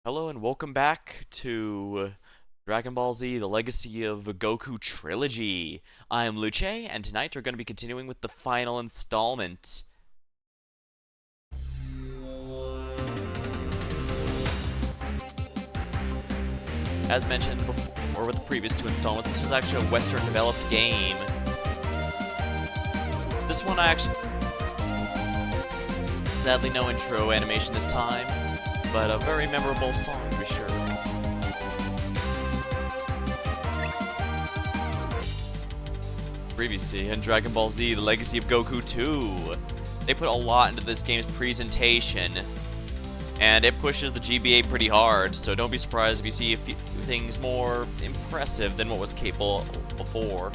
Hello and welcome back to Dragon Ball Z, the Legacy of Goku trilogy. I'm Luce, and tonight we're going to be continuing with the final installment. As mentioned before, or with the previous two installments, this was actually a Western developed game. This one sadly no intro animation this time, but a very memorable song to be sure. Previously in Dragon Ball Z, the Legacy of Goku 2, they put a lot into this game's presentation, and it pushes the GBA pretty hard, so don't be surprised if you see a few things more impressive than what was capable before.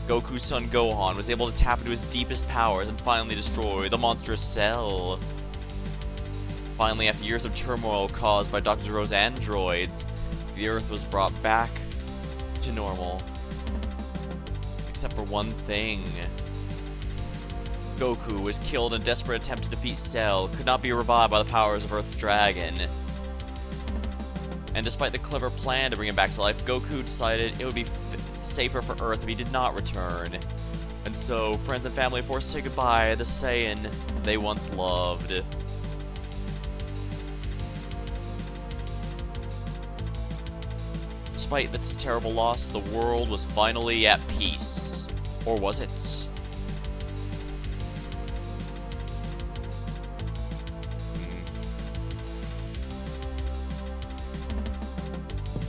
Goku's son Gohan was able to tap into his deepest powers and finally destroy the monstrous Cell. Finally, after years of turmoil caused by Dr. Zero's androids, the Earth was brought back to normal. Except for one thing. Goku was killed in a desperate attempt to defeat Cell, could not be revived by the powers of Earth's dragon. And despite the clever plan to bring him back to life, Goku decided it would be safer for Earth if he did not return. And so, friends and family forced to say goodbye to the Saiyan they once loved. Despite this terrible loss, the world was finally at peace. Or was it?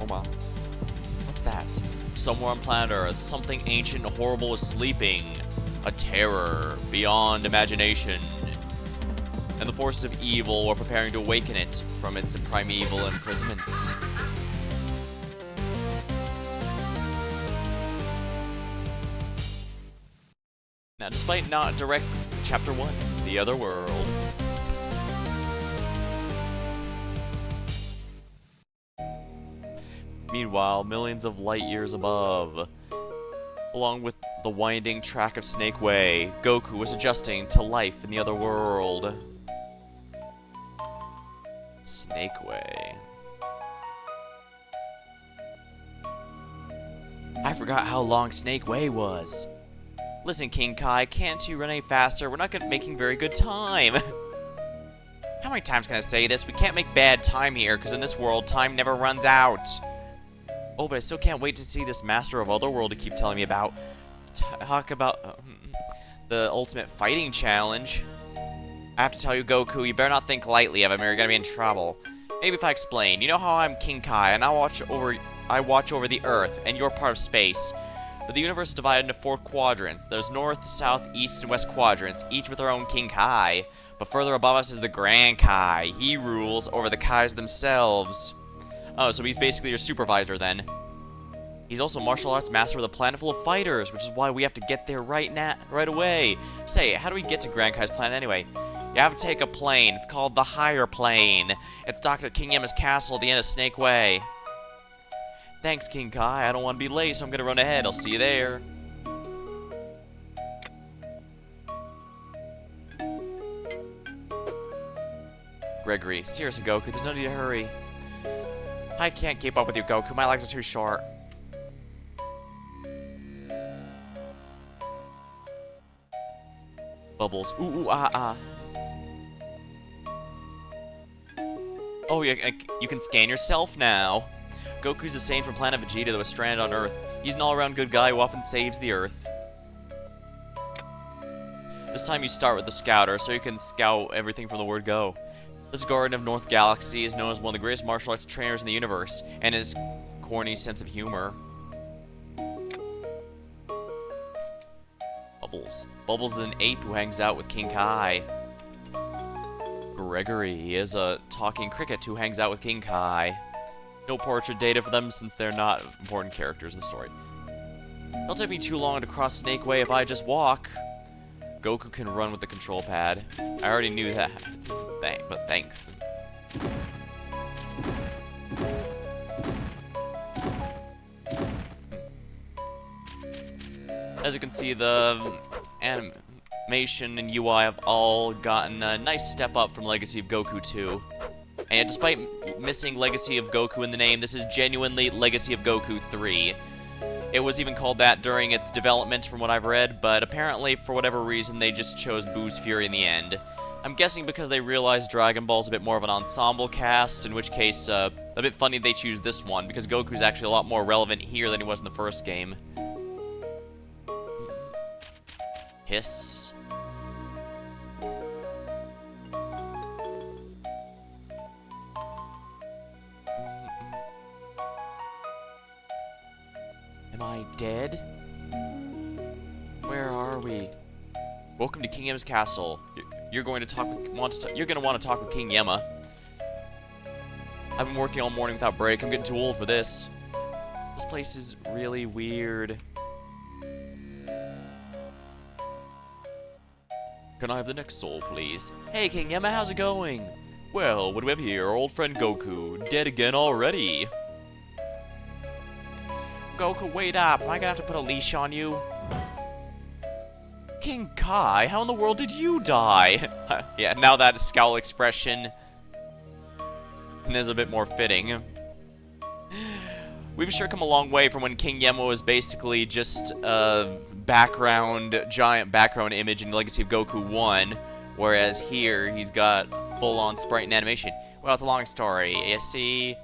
Oh my. What's that? Somewhere on planet Earth, something ancient and horrible is sleeping. A terror beyond imagination. And the forces of evil were preparing to awaken it from its primeval imprisonment. Now, despite not direct Chapter 1, The Other World. Meanwhile, millions of light years above, along with the winding track of Snake Way, Goku was adjusting to life in the other world. Snake Way. I forgot how long Snake Way was. Listen, King Kai, can't you run any faster? We're not making very good time. How many times can I say this? We can't make bad time here, because in this world, time never runs out. Oh, but I still can't wait to see this Master of Otherworld you keep telling me about. Talk about the Ultimate Fighting Challenge. I have to tell you, Goku, you better not think lightly of him or you're gonna be in trouble. Maybe if I explain. You know how I'm King Kai, and I watch over the Earth, and you're part of space. But the universe is divided into 4 quadrants. There's north, south, east, and west quadrants, each with their own King Kai. But further above us is the Grand Kai. He rules over the Kais themselves. Oh, so he's basically your supervisor then. He's also martial arts master of the planet full of fighters, which is why we have to get there right away. Say, how do we get to Grand Kai's planet anyway? You have to take a plane. It's called the Higher Plane. It's docked at King Yama's castle at the end of Snake Way. Thanks, King Kai. I don't want to be late, so I'm gonna run ahead. I'll see you there. Gregory, seriously, Goku, there's no need to hurry. I can't keep up with you, Goku. My legs are too short. Bubbles. Ooh, ooh, ah, ah. Oh, yeah, you can scan yourself now. Goku's the same from planet Vegeta that was stranded on Earth. He's an all-around good guy who often saves the Earth. This time you start with the Scouter, so you can scout everything from the word go. This Guardian of North Galaxy is known as one of the greatest martial arts trainers in the universe, and his corny sense of humor. Bubbles. Bubbles is an ape who hangs out with King Kai. Gregory is a talking cricket who hangs out with King Kai. No portrait data for them since they're not important characters in the story. It'll take me too long to cross Snake Way if I just walk. Goku can run with the control pad. I already knew that, but thanks. As you can see, the animation and UI have all gotten a nice step up from Legacy of Goku 2. And despite missing Legacy of Goku in the name, this is genuinely Legacy of Goku 3. It was even called that during its development, from what I've read, but apparently, for whatever reason, they just chose Boo's Fury in the end. I'm guessing because they realized Dragon Ball's a bit more of an ensemble cast, in which case, a bit funny they choose this one, because Goku's actually a lot more relevant here than he was in the first game. Hiss. Am I dead? Where are we? Welcome to King Yema's castle. You're going to want to talk with King Yema. I've been working all morning without break. I'm getting too old for this. This place is really weird. Can I have the next soul, please? Hey, King Yema, how's it going? Well, what do we have here? Our old friend Goku. Dead again already. Goku, wait up. Am I gonna have to put a leash on you? King Kai, how in the world did you die? Yeah, now that scowl expression is a bit more fitting. We've sure come a long way from when King Yema was basically just a giant background image in Legacy of Goku 1, whereas here he's got full-on sprite and animation. Well, it's a long story, you see?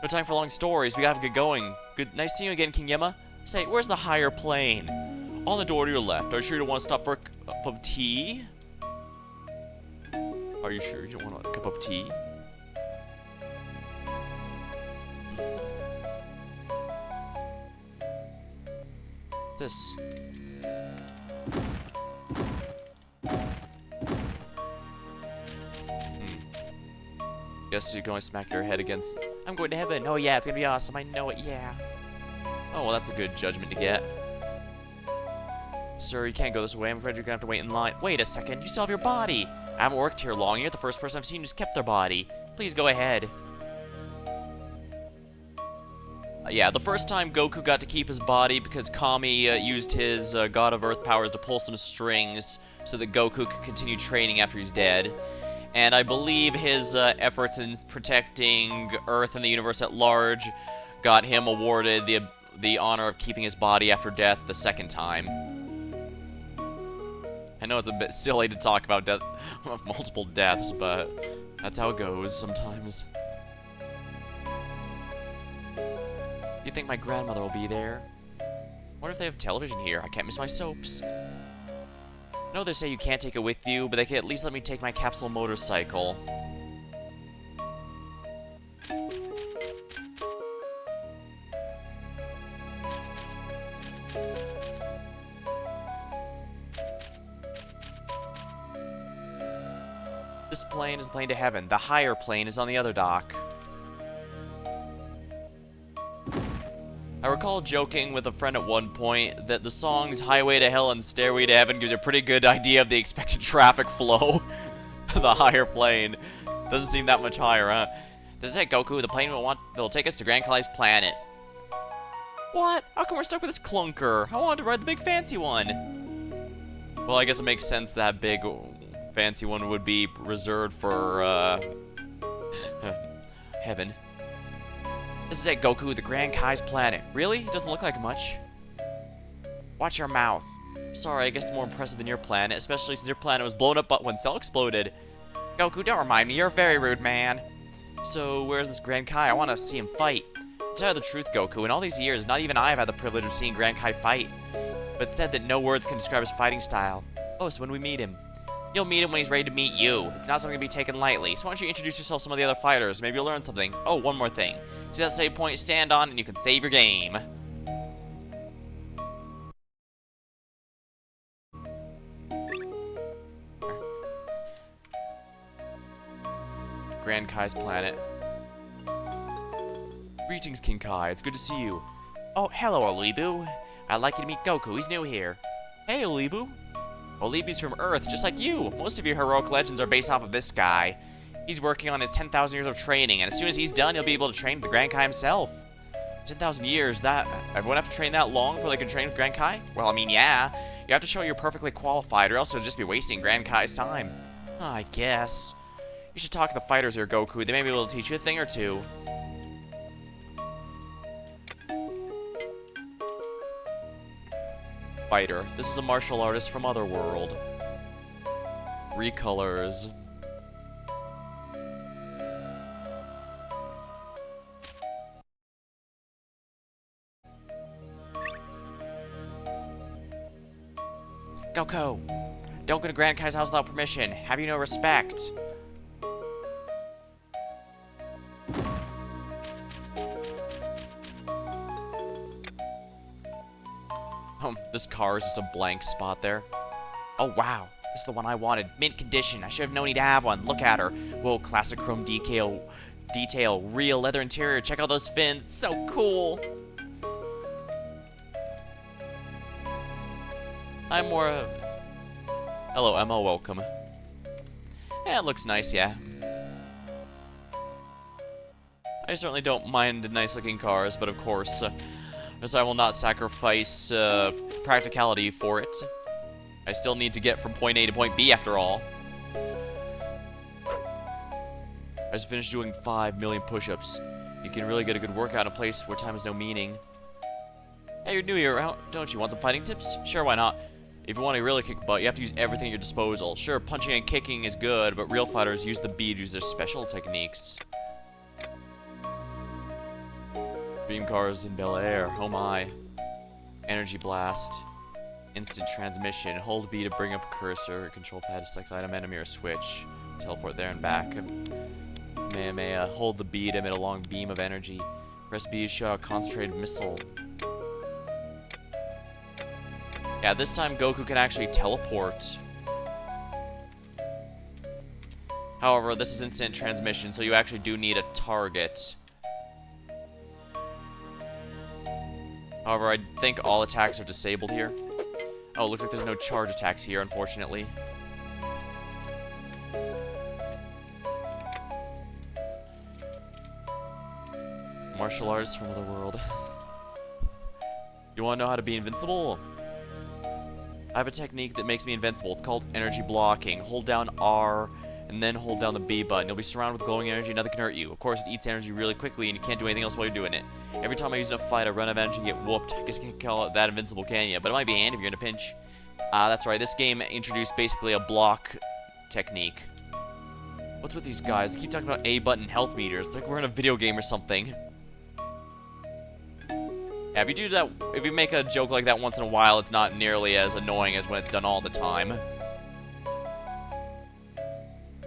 No time for long stories, we gotta get going. Good, nice seeing you again, King Yema. Say, where's the higher plane? On the door to your left. Are you sure you don't want to stop for a cup of tea? Are you sure you don't want a cup of tea? This. Guess you can only smack your head against... I'm going to heaven. Oh yeah, it's gonna be awesome. I know it, yeah. Oh, well, that's a good judgment to get. Sir, you can't go this way. I'm afraid you're gonna have to wait in line. Wait a second, you still have your body. I haven't worked here long. You're the first person I've seen who's kept their body. Please go ahead. Yeah, the first time Goku got to keep his body because Kami used his God of Earth powers to pull some strings so that Goku could continue training after he's dead. And I believe his efforts in protecting Earth and the universe at large got him awarded the honor of keeping his body after death the second time. I know it's a bit silly to talk about multiple deaths, but that's how it goes sometimes. You think my grandmother will be there? Wonder if they have television here. I can't miss my soaps. I know they say you can't take it with you, but they can at least let me take my capsule motorcycle. This plane is the plane to heaven. The higher plane is on the other dock. I recall joking with a friend at one point that the songs Highway to Hell and Stairway to Heaven gives you a pretty good idea of the expected traffic flow. The higher plane. Doesn't seem that much higher, huh? This is it, Goku. The plane will take us to Grand Kai's planet. What? How come we're stuck with this clunker? I wanted to ride the big fancy one. Well, I guess it makes sense that big fancy one would be reserved for, heaven. This is it, Goku, the Grand Kai's planet. Really? It doesn't look like much. Watch your mouth. Sorry, I guess it's more impressive than your planet, especially since your planet was blown up when Cell exploded. Goku, don't remind me. You're a very rude man. So, where's this Grand Kai? I want to see him fight. To tell you the truth, Goku, in all these years, not even I have had the privilege of seeing Grand Kai fight. But it's said that no words can describe his fighting style. Oh, so when we meet him. You'll meet him when he's ready to meet you. It's not something to be taken lightly. So why don't you introduce yourself to some of the other fighters? Maybe you'll learn something. Oh, one more thing. See that save point? Stand on, and you can save your game. Grand Kai's planet. Greetings, King Kai. It's good to see you. Oh, hello, Olibu. I'd like you to meet Goku. He's new here. Hey, Olibu. Olibu's from Earth, just like you. Most of your heroic legends are based off of this guy. He's working on his 10,000 years of training, and as soon as he's done, he'll be able to train with the Grand Kai himself. 10,000 years, that... Everyone have to train that long before they can train with Grand Kai? Well, I mean, yeah. You have to show you're perfectly qualified, or else you'll just be wasting Grand Kai's time. I guess. You should talk to the fighters here, Goku. They may be able to teach you a thing or two. Fighter. This is a martial artist from Otherworld. Recolors. Goku! Don't go to Grand Kai's house without permission. Have you no respect? This car is just a blank spot there. Oh, wow. This is the one I wanted. Mint condition. I should have known he'd have one. Look at her. Whoa, classic chrome detail. Real leather interior. Check out those fins. It's so cool. I'm more... Hello, Emma. Welcome. Yeah, it looks nice, yeah. I certainly don't mind nice-looking cars, but of course, as I will not sacrifice practicality for it. I still need to get from point A to point B, after all. I just finished doing 5 million push-ups. You can really get a good workout in a place where time has no meaning. Hey, you're new here, don't you? Want some fighting tips? Sure, why not? If you want to really kick butt, you have to use everything at your disposal. Sure, punching and kicking is good, but real fighters use the bead to use their special techniques. Beam cars in Bel Air. Oh my. Energy blast. Instant transmission. Hold B to bring up a cursor. Control pad to select item enemy or switch. Teleport there and back. Hold the B to emit a long beam of energy. Press B to shoot out a concentrated missile. Yeah, this time Goku can actually teleport. However, this is instant transmission, so you actually do need a target. However, I think all attacks are disabled here. Oh, looks like there's no charge attacks here, unfortunately. Martial artists from another world. You want to know how to be invincible? I have a technique that makes me invincible. It's called energy blocking. Hold down R and then hold down the B button. You'll be surrounded with glowing energy, nothing can hurt you. Of course, it eats energy really quickly and you can't do anything else while you're doing it. Every time I use it in a fight, I run out of energy and get whooped. I guess you can't call it that invincible, can you? But it might be handy if you're in a pinch. That's right. This game introduced basically a block technique. What's with these guys? They keep talking about A button health meters. It's like we're in a video game or something. Yeah, if you do that, if you make a joke like that once in a while, it's not nearly as annoying as when it's done all the time.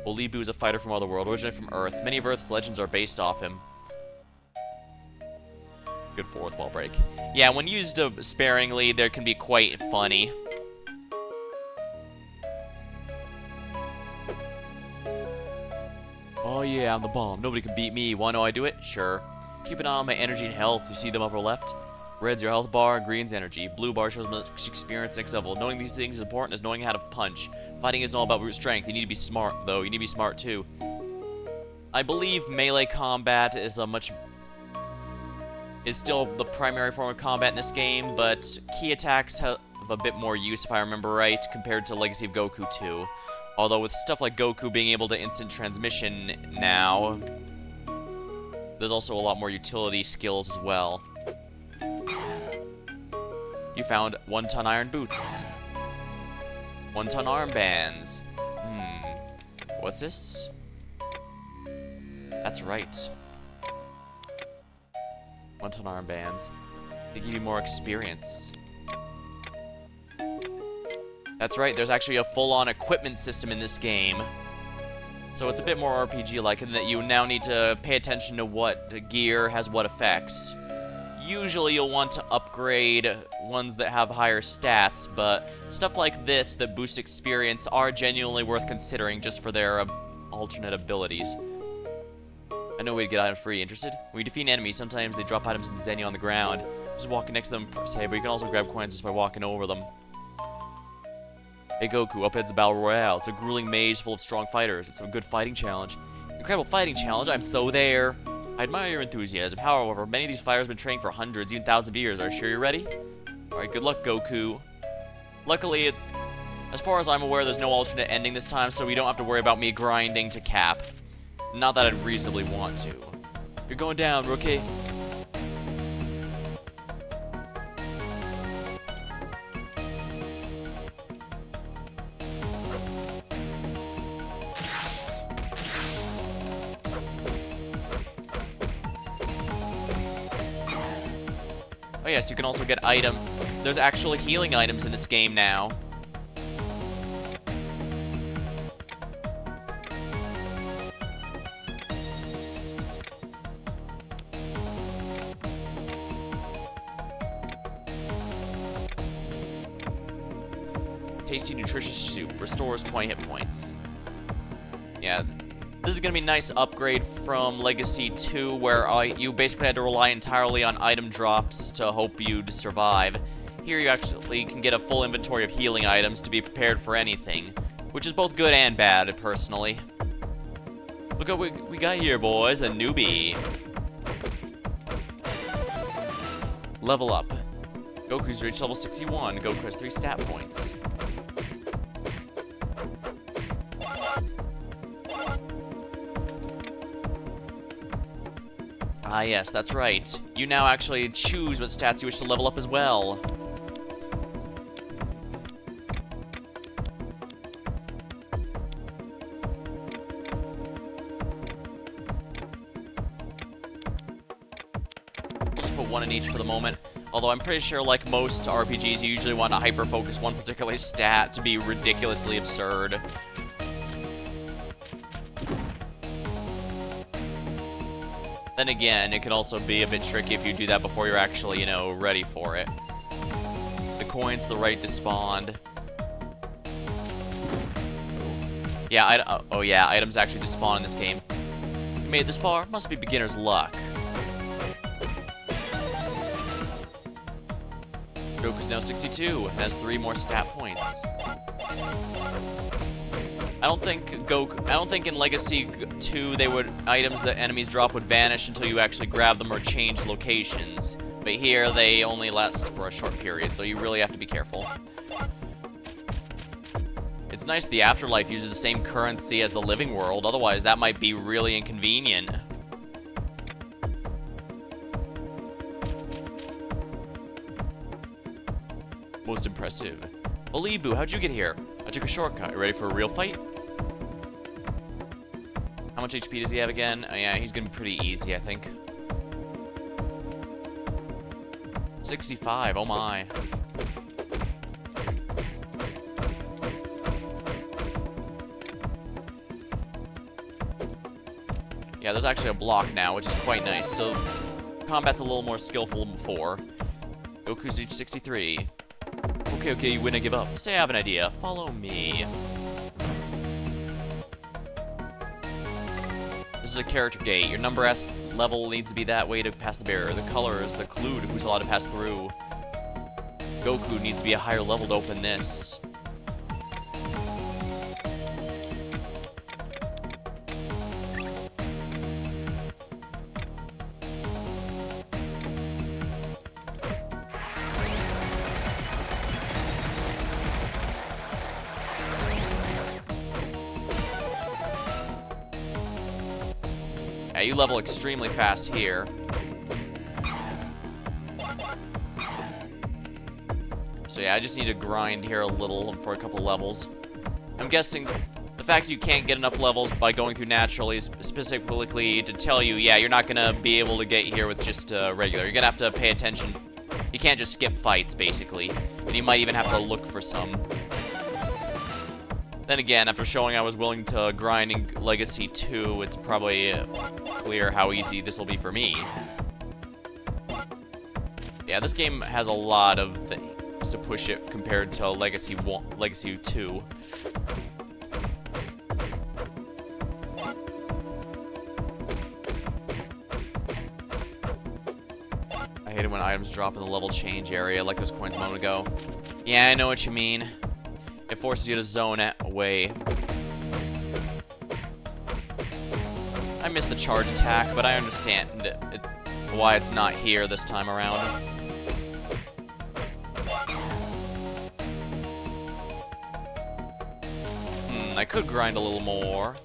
Well, Lee Boo is a fighter from Otherworld, originally from Earth. Many of Earth's legends are based off him. Good fourth wall break. Yeah, when used sparingly, there can be quite funny. Oh yeah, I'm the bomb. Nobody can beat me. Wanna know I do it? Sure. Keep an eye on my energy and health. You see them upper left? Red's your health bar, green's energy. Blue bar shows much experience next level. Knowing these things is important as knowing how to punch. Fighting isn't all about brute strength. You need to be smart, though. You need to be smart, too. I believe melee combat is still the primary form of combat in this game, but key attacks have a bit more use, if I remember right, compared to Legacy of Goku 2. Although with stuff like Goku being able to instant transmission now, there's also a lot more utility skills as well. You found 1-ton iron boots. 1-ton armbands. What's this? That's right. 1-ton armbands. They give you more experience. That's right, there's actually a full-on equipment system in this game. So it's a bit more RPG-like in that you now need to pay attention to what gear has what effects. Usually you'll want to upgrade ones that have higher stats, but stuff like this that boost experience are genuinely worth considering just for their alternate abilities. I know a way to get items free. Interested? When you defeat an enemy, sometimes they drop items in Zenny on the ground. Just walking next to them, press A, but you can also grab coins just by walking over them. Hey Goku, up heads the Battle Royale. It's a grueling maze full of strong fighters. It's a good fighting challenge. Incredible fighting challenge, I'm so there. I admire your enthusiasm. However, many of these fighters have been training for hundreds, even thousands of years. Are you sure you're ready? Alright, good luck, Goku. Luckily, As far as I'm aware, there's no alternate ending this time, so we don't have to worry about me grinding to cap. Not that I'd reasonably want to. You're going down, rookie. Oh yes, you can also get item. There's actually healing items in this game now. Tasty, nutritious soup. Restores 20 hit points. Yeah, this is going to be a nice upgrade from Legacy 2, where you basically had to rely entirely on item drops to hope you'd survive. Here you actually can get a full inventory of healing items to be prepared for anything, which is both good and bad, personally. Look what we got here, boys. A newbie. Level up. Goku's reached level 61. Goku has 3 stat points. Ah yes, that's right. You now actually choose what stats you wish to level up as well. We'll just put one in each for the moment. Although I'm pretty sure, like most RPGs, you usually want to hyper-focus one particular stat to be ridiculously absurd. Then again, it could also be a bit tricky if you do that before you're actually, you know, ready for it. The coin's the right to spawn. Yeah, oh yeah, items actually despawn in this game. You made it this far? Must be beginner's luck. Goku's now 62 and has 3 more stat points. I don't think in Legacy 2 items that enemies drop would vanish until you actually grab them or change locations. But here they only last for a short period, so you really have to be careful. It's nice the afterlife uses the same currency as the living world, otherwise that might be really inconvenient. Most impressive. Olibu, how'd you get here? I took a shortcut. You ready for a real fight? How much HP does he have again? Oh, yeah, he's gonna be pretty easy, I think. 65, oh my. Yeah, there's actually a block now, which is quite nice. So, combat's a little more skillful than before. Goku's reached 63. Okay, you win and give up. Say I have an idea. Follow me. This is a character gate. Your number S level needs to be that way to pass the barrier. The color is the clue to who's allowed to pass through. Goku needs to be a higher level to open this. Yeah, you level extremely fast here. So yeah, I just need to grind here a little for a couple levels. I'm guessing the fact you can't get enough levels by going through naturally is specifically to tell you, yeah, you're not gonna be able to get here with just regular. You're gonna have to pay attention. You can't just skip fights, basically. And you might even have to look for some. Then again, after showing I was willing to grind in Legacy 2, it's probably clear how easy this will be for me. Yeah, this game has a lot of things to push it compared to Legacy 2. I hate it when items drop in the level change area, like those coins a moment ago. Yeah, I know what you mean. It forces you to zone away. I missed the charge attack, but I understand why it's not here this time around. I could grind a little more.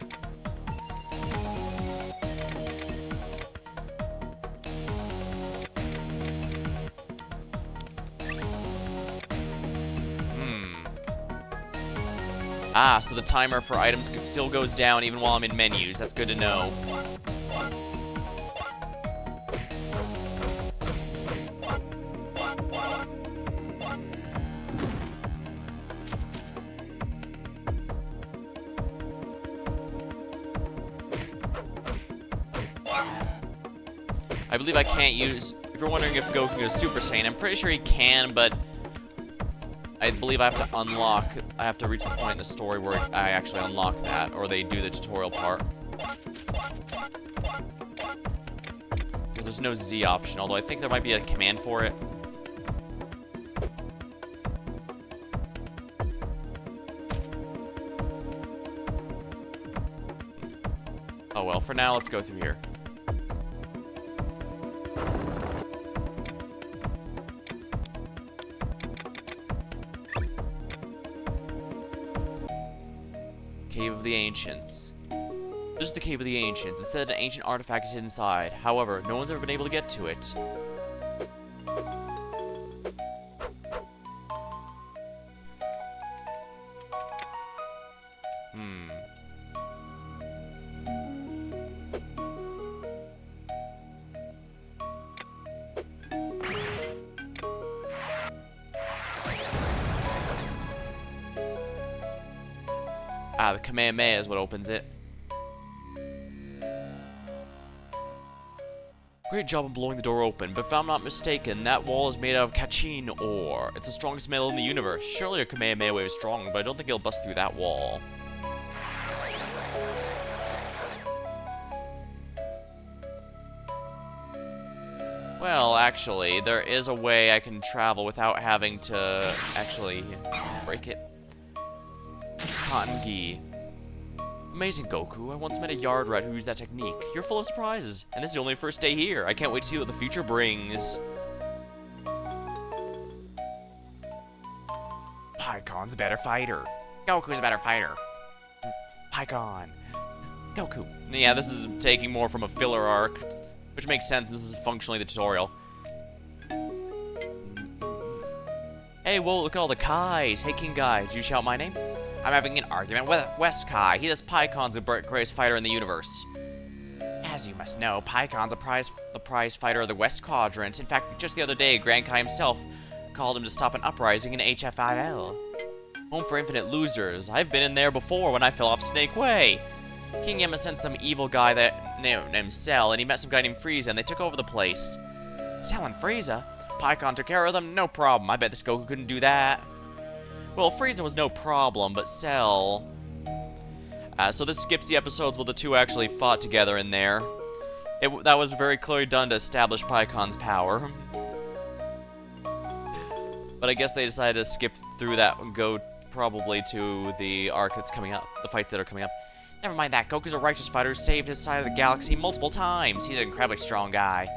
Ah, so the timer for items still goes down even while I'm in menus. That's good to know. I believe I can't use... If you're wondering if Goku goes Super Saiyan, I'm pretty sure he can, but... I believe I have to unlock... I have to reach the point in the story where I actually unlock that, or they do the tutorial part. Because there's no Z option, although I think there might be a command for it. Oh well, for now, let's go through here. Cave of the Ancients. This is the Cave of the Ancients. It said an ancient artifact is inside. However, no one's ever been able to get to it. Ah, the Kamehameha is what opens it. Great job of blowing the door open, but if I'm not mistaken, that wall is made out of Kachin ore. It's the strongest metal in the universe. Surely a Kamehameha wave is strong, but I don't think it'll bust through that wall. Well, actually, there is a way I can travel without having to actually break it. Cotton gi. Amazing, Goku. I once met a yard rat who used that technique. You're full of surprises, and this is only your first day here. I can't wait to see what the future brings. Paikon's a better fighter. Goku's a better fighter. Paikon. Goku. Yeah, this is taking more from a filler arc, which makes sense. This is functionally the tutorial. Hey, whoa, look at all the Kais. Hey, King Guy, did you shout my name? I'm having an argument with West Kai. He says Paikon's the greatest fighter in the universe. As you must know, Paikon's the prize fighter of the West Quadrant. In fact, just the other day, Grand Kai himself called him to stop an uprising in HFIL. Home for infinite losers. I've been in there before when I fell off Snake Way. King Yama sent some evil guy named Cell, and he met some guy named Frieza, and they took over the place. Cell and Frieza? Paikon took care of them? No problem. I bet this Goku couldn't do that. Well, Frieza was no problem, but Cell... so this skips the episodes where the two actually fought together in there. That was very clearly done to establish Paikon's power. But I guess they decided to skip through that and go probably to the arc that's coming up, the fights that are coming up. Never mind that, Goku's a righteous fighter who saved his side of the galaxy multiple times. He's an incredibly strong guy.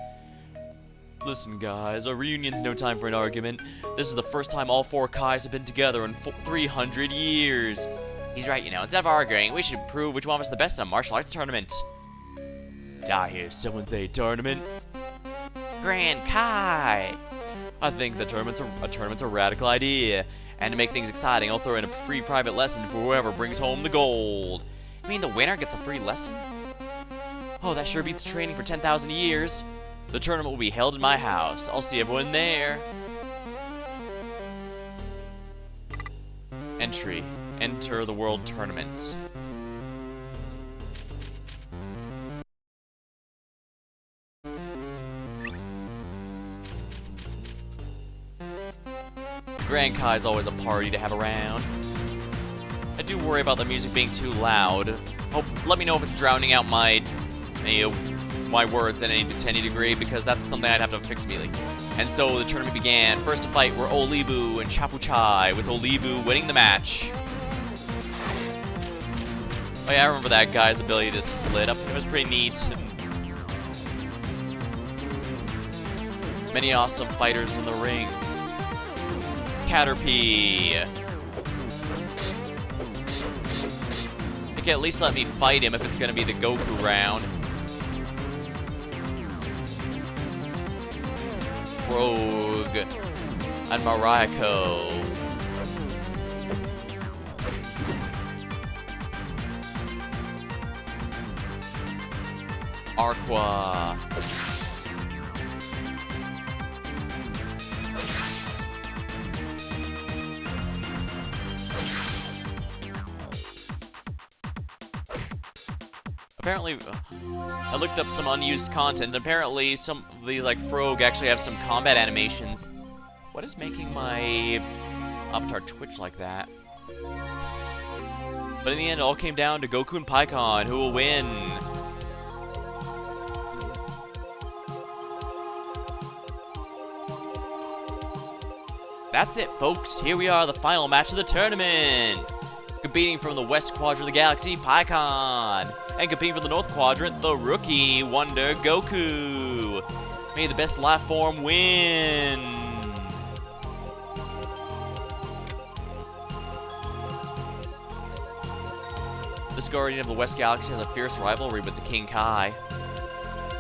Listen, guys, a reunion's no time for an argument. This is the first time all four Kais have been together in 300 years. He's right, you know. Instead of arguing, we should prove which one of us is the best in a martial arts tournament. Did I hear someone say tournament? Grand Kai! I think the tournament's a radical idea. And to make things exciting, I'll throw in a free private lesson for whoever brings home the gold. You mean the winner gets a free lesson? Oh, that sure beats training for 10,000 years. The tournament will be held in my house. I'll see everyone there. Entry. Enter the World Tournament. Grand Kai is always a party to have around. I do worry about the music being too loud. Let me know if it's drowning out my words to any degree, because that's something I'd have to fix immediately. And so the tournament began. First to fight were Olibu and Chapuchai, with Olibu winning the match. Oh yeah, I remember that guy's ability to split up. It was pretty neat. Many awesome fighters in the ring. Caterpie. can at least let me fight him if it's gonna be the Goku round. Rogue and Mariko. Arqua. Apparently, I looked up some unused content. Apparently, some of these, like, Frog actually have some combat animations. What is making my avatar twitch like that? But in the end, it all came down to Goku and Pikkon, who will win. That's it, folks. Here we are, the final match of the tournament. Competing from the West Quadrant of the Galaxy, Pikkon. And competing from the North Quadrant, the Rookie Wonder Goku. May the best life form win. This Guardian of the West Galaxy has a fierce rivalry with the King Kai.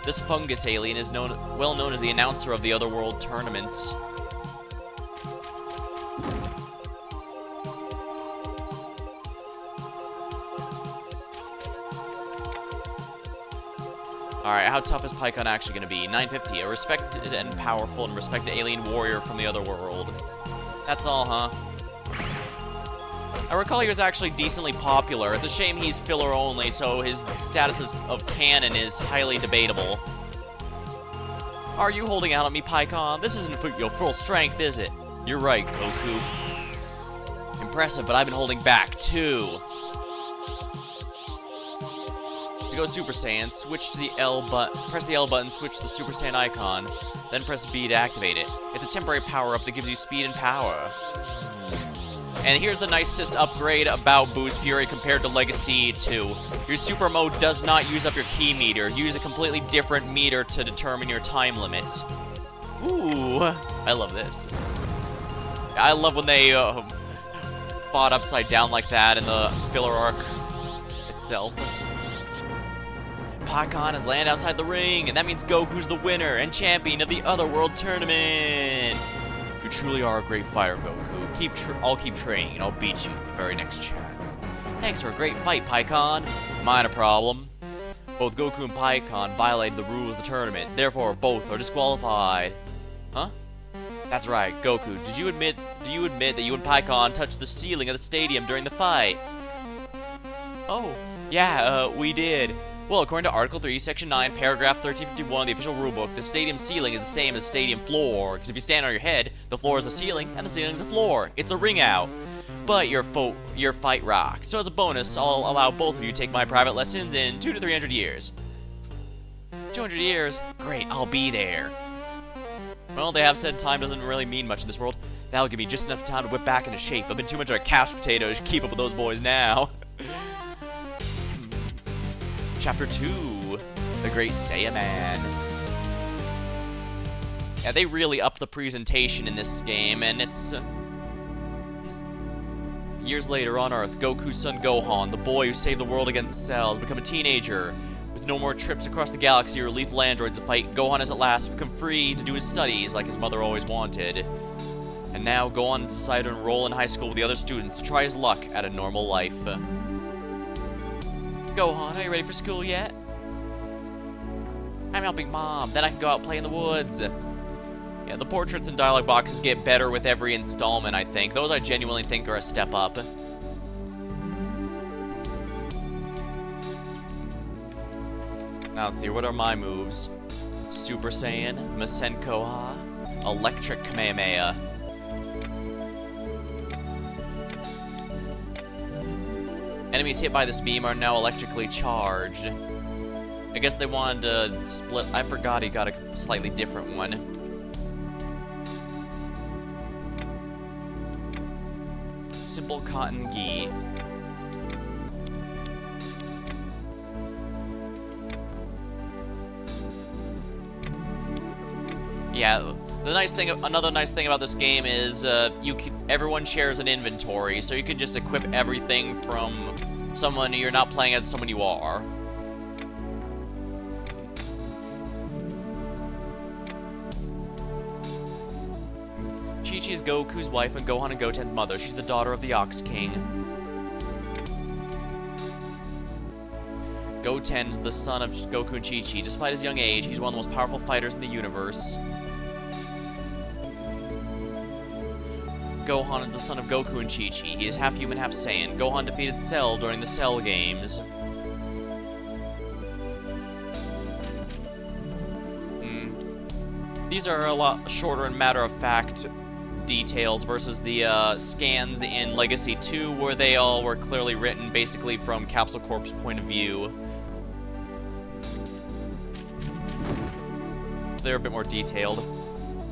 This fungus alien is well known as the announcer of the Otherworld tournament. Alright, how tough is Pikkon actually going to be? 950, a respected and powerful and respected alien warrior from the Otherworld. That's all, huh? I recall he was actually decently popular. It's a shame he's filler only, so his status of canon is highly debatable. Are you holding out on me, Pikkon? This isn't for your full strength, is it? You're right, Goku. Impressive, but I've been holding back, too. To go Super Saiyan, switch to the L button, press the L button, switch to the Super Saiyan icon, then press B to activate it. It's a temporary power-up that gives you speed and power. And here's the nicest upgrade about Boost Fury compared to Legacy 2. Your super mode does not use up your key meter. You use a completely different meter to determine your time limit. Ooh, I love this. I love when they fought upside down like that in the filler arc itself. Pikkon has landed outside the ring, and that means Goku's the winner and champion of the Otherworld tournament. You truly are a great fighter, Goku. I'll keep training, and I'll beat you at the very next chance. Thanks for a great fight, Pikkon. Minor problem. Both Goku and Pikkon violated the rules of the tournament, therefore both are disqualified. Huh? That's right, Goku. Do you admit that you and Pikkon touched the ceiling of the stadium during the fight? Oh, yeah, we did. Well, according to Article 3, Section 9, Paragraph 1351 of the official rulebook, the stadium ceiling is the same as stadium floor, because if you stand on your head, the floor is the ceiling, and the ceiling is the floor. It's a ring out. But your fight rocked. So as a bonus, I'll allow both of you to take my private lessons in 200 to 300 years. 200 years? Great, I'll be there. Well, they have said time doesn't really mean much in this world. That'll give me just enough time to whip back into shape. I've been too much of a couch potato to keep up with those boys now. Chapter 2, The Great Saiyaman. Yeah, they really upped the presentation in this game, and it's... Years later on Earth, Goku's son Gohan, the boy who saved the world against Cell, has become a teenager. With no more trips across the galaxy or lethal androids to fight, Gohan has at last become free to do his studies like his mother always wanted. And now, Gohan decided to enroll in high school with the other students to try his luck at a normal life. Gohan, are you ready for school yet? I'm helping Mom, then I can go out and play in the woods. Yeah, the portraits and dialogue boxes get better with every installment, I think. Those I genuinely think are a step up. Now let's see, what are my moves? Super Saiyan, Masenkoha, Electric Kamehameha. Enemies hit by this beam are now electrically charged. I guess they wanted to split. I forgot he got a slightly different one. Simple cotton gi. Yeah, another nice thing about this game is everyone shares an inventory, so you can just equip everything from someone you're not playing as someone you are. Chi-Chi is Goku's wife and Gohan and Goten's mother. She's the daughter of the Ox King. Goten's the son of Goku and Chi-Chi. Despite his young age, he's one of the most powerful fighters in the universe. Gohan is the son of Goku and Chi-Chi. He is half human, half Saiyan. Gohan defeated Cell during the Cell games. These are a lot shorter and matter-of-fact details versus the scans in Legacy 2, where they all were clearly written basically from Capsule Corp's point of view. They're a bit more detailed.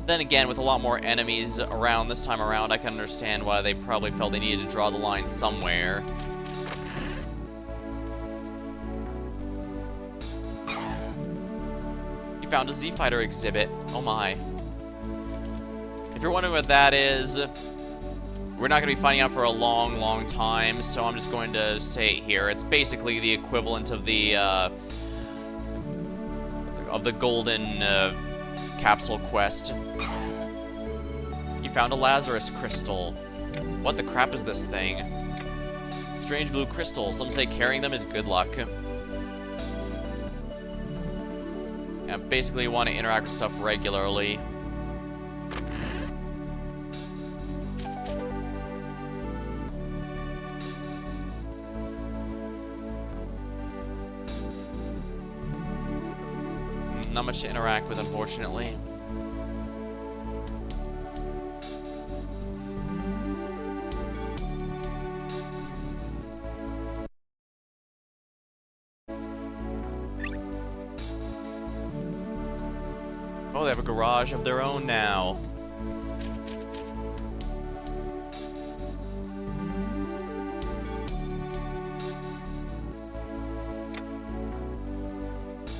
Then again, with a lot more enemies around this time around, I can understand why they probably felt they needed to draw the line somewhere. You found a Z-Fighter exhibit. Oh my. If you're wondering what that is, we're not going to be finding out for a long, long time, so I'm just going to say it here. It's basically the equivalent of the golden capsule quest. You found a Lazarus crystal. What the crap is this thing? Strange blue crystal. Some say carrying them is good luck. Yeah, basically you want to interact with stuff regularly. Not much to interact with, unfortunately. Oh, they have a garage of their own now.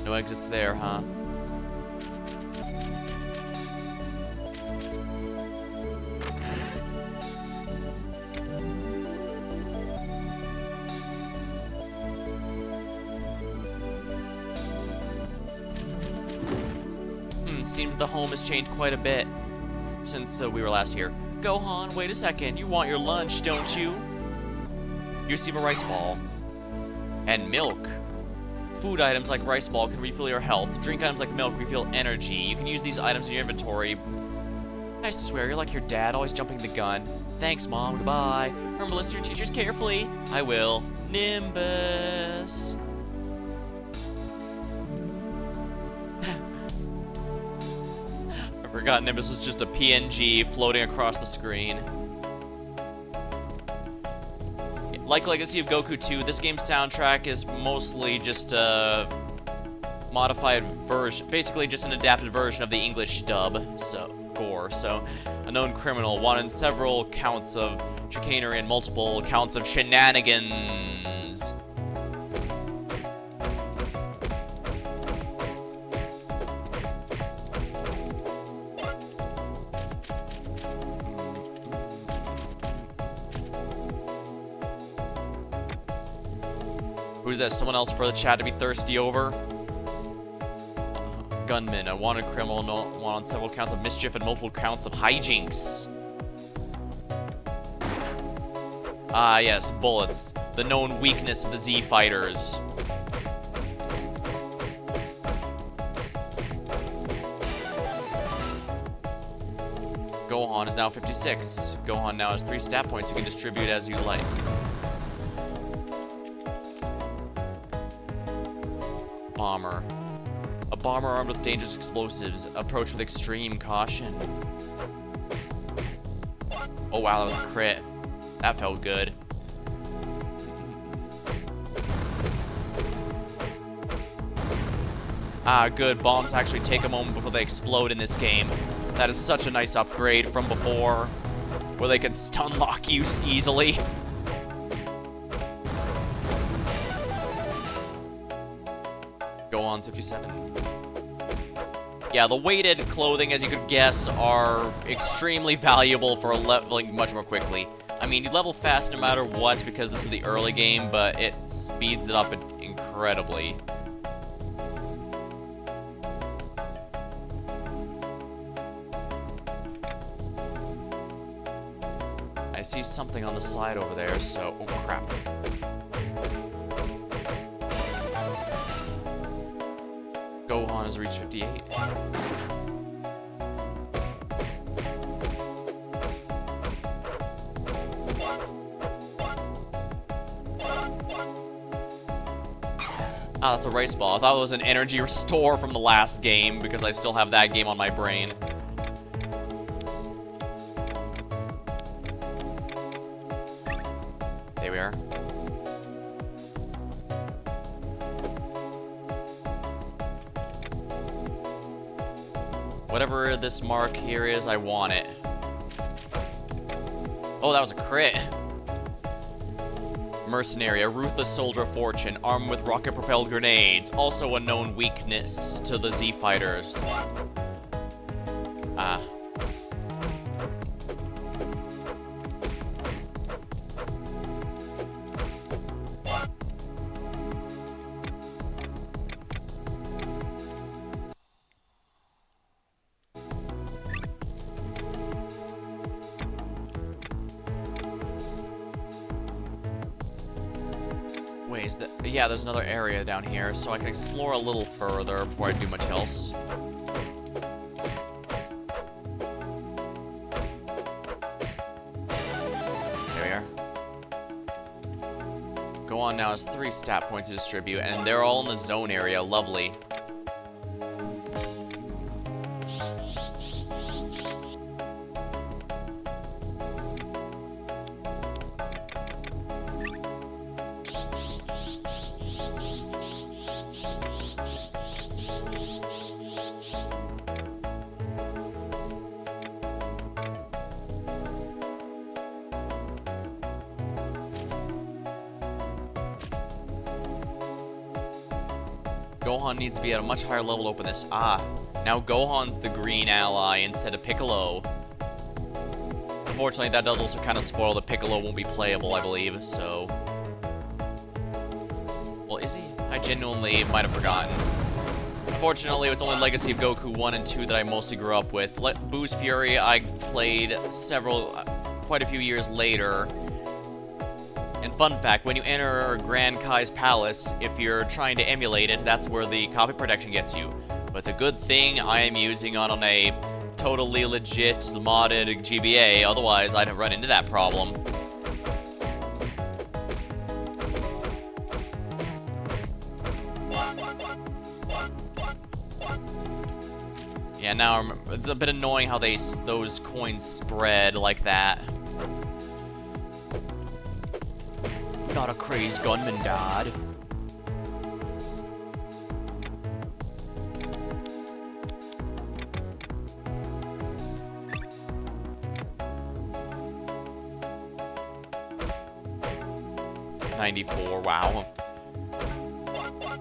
No exits there, huh? Seems the home has changed quite a bit since we were last here. Gohan, wait a second. You want your lunch, don't you? You receive a rice ball. And milk. Food items like rice ball can refill your health. Drink items like milk refill energy. You can use these items in your inventory. I swear, you're like your dad, always jumping the gun. Thanks, Mom. Goodbye. Remember, listen to your teachers carefully. I will. Nimbus. I forgot Nimbus was just a PNG floating across the screen. Like Legacy of Goku 2, this game's soundtrack is mostly just a modified version, basically just an adapted version of the English dub, so a known criminal wanted in several counts of chicanery and multiple counts of shenanigans. Who's that? Someone else for the chat to be thirsty over? Gunman, a wanted criminal, wanted on several counts of mischief and multiple counts of hijinks. Ah, yes, bullets. The known weakness of the Z-Fighters. Gohan is now 56. Gohan now has 3 stat points you can distribute as you like. Bomber. A bomber armed with dangerous explosives. Approach with extreme caution. Oh wow, that was a crit. That felt good. Ah, good. Bombs actually take a moment before they explode in this game. That is such a nice upgrade from before, where they can stun lock you easily. Gohan's 57. Yeah, the weighted clothing, as you could guess, are extremely valuable for leveling much more quickly. I mean, you level fast no matter what because this is the early game, but it speeds it up incredibly. I see something on the slide over there, so... Oh, crap. Gohan has reached 58. Ah, that's a rice ball. I thought it was an energy restore from the last game because I still have that game on my brain. There we are. Whatever this mark here is, I want it. Oh, that was a crit. Mercenary, a ruthless soldier of fortune, armed with rocket-propelled grenades. Also a known weakness to the Z fighters. Ah. Wait, yeah, there's another area down here, so I can explore a little further before I do much else. There we are. Gohan now has 3 stat points to distribute, and they're all in the zone area. Lovely. Gohan needs to be at a much higher level to open this. Ah, now Gohan's the green ally instead of Piccolo. Unfortunately, that does also kind of spoil that Piccolo won't be playable, I believe, so... Well, is he? I genuinely might have forgotten. Unfortunately, it was only Legacy of Goku 1 and 2 that I mostly grew up with. Boo's Fury, I played quite a few years later. And fun fact, when you enter Grand Kai's palace, if you're trying to emulate it, that's where the copy protection gets you. But it's a good thing I am using it on a totally legit modded GBA, otherwise I'd have run into that problem. Yeah, now it's a bit annoying how those coins spread like that. Not a crazed gunman, Dad. $94, wow.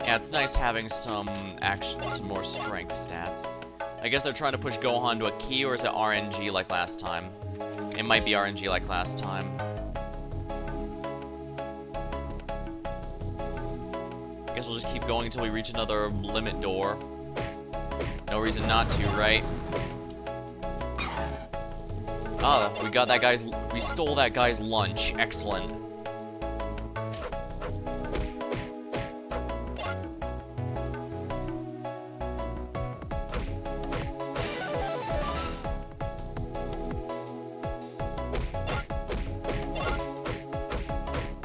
Yeah, it's nice having some more strength stats. I guess they're trying to push Gohan to a key, or is it RNG like last time? It might be RNG like last time. I guess we'll just keep going until we reach another limit door. No reason not to, right? Ah, we stole that guy's lunch. Excellent.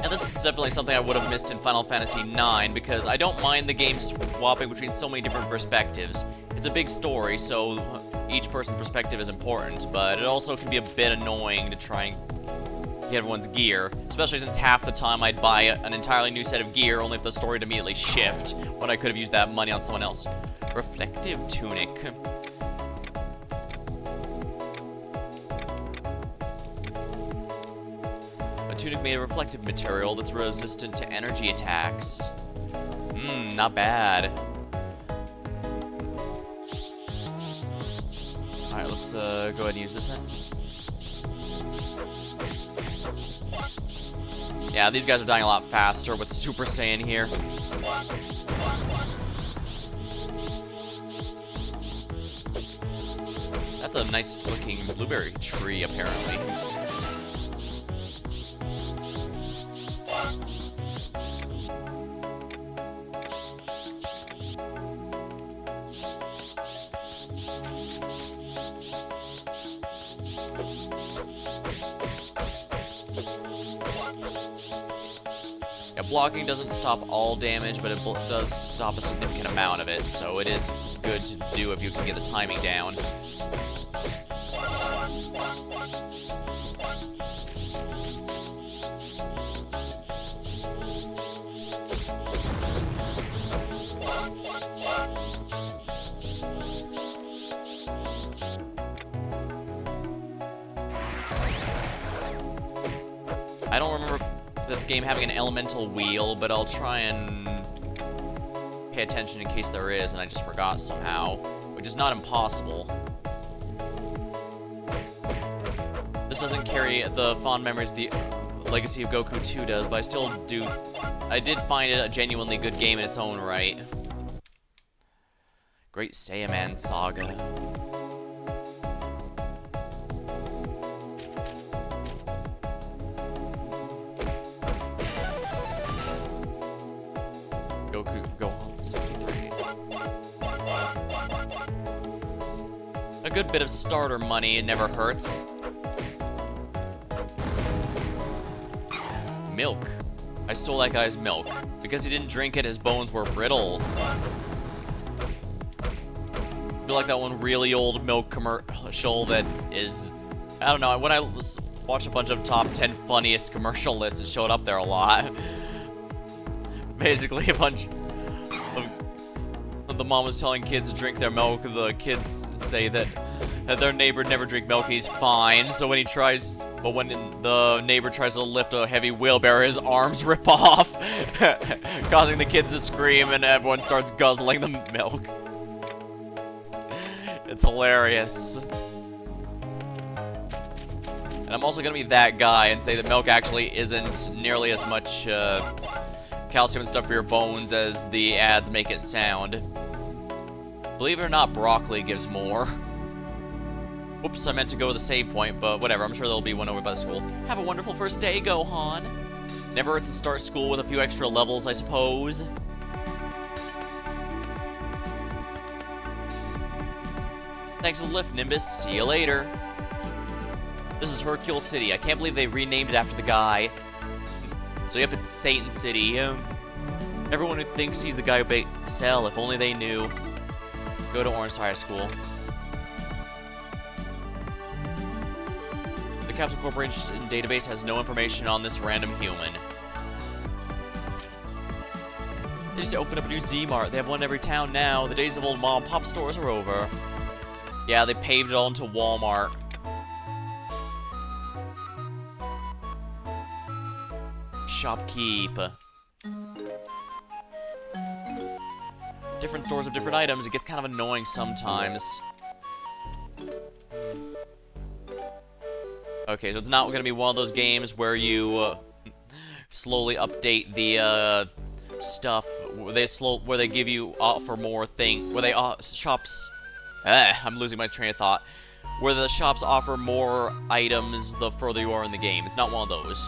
This is definitely something I would have missed in Final Fantasy IX, because I don't mind the game swapping between so many different perspectives. It's a big story, so each person's perspective is important, but it also can be a bit annoying to try and get everyone's gear, especially since half the time I'd buy an entirely new set of gear only if the story would immediately shift, when I could have used that money on someone else. Reflective tunic. A tunic made of reflective material that's resistant to energy attacks. Not bad. Alright, let's go ahead and use this then. Yeah, these guys are dying a lot faster with Super Saiyan here. That's a nice looking blueberry tree, apparently. Yeah, blocking doesn't stop all damage, but it does stop a significant amount of it, so it is good to do if you can get the timing down. I don't remember this game having an elemental wheel, but I'll try and pay attention in case there is, and I just forgot somehow, which is not impossible. This doesn't carry the fond memories the Legacy of Goku 2 does, but I did find it a genuinely good game in its own right. Great Saiyaman Saga. Gohan 63. A good bit of starter money, it never hurts. Milk. I stole that guy's milk. Because he didn't drink it, his bones were brittle. I feel like that one really old milk commercial that is... I don't know, when I watched a bunch of top 10 funniest commercial lists, it showed up there a lot. Basically, a bunch of the mom was telling kids to drink their milk. The kids say that their neighbor never drink milk, he's fine. So when when the neighbor tries to lift a heavy wheelbarrow, his arms rip off, causing the kids to scream, and everyone starts guzzling the milk. It's hilarious. And I'm also gonna be that guy and say that milk actually isn't nearly as much calcium and stuff for your bones as the ads make it sound. Believe it or not, broccoli gives more. Oops, I meant to go to the save point, but whatever, I'm sure there'll be one over by the school. Have a wonderful first day, Gohan. Never hurts to start school with a few extra levels, I suppose. Thanks for the lift, Nimbus. See you later. This is Hercule City. I can't believe they renamed it after the guy. So yep, it's Satan City. Everyone who thinks he's the guy who baked Cell, if only they knew. Go to Orange High School. The Capsule Corporation database has no information on this random human. They just opened up a new Z-Mart. They have one in every town now. The days of old mom pop stores are over. Yeah, they paved it all into Walmart. Shopkeep. Different stores have different items. It gets kind of annoying sometimes. Okay, so it's not going to be one of those games where you slowly update the stuff. Where they give you offer more shops. I'm losing my train of thought. Where the shops offer more items the further you are in the game. It's not one of those.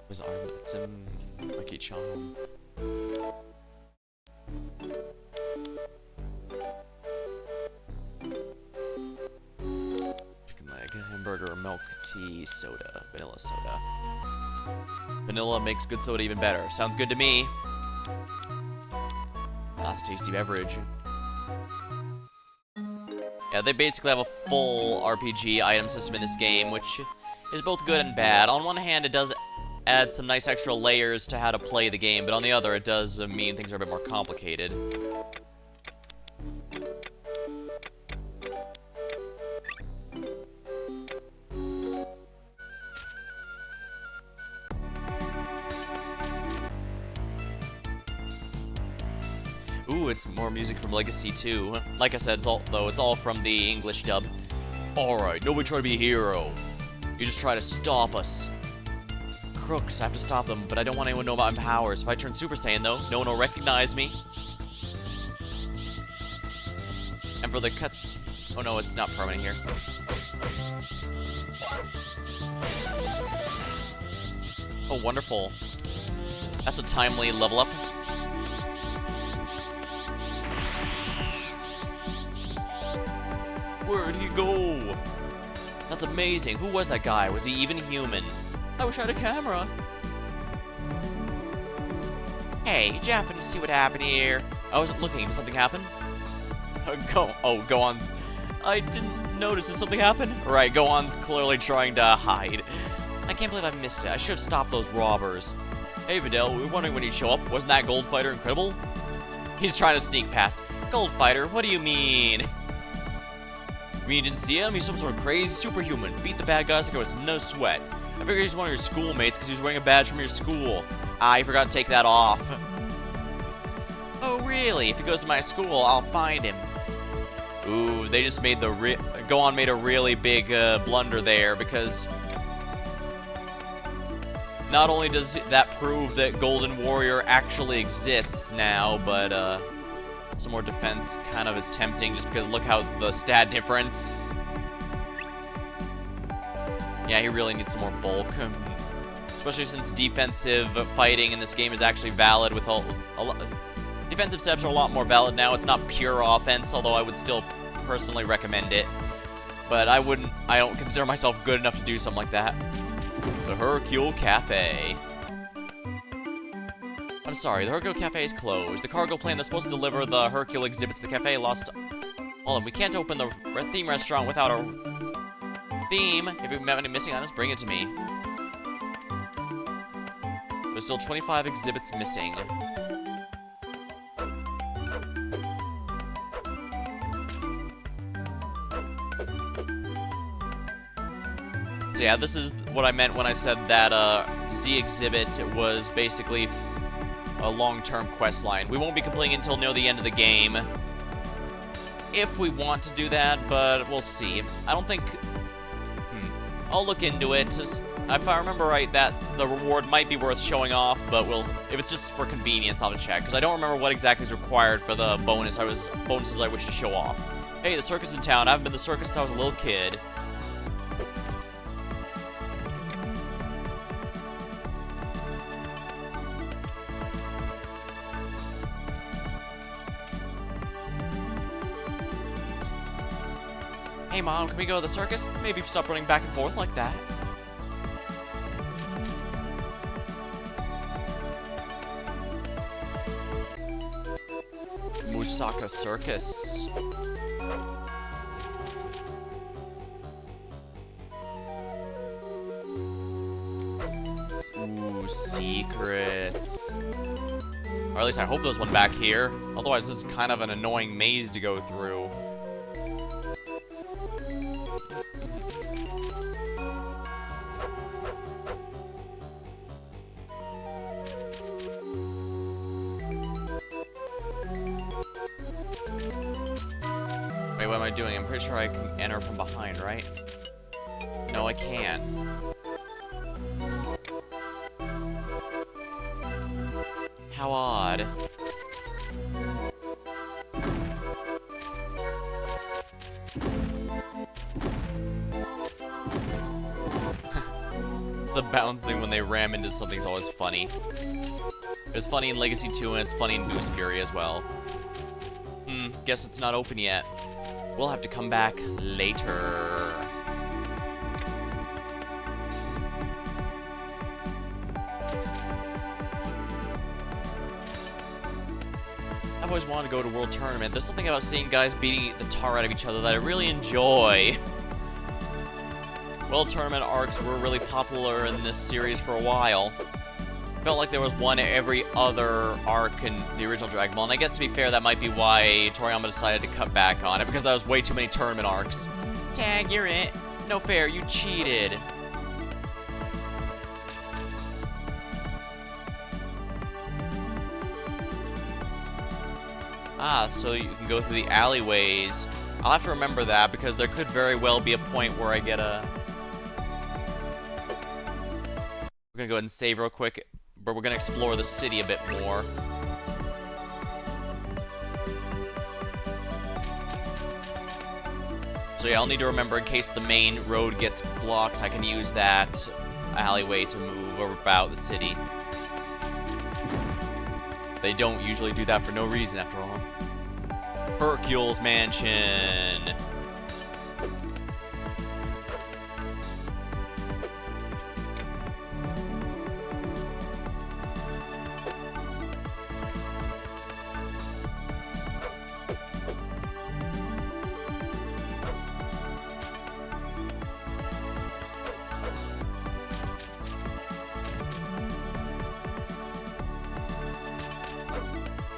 His arm, it's in Maki-chan. Chicken leg, hamburger, milk, tea, soda, vanilla soda. Vanilla makes good soda even better. Sounds good to me. That's a tasty beverage. Yeah, they basically have a full RPG item system in this game, which is both good and bad. On one hand, it does add some nice extra layers to how to play the game, but on the other, it does mean things are a bit more complicated. Ooh, it's more music from Legacy 2. Like I said, it's all from the English dub. Alright, nobody try to be a hero. You just try to stop us. Crooks, I have to stop them, but I don't want anyone to know about my powers. If I turn Super Saiyan, though, no one will recognize me. And for the cuts... Oh no, it's not permanent here. Oh, wonderful. That's a timely level up. Where'd he go? That's amazing. Who was that guy? Was he even human? I wish I had a camera. Hey, did you happen to see what happened here? I wasn't looking. Did something happen? Gohan's... I didn't notice. Did something happen? Right, Gohan's clearly trying to hide. I can't believe I missed it. I should have stopped those robbers. Hey, Videl, we were wondering when you'd show up. Wasn't that Gold Fighter incredible? He's trying to sneak past. Gold Fighter? What do you mean? You mean you didn't see him? He's some sort of crazy superhuman. Beat the bad guys like it was no sweat. I figured he's one of your schoolmates because he was wearing a badge from your school. Ah, you forgot to take that off. Oh, really? If he goes to my school, I'll find him. Ooh, they just made Gohan made a really big blunder there because not only does that prove that Golden Warrior actually exists now, but some more defense kind of is tempting just because look how the stat difference. Yeah, he really needs some more bulk. Especially since defensive fighting in this game is actually valid with defensive steps are a lot more valid now. It's not pure offense, although I would still personally recommend it. But I don't consider myself good enough to do something like that. The Hercule Cafe. I'm sorry, the Hercule Cafe is closed. The cargo plane that's supposed to deliver the Hercule exhibits to the cafe lost... Hold on, we can't open the theme restaurant without a theme. If you have any missing items, bring it to me. There's still 25 exhibits missing. So yeah, this is what I meant when I said that Z exhibit was basically a long-term quest line. We won't be completing it until near the end of the game, if we want to do that, but we'll see. I don't think... I'll look into it. If I remember right, that the reward might be worth showing off, but if it's just for convenience, I'll have to check, because I don't remember what exactly is required for the bonuses I wish to show off. Hey, the circus in town. I haven't been to the circus since I was a little kid. Hey, Mom, can we go to the circus? Maybe stop running back and forth like that. Musaka Circus. Ooh, secrets. Or at least I hope there's one back here. Otherwise, this is kind of an annoying maze to go through. Wait, what am I doing? I'm pretty sure I can enter from behind, right? No, I can't. How odd. The bouncing when they ram into something is always funny. It was funny in Legacy 2, and it's funny in Boost Fury as well. Guess it's not open yet. We'll have to come back later. I've always wanted to go to World Tournament. There's something about seeing guys beating the tar out of each other that I really enjoy. World Tournament arcs were really popular in this series for a while. Felt like there was one every other arc in the original Dragon Ball, and I guess to be fair, that might be why Toriyama decided to cut back on it, because there was way too many tournament arcs. Tag, you're it. No fair, you cheated. Ah, so you can go through the alleyways. I'll have to remember that, because there could very well be a point where I get a... We're gonna go ahead and save real quick, but we're gonna explore the city a bit more. So yeah, I'll need to remember, in case the main road gets blocked, I can use that alleyway to move about the city. They don't usually do that for no reason, after all. Hercule's Mansion.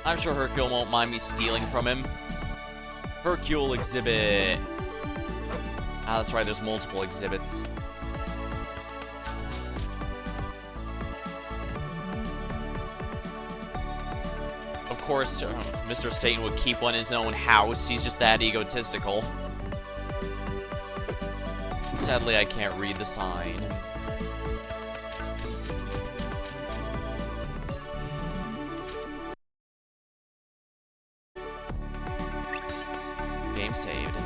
I'm sure Hercule won't mind me stealing from him. Hercule exhibit. Ah, that's right, there's multiple exhibits. Of course, Mr. Satan would keep one in his own house. He's just that egotistical. Sadly, I can't read the sign. Game saved.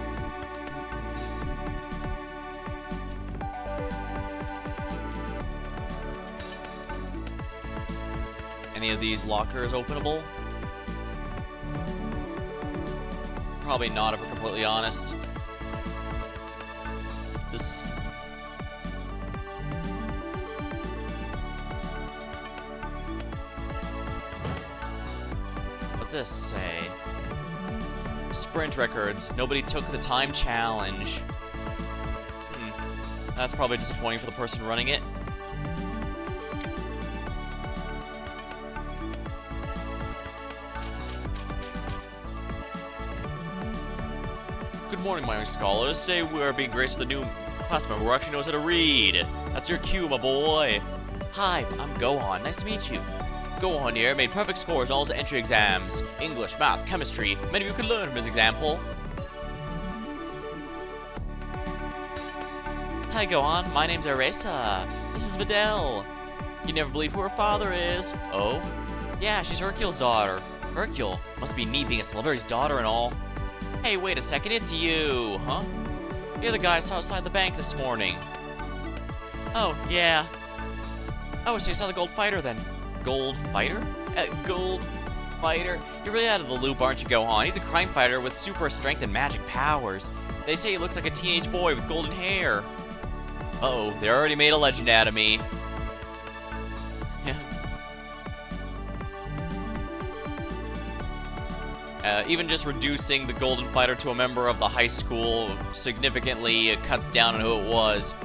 Any of these lockers openable? Probably not, if we're completely honest. This... What's this say? Sprint records. Nobody took the time challenge. That's probably disappointing for the person running it. Good morning, my young scholars. Today we are being graced with a new class member who actually knows how to read. That's your cue, my boy. Hi, I'm Gohan. Nice to meet you. Gohan here made perfect scores in all his entry exams. English, math, chemistry. Many of you could learn from his example. Hi, Gohan. My name's Erasa. This is Videl. You never believe who her father is. Oh? Yeah, she's Hercule's daughter. Hercule. Must be neat being a celebrity's daughter and all. Hey, wait a second. It's you, huh? You're the guy I saw outside the bank this morning. Oh, yeah. Oh, so you saw the gold fighter then. Gold fighter? Gold fighter? You're really out of the loop, aren't you, Gohan? He's a crime fighter with super strength and magic powers. They say he looks like a teenage boy with golden hair. Uh-oh, they already made a legend out of me. Even just reducing the golden fighter to a member of the high school significantly cuts down on who it was.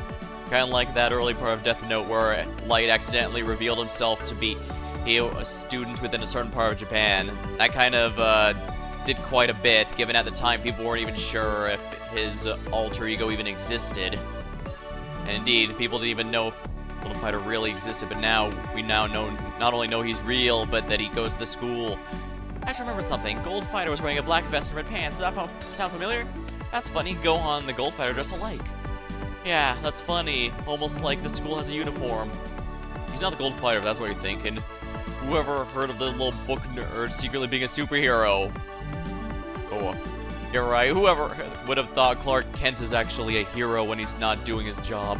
Kind of like that early part of Death Note where Light accidentally revealed himself to be a student within a certain part of Japan. That kind of did quite a bit, given at the time people weren't even sure if his alter ego even existed. And indeed, people didn't even know if Golden Fighter really existed, but now we now know, not only know he's real, but that he goes to the school. I just remember something. Gold Fighter was wearing a black vest and red pants. Does that sound familiar? That's funny. Gohan and the Gold Fighter dress alike. Yeah, that's funny. Almost like the school has a uniform. He's not the Gold Fighter, if that's what you're thinking. Whoever heard of the little book nerd secretly being a superhero? Oh, you're right. Whoever would have thought Clark Kent is actually a hero when he's not doing his job?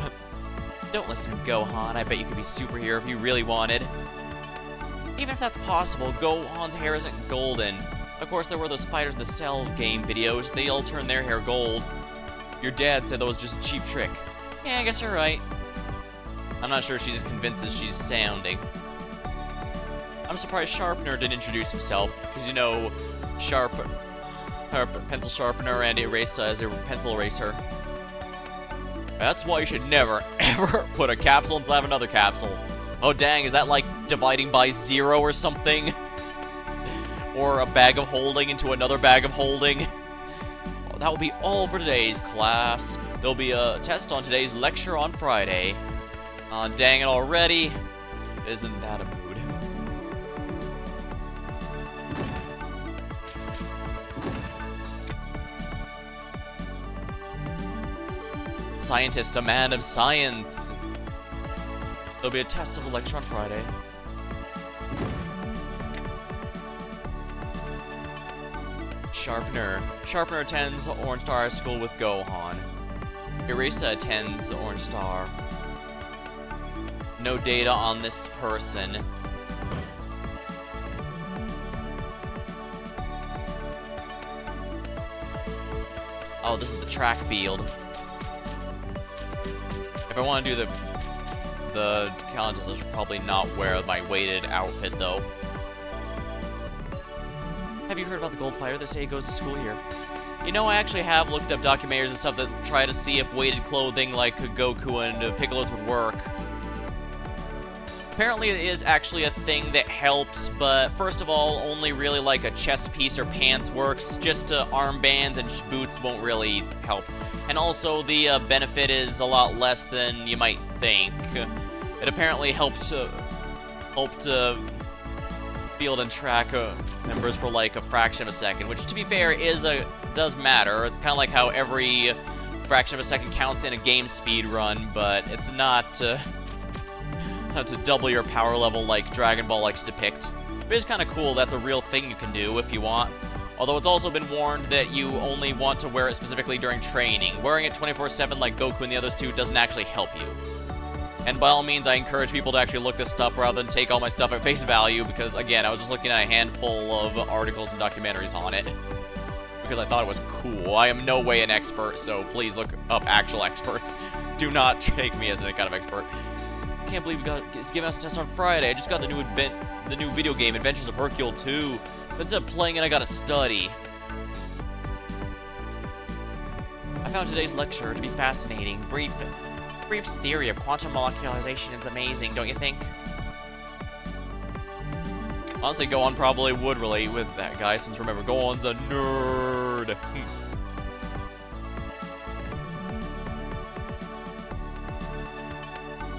Don't listen to Gohan. I bet you could be a superhero if you really wanted. Even if that's possible, Gohan's hair isn't golden. Of course, there were those fighters in the Cell game videos. They all turned their hair gold. Your dad said that was just a cheap trick. Yeah, I guess you're right. I'm not sure she's as convinced as she's sounding. I'm surprised Sharpener didn't introduce himself, because you know, her pencil sharpener and Erasa as a pencil eraser. That's why you should never, ever put a capsule inside of another capsule. Oh dang, is that like dividing by 0 or something? Or a bag of holding into another bag of holding? Oh, that will be all for today's class. There'll be a test on today's lecture on Friday. Dang it already. Isn't that a mood? Scientist, a man of science. There'll be a test of the lecture on Friday. Sharpener. Sharpener attends Orange Star School with Gohan. Erisa attends Orange Star. No data on this person. Oh, this is the track field. If I want to do the challenges, I should probably not wear my weighted outfit, though. Have you heard about the Gold Fighter? They say he goes to school here. You know, I actually have looked up documentaries and stuff that try to see if weighted clothing like Goku and Piccolo's would work. Apparently it is actually a thing that helps, but first of all, only really like a chest piece or pants works. Just armbands and boots won't really help. And also, the benefit is a lot less than you might think. It apparently helped field and track members for like a fraction of a second, which, to be fair, does matter. It's kind of like how every fraction of a second counts in a game speed run, but it's not to double your power level like Dragon Ball likes to depict. But it's kind of cool. That's a real thing you can do if you want. Although it's also been warned that you only want to wear it specifically during training. Wearing it 24/7 like Goku and the others do doesn't actually help you. And by all means, I encourage people to actually look this stuff rather than take all my stuff at face value, because, again, I was just looking at a handful of articles and documentaries on it, because I thought it was cool. I am no way an expert, so please look up actual experts. Do not take me as any kind of expert. I can't believe it's giving us a test on Friday. I just got the new video game, Adventures of Hercule 2. But instead of playing it, I gotta study. I found today's lecture to be fascinating. Brief's theory of quantum molecularization is amazing, don't you think? Honestly, Gohan probably would relate with that guy, since remember, Gohan's a nerd.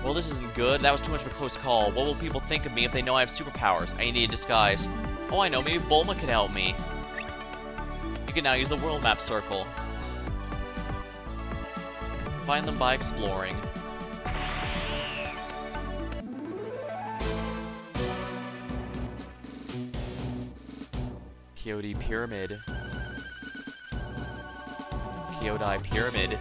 Well, this isn't good. That was too much of a close call. What will people think of me if they know I have superpowers? I need a disguise. Oh, I know. Maybe Bulma could help me. You can now use the world map circle. Find them by exploring. Kyodai Pyramid. Kyodai Pyramid.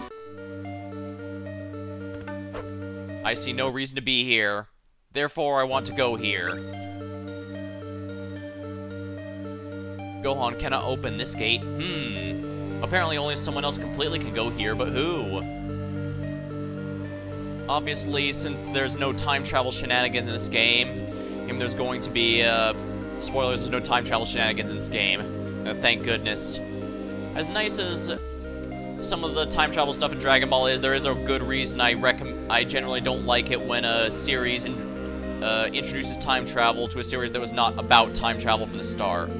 I see no reason to be here. Therefore, I want to go here. Gohan cannot open this gate. Apparently only someone else completely can go here, but who? Obviously, since there's no time travel shenanigans in this game, and there's going to be, spoilers, there's no time travel shenanigans in this game. Thank goodness. As nice as some of the time travel stuff in Dragon Ball is, there is a good reason I generally don't like it when a series introduces time travel to a series that was not about time travel from the start.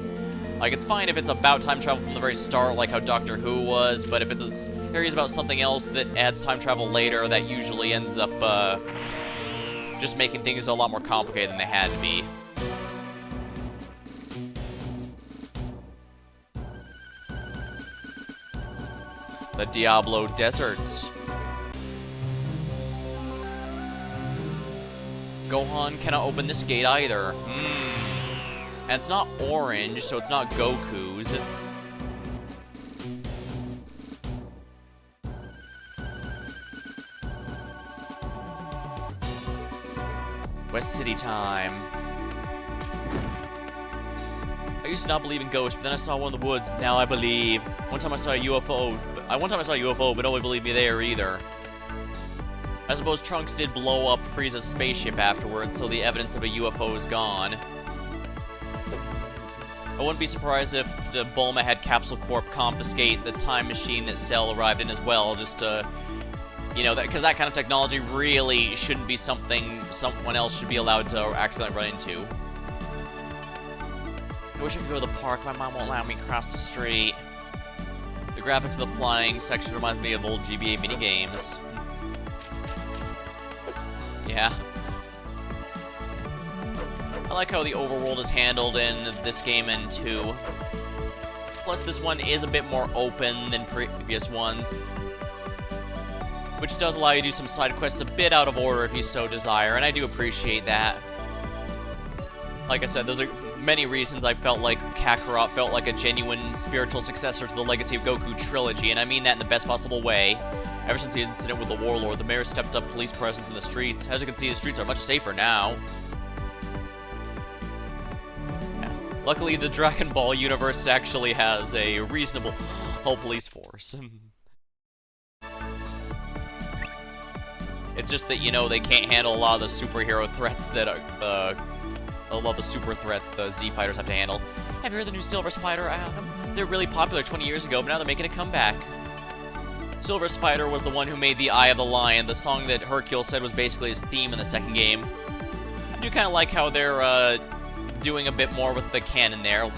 Like, it's fine if it's about time travel from the very start, like how Doctor Who was, but if it's a series about something else that adds time travel later, that usually ends up, just making things a lot more complicated than they had to be. The Diablo Desert. Gohan cannot open this gate either. And it's not orange, so it's not Goku's. West City time. I used to not believe in ghosts, but then I saw one in the woods. Now I believe. One time I saw a UFO, but nobody believed me there either. I suppose Trunks did blow up Frieza's spaceship afterwards, so the evidence of a UFO is gone. I wouldn't be surprised if Bulma had Capsule Corp confiscate the time machine that Cell arrived in as well, just to, you know, because that kind of technology really shouldn't be something someone else should be allowed to accidentally run into. I wish I could go to the park. My mom won't allow me to cross the street. The graphics of the flying section reminds me of old GBA minigames. Yeah. I like how the overworld is handled in this game and 2. Plus, this one is a bit more open than previous ones. which does allow you to do some side quests a bit out of order if you so desire, and I do appreciate that. Like I said, those are many reasons I felt like Kakarot felt like a genuine spiritual successor to the Legacy of Goku trilogy, and I mean that in the best possible way. Ever since the incident with the Warlord, the mayor stepped up police presence in the streets. As you can see, the streets are much safer now. Yeah. Luckily, the Dragon Ball universe actually has a reasonable whole police force. It's just that, you know, they can't handle a lot of the superhero threats that are, a lot of the super threats the Z fighters have to handle. Have you heard the new Silver Spider? They're really popular 20 years ago, but now they're making a comeback. Silver Spider was the one who made the Eye of the Lion, the song that Hercule said was basically his theme in the second game. I do kind of like how they're doing a bit more with the canon there.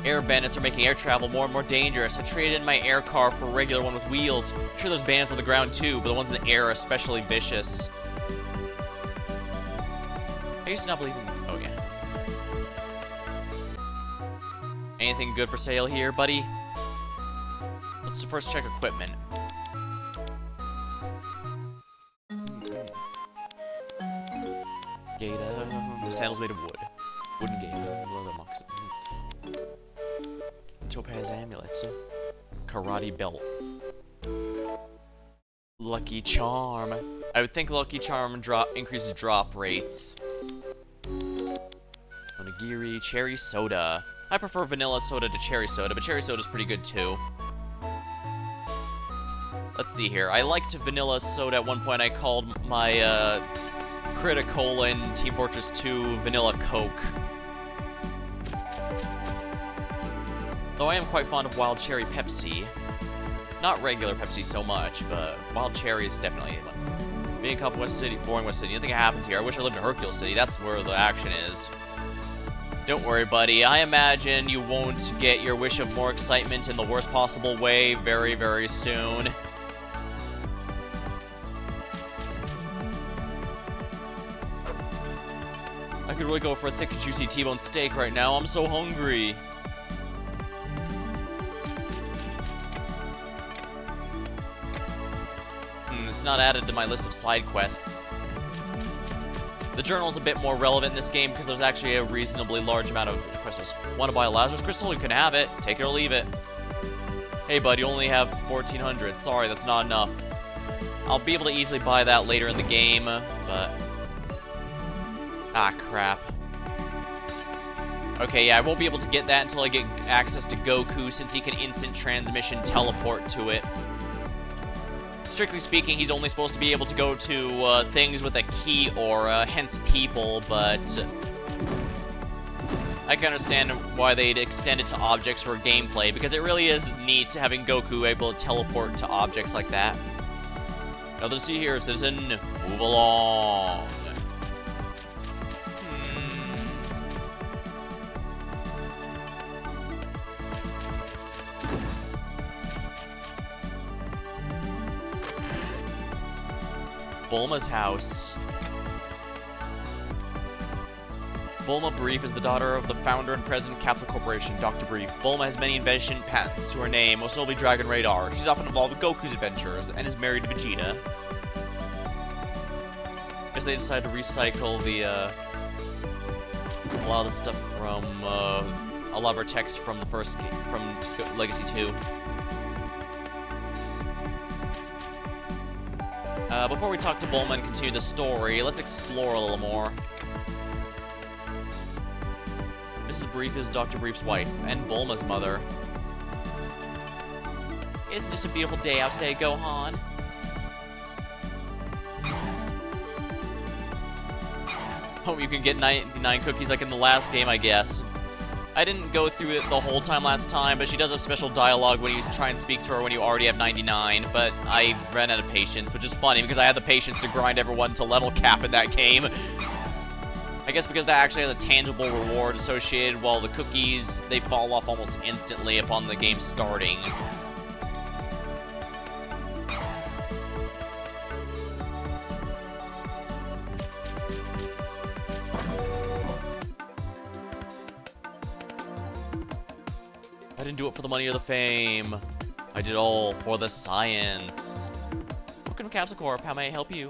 Air bandits are making air travel more and more dangerous. I traded in my air car for a regular one with wheels. Sure, there's bandits on the ground too, but the ones in the air are especially vicious. I used to not believe in... Oh, yeah. Anything good for sale here, buddy? Let's first check equipment. Gator. The sandals made of wood. Wooden gator. Leather moccasin. Topaz amulets. Karate belt. Lucky Charm. I would think Lucky Charm increases drop rates. Onigiri, cherry soda. I prefer vanilla soda to cherry soda, but cherry soda's pretty good too. Let's see here. I liked vanilla soda at one point. I called my Critical in Team Fortress 2 Vanilla Coke. Though I am quite fond of Wild Cherry Pepsi. Not regular Pepsi so much, but Wild Cherry is definitely one. Being up in West City, boring West City. Nothing happens here. I wish I lived in Hercule City. That's where the action is. Don't worry, buddy. I imagine you won't get your wish of more excitement in the worst possible way very, very soon. I could really go for a thick, juicy T-bone steak right now. I'm so hungry. It's not added to my list of side quests. The journal's a bit more relevant in this game because there's actually a reasonably large amount of crystals. Want to buy a Lazarus crystal? You can have it. Take it or leave it. Hey, bud, you only have 1,400. Sorry, that's not enough. I'll be able to easily buy that later in the game, but... Ah, crap. Okay, yeah, I won't be able to get that until I get access to Goku, since he can instant transmission teleport to it. Strictly speaking, he's only supposed to be able to go to things with a key aura, hence people, but... I can understand why they'd extend it to objects for gameplay, because it really is neat having Goku able to teleport to objects like that. Nothing to see here, citizen. Move along. Bulma's house. Bulma Brief is the daughter of the founder and president of Capsule Corporation, Dr. Brief. Bulma has many invention patents to her name, most notably Dragon Radar. She's often involved with Goku's adventures and is married to Vegeta. I guess they decided to recycle the, a lot of the stuff from, a lot of our text from the first game, from Legacy 2. Before we talk to Bulma and continue the story, let's explore a little more. Mrs. Brief is Dr. Brief's wife, and Bulma's mother. Isn't this a beautiful day out today, Gohan? Oh, you can get 99 cookies like in the last game, I guess. I didn't go through it the whole time last time, but she does have special dialogue when you try and speak to her when you already have 99, but I ran out of patience, which is funny because I had the patience to grind everyone to level cap in that game. I guess because that actually has a tangible reward associated, while the cookies, they fall off almost instantly upon the game starting. I didn't do it for the money or the fame. I did all for the science. Welcome to Capsule Corp. How may I help you?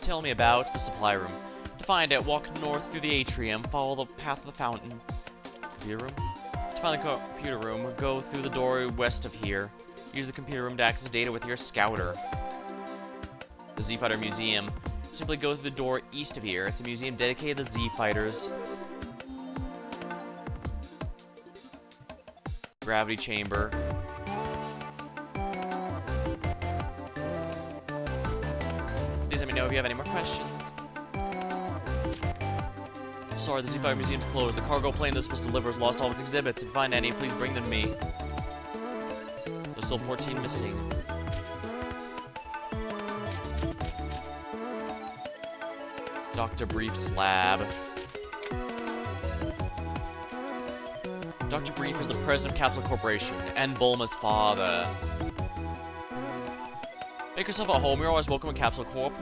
Tell me about the supply room. To find it, walk north through the atrium. Follow the path of the fountain. Computer room? To find the computer room, go through the door west of here. Use the computer room to access data with your scouter. The Z-Fighter Museum. Simply go through the door east of here. It's a museum dedicated to Z-Fighters. Gravity chamber. Please let me know if you have any more questions. Sorry, the Z-Fighter Museum's closed. The cargo plane that's supposed to deliver has lost all its exhibits. If you find any, please bring them to me. There's still 14 missing. Dr. Brief slab. Dr. Brief is the president of Capsule Corporation and Bulma's father. Make yourself at home. You're always welcome in Capsule Corp.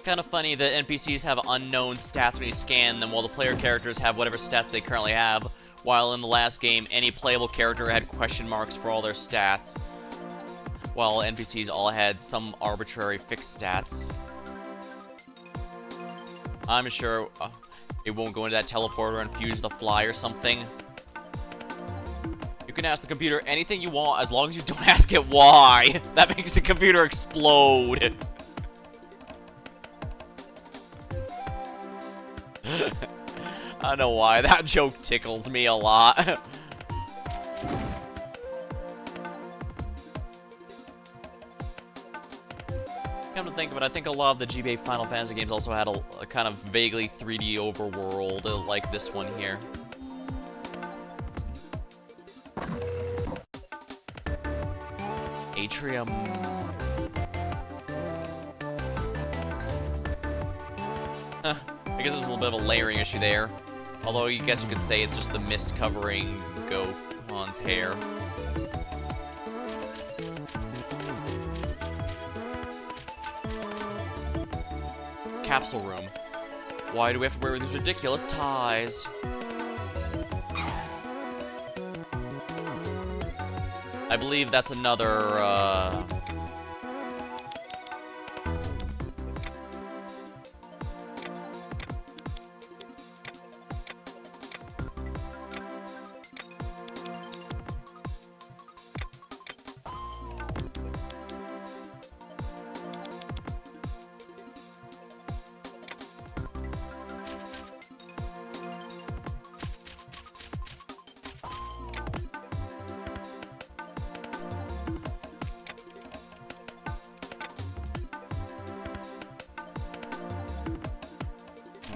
Kind of funny that NPCs have unknown stats when you scan them, while the player characters have whatever stats they currently have, while in the last game, any playable character had question marks for all their stats, while NPCs all had some arbitrary fixed stats. I'm sure it won't go into that teleporter and fuse the fly or something. You can ask the computer anything you want as long as you don't ask it why. That makes the computer explode. I don't know why. That joke tickles me a lot. Come to think of it, I think a lot of the GBA Final Fantasy games also had a kind of vaguely 3D overworld like this one here. Atrium. Huh. I guess there's a little bit of a layering issue there. Although I guess you could say it's just the mist covering Gohan's hair. Capsule room. Why do we have to wear these ridiculous ties? I believe that's another,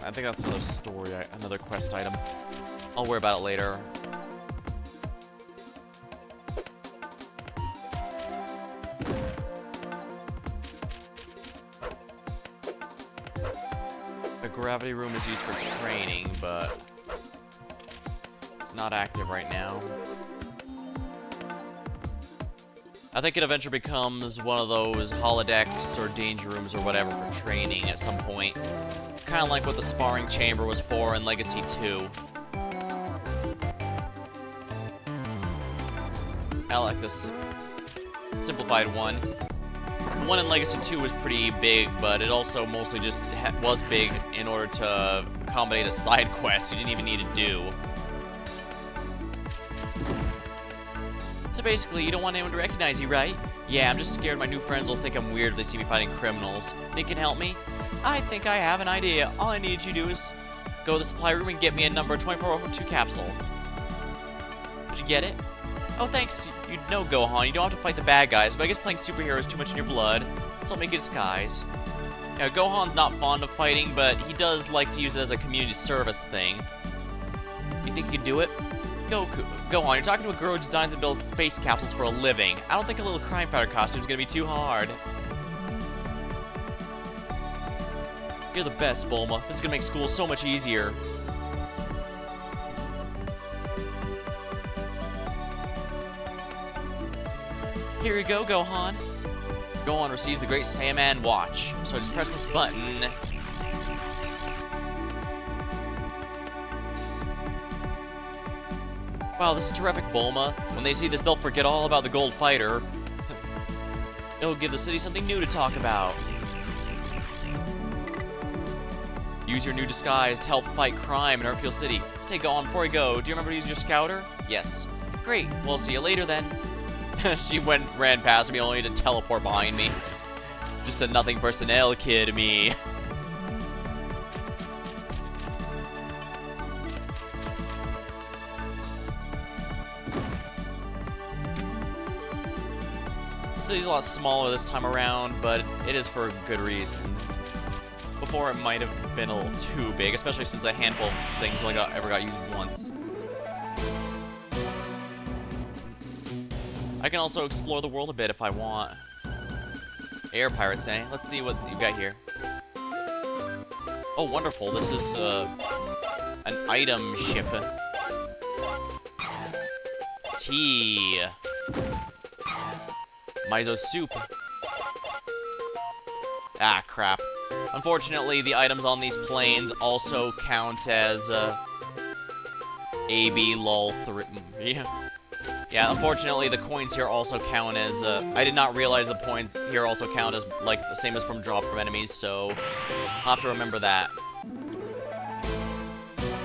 I think that's another story, another quest item. I'll worry about it later. The gravity room is used for training, but it's not active right now. I think it eventually becomes one of those holodecks or danger rooms or whatever for training at some point. Kind of like what the sparring chamber was for in Legacy 2. I like this simplified one. The one in Legacy 2 was pretty big, but it also mostly just was big in order to accommodate a side quest you didn't even need to do. So basically, you don't want anyone to recognize you, right? Yeah, I'm just scared my new friends will think I'm weird if they see me fighting criminals. Think you can help me? I think I have an idea. All I need you to do is go to the supply room and get me a number 2402 capsule. Did you get it? Oh, thanks. You know, Gohan, you don't have to fight the bad guys, but I guess playing superhero is too much in your blood, so I'll make you disguise. Yeah, Gohan's not fond of fighting, but he does like to use it as a community service thing. You think you can do it? Gohan, you're talking to a girl who designs and builds space capsules for a living. I don't think a little crime fighter costume is gonna be too hard. You're the best, Bulma. This is gonna make school so much easier. Here you go, Gohan. Gohan receives the Great Saiyaman Watch. So just press this button. Wow, this is terrific, Bulma. When they see this, they'll forget all about the gold fighter. It'll give the city something new to talk about. Use your new disguise to help fight crime in Hercule City. Say, go on before I go. Do you remember to use your scouter? Yes. Great. We'll see you later then. She ran past me only to teleport behind me. Just a nothing personnel kid, me. The city's a lot smaller this time around, but it is for a good reason. Before, it might have been a little too big, especially since a handful of things only ever got used once. I can also explore the world a bit if I want. Air pirates, eh? Let's see what you've got here. Oh, wonderful. This is an item ship. Tea. Miso soup. Ah, crap. Unfortunately, the items on these planes also count as AB lol 3. Yeah, unfortunately, the coins here also count as, I did not realize the points here also count as, like, the same as from drop from enemies, so I'll have to remember that.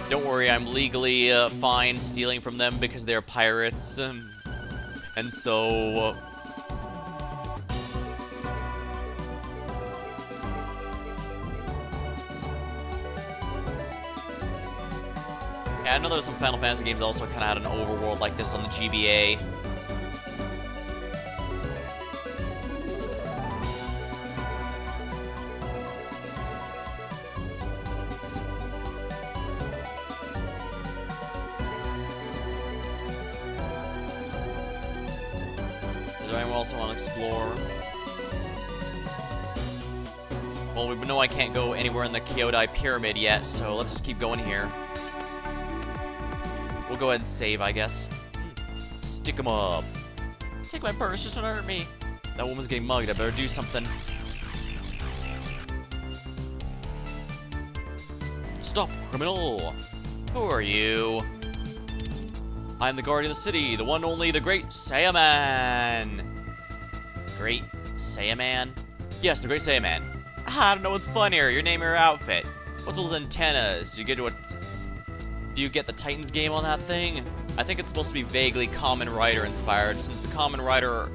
Don't worry, I'm legally fine stealing from them because they're pirates, and so... Yeah, I know there's some Final Fantasy games that also kind of had an overworld like this on the GBA. Is there anyone else I want to explore? Well, we know I can't go anywhere in the Kyodai Pyramid yet, so let's just keep going here. We'll go ahead and save, I guess. Stick 'em up. Take my purse, just don't hurt me. That woman's getting mugged, I better do something. Stop, criminal! Who are you? I'm the guardian of the city, the one only, the Great Saiyaman! Great Saiyaman? Yes, the Great Saiyaman. I don't know what's funnier, your name or your outfit. What's with those antennas? Do you get the Titans game on that thing? I think it's supposed to be vaguely Kamen Rider inspired, since the Kamen Rider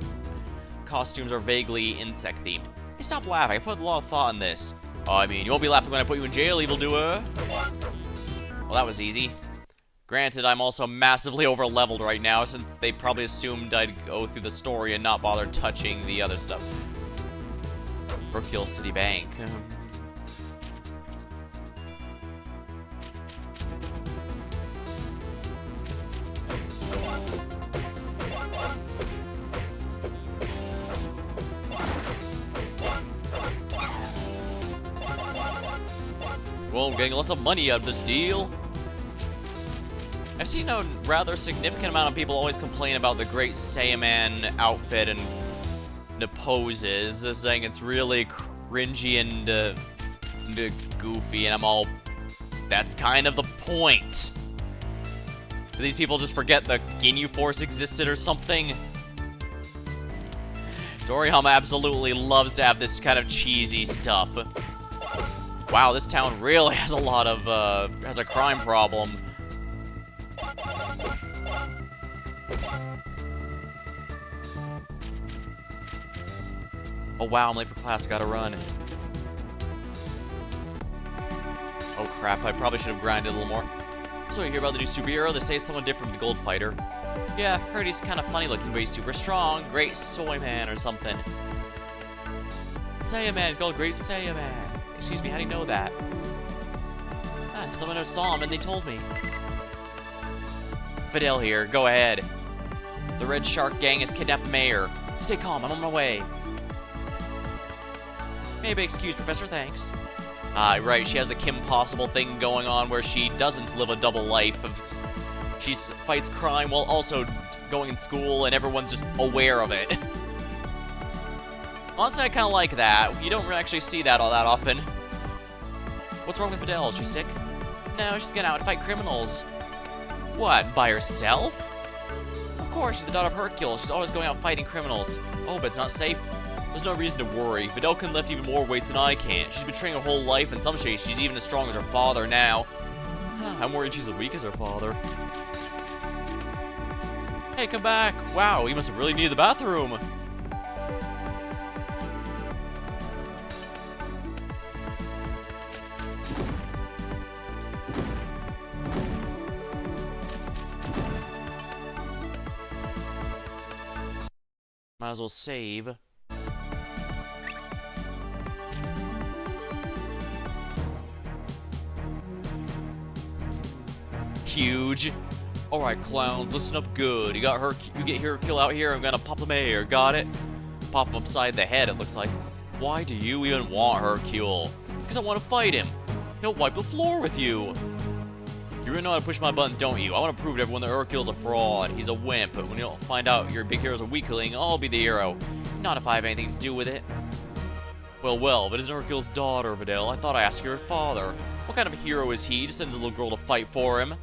costumes are vaguely insect themed. Hey, stop laughing, I put a lot of thought in this. Oh, I mean, you won't be laughing when I put you in jail, evildoer. Well, that was easy. Granted, I'm also massively over-leveled right now, since they probably assumed I'd go through the story and not bother touching the other stuff. Hercule City Bank. Well, I'm getting lots of money out of this deal. I've seen a rather significant amount of people always complain about the Great Saiyaman outfit and the poses, saying it's really cringy and goofy, and I'm all, that's kind of the point. Do these people just forget the Ginyu Force existed or something? Toriyama absolutely loves to have this kind of cheesy stuff. Wow, this town really has a lot of, has a crime problem. Oh wow, I'm late for class, I gotta run. Oh crap, I probably should have grinded a little more. So you hear about the new superhero? They say it's someone different from the Gold Fighter. Yeah, heard he's kind of funny looking, but he's super strong. Great Soy Man or something. Saiyaman, he's called Great Saiyaman. Excuse me, how do you know that? Ah, someone who saw him and they told me. Fidel here, go ahead. The Red Shark Gang has kidnapped the mayor. Stay calm, I'm on my way. Maybe excuse, Professor, thanks. Right, she has the Kim Possible thing going on where she doesn't live a double life. She fights crime while also going in school and everyone's just aware of it. Honestly, I kind of like that. You don't actually see that all that often. What's wrong with Fidel? Is she sick? No, she's going out to fight criminals. What, by herself? Of course, she's the daughter of Hercule. She's always going out fighting criminals. Oh, but it's not safe. There's no reason to worry. Videl can lift even more weights than I can. She's been training her whole life, and some say she's even as strong as her father now. I'm worried she's as weak as her father. Hey, come back. Wow, you must have really needed the bathroom. Might as well save. Huge. Alright, clowns, listen up good. You get Hercule out here, I'm gonna pop the mayor, got it? Pop him upside the head, it looks like. Why do you even want Hercule? Because I want to fight him. He'll wipe the floor with you. You really know how to push my buttons, don't you? I want to prove to everyone that Hercule's a fraud. He's a wimp, but when you'll find out your big hero's a weakling, I'll be the hero. Not if I have anything to do with it. Well, but isn't Hercule's daughter, Videl? I thought I asked your father. What kind of a hero is he? He just sends a little girl to fight for him.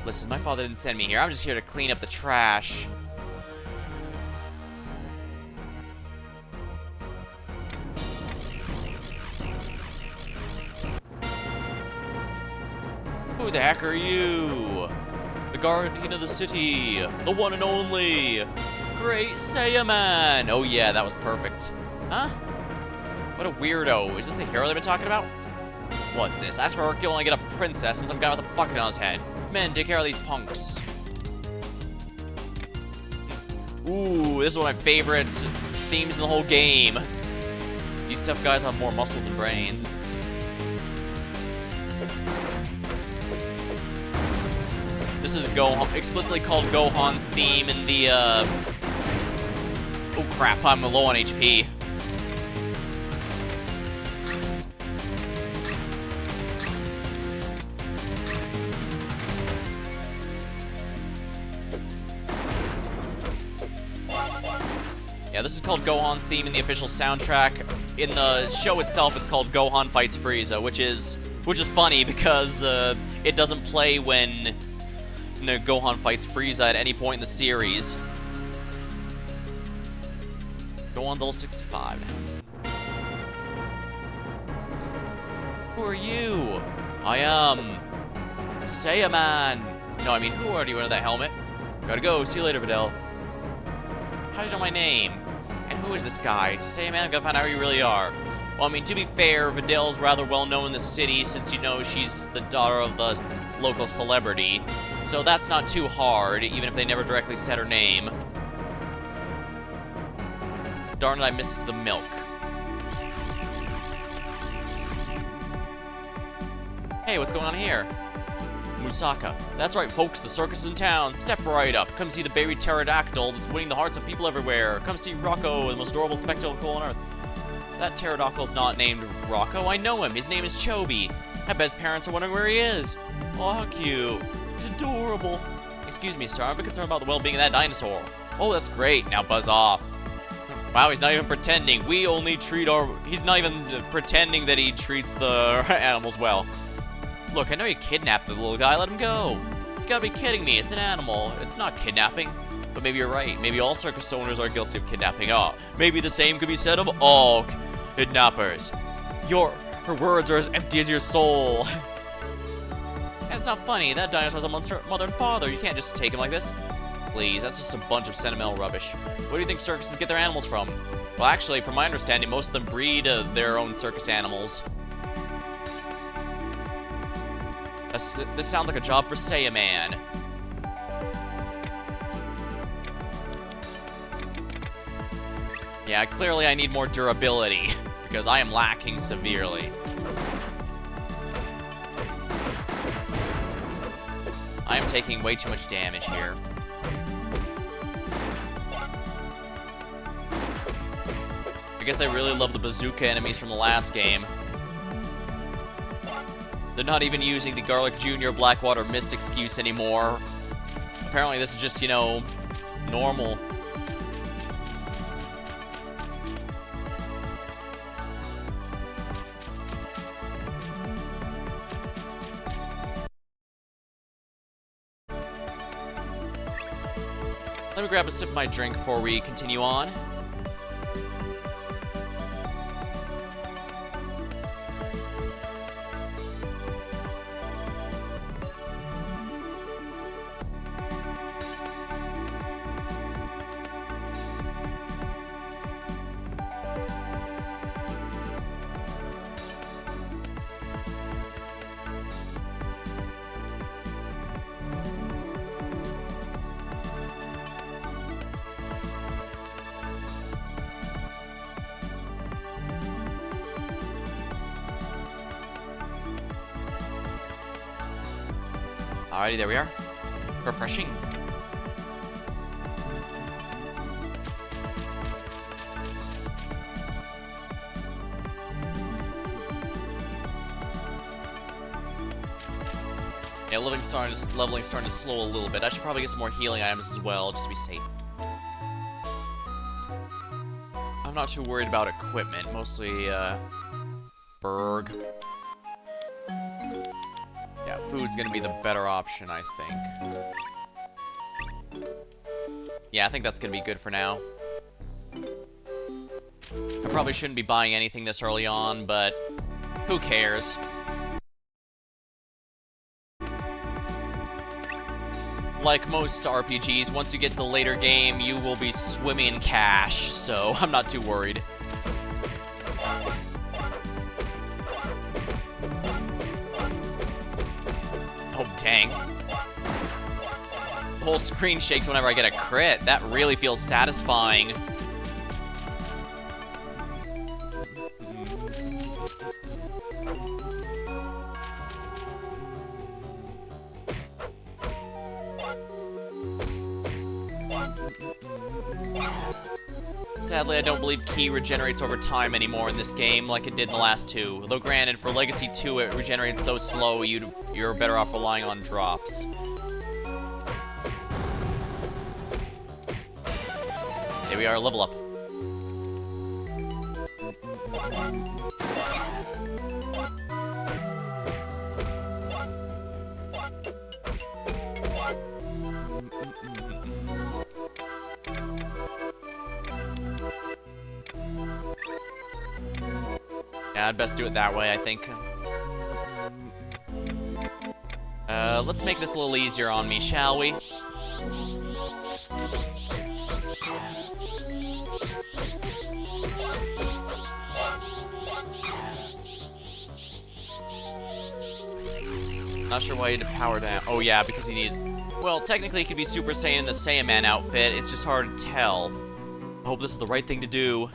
Listen, my father didn't send me here. I'm just here to clean up the trash. Who the heck are you? The guardian of the city. The one and only. Great Saiyaman. Oh yeah, that was perfect. Huh? What a weirdo. Is this the hero they've been talking about? What's this? Ask for Hercule and I get a princess and some guy with a bucket on his head. Men, take care of these punks. Ooh, this is one of my favorite themes in the whole game. These tough guys have more muscles than brains. This is explicitly called Gohan's theme in the, oh crap, I'm low on HP. Yeah, this is called Gohan's theme in the official soundtrack. In the show itself, it's called Gohan Fights Frieza, which is funny because it doesn't play when Gohan fights Frieza at any point in the series. Gohan's level 65 now. Who are you? I am Saiyaman. No, I mean, who are you under that helmet? Gotta go. See you later, Videl. How did you know my name? And who is this guy? Saiyaman, I'm gonna find out who you really are. Well, I mean, to be fair, Videl's rather well known in the city since you know she's the daughter of the local celebrity. So that's not too hard, even if they never directly said her name. Darn it, I missed the milk. Hey, what's going on here? Musaka. That's right, folks, the circus is in town. Step right up. Come see the baby pterodactyl that's winning the hearts of people everywhere. Come see Rocco, the most adorable spectacle on Earth. That pterodactyl's not named Rocco. I know him. His name is Chobi. I bet his parents are wondering where he is. Oh, how cute. He's adorable. Excuse me, sir. I'm a bit concerned about the well-being of that dinosaur. Oh, that's great. Now buzz off. Wow, he's not even pretending. We only treat our... He's not even pretending that he treats the animals well. Look, I know you kidnapped the little guy. Let him go. You gotta be kidding me. It's an animal. It's not kidnapping. But maybe you're right. Maybe all circus owners are guilty of kidnapping. Oh, maybe the same could be said of all kidnappers. Her words are as empty as your soul. That's not funny. That dinosaur's a monster mother and father. You can't just take him like this. Please, that's just a bunch of sentimental rubbish. Where do you think circuses get their animals from? Well, actually, from my understanding, most of them breed their own circus animals. This sounds like a job for Saiyaman. Yeah, clearly I need more durability, because I am lacking severely. I am taking way too much damage here. I guess they really love the bazooka enemies from the last game. They're not even using the Garlic Jr. Blackwater Mist excuse anymore. Apparently this is just, you know, normal. Let me grab a sip of my drink before we continue on. Alrighty, there we are. Refreshing. Yeah, leveling's starting to slow a little bit. I should probably get some more healing items as well, just to be safe. I'm not too worried about equipment, mostly, Berg. Yeah, food's gonna be the better option, I think. Yeah, I think that's gonna be good for now. I probably shouldn't be buying anything this early on, but who cares? Like most RPGs, once you get to the later game, you will be swimming in cash, so I'm not too worried. Oh, dang. The whole screen shakes whenever I get a crit. That really feels satisfying. Sadly, I don't believe Ki regenerates over time anymore in this game like it did in the last two. Though granted, for Legacy 2 it regenerates so slow you're better off relying on drops. There we are, level up. Yeah, I'd best do it that way, I think. Let's make this a little easier on me, shall we? Not sure why you had to power down. Oh yeah, because you need... Well, technically it could be Super Saiyan in the Saiyaman outfit. It's just hard to tell. I hope this is the right thing to do.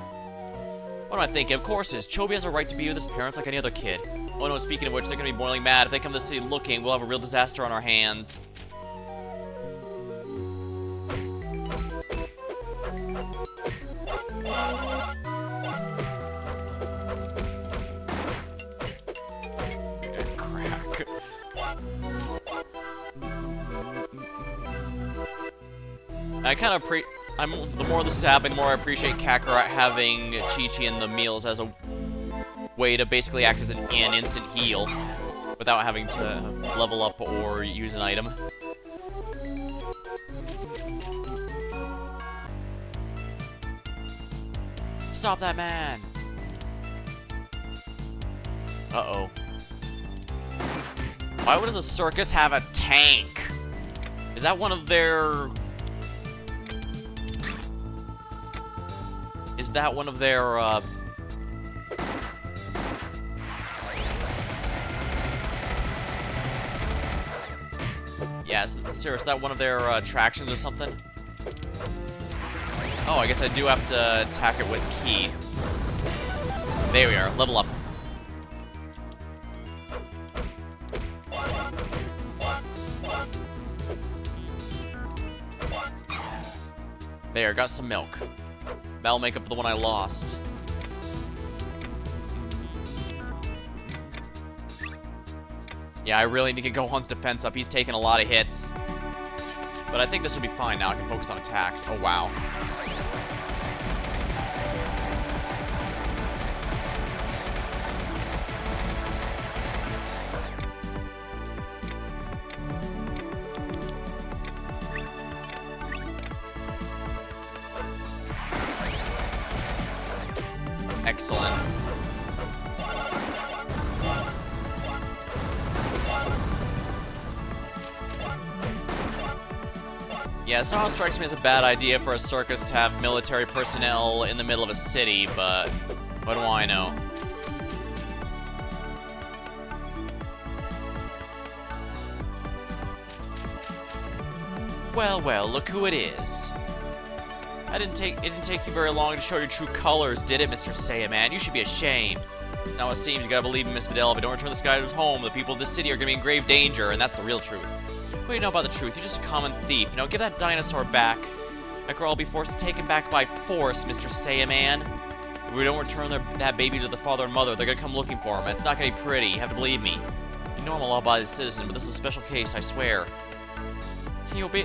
What am I thinking? Of course it is. Chobi has a right to be with his parents like any other kid. Oh no, speaking of which, they're gonna be boiling mad. If they come to the city looking, we'll have a real disaster on our hands. Crack. I kind of the more this is happening, the more I appreciate Kakarot having Chi-Chi in the meals as a way to basically act as an instant heal without having to level up or use an item. Stop that man! Uh-oh. Why does a circus have a tank? Is that one of their... Is that one of their, Yeah, serious, is that one of their, attractions or something? Oh, I guess I do have to attack it with Ki. There we are, level up. There, got some milk. That'll make up for the one I lost. Yeah, I really need to get Gohan's defense up. He's taking a lot of hits. But I think this will be fine now. I can focus on attacks. Oh, wow. Excellent. Yeah, somehow strikes me as a bad idea for a circus to have military personnel in the middle of a city, but what do I know? Well, well, look who it is. It didn't take you very long to show your true colors, did it, Mr. Saiyaman? You should be ashamed. It's not what it seems. You gotta believe in Miss Videl. If you don't return this guy to his home, the people of this city are gonna be in grave danger, and that's the real truth. What do you know about the truth? You're just a common thief. You know, give that dinosaur back. That girl will be forced to take him back by force, Mr. Saiyaman. If we don't return that baby to the father and mother, they're gonna come looking for him. It's not gonna be pretty. You have to believe me. You know I'm a law-abiding citizen, but this is a special case, I swear.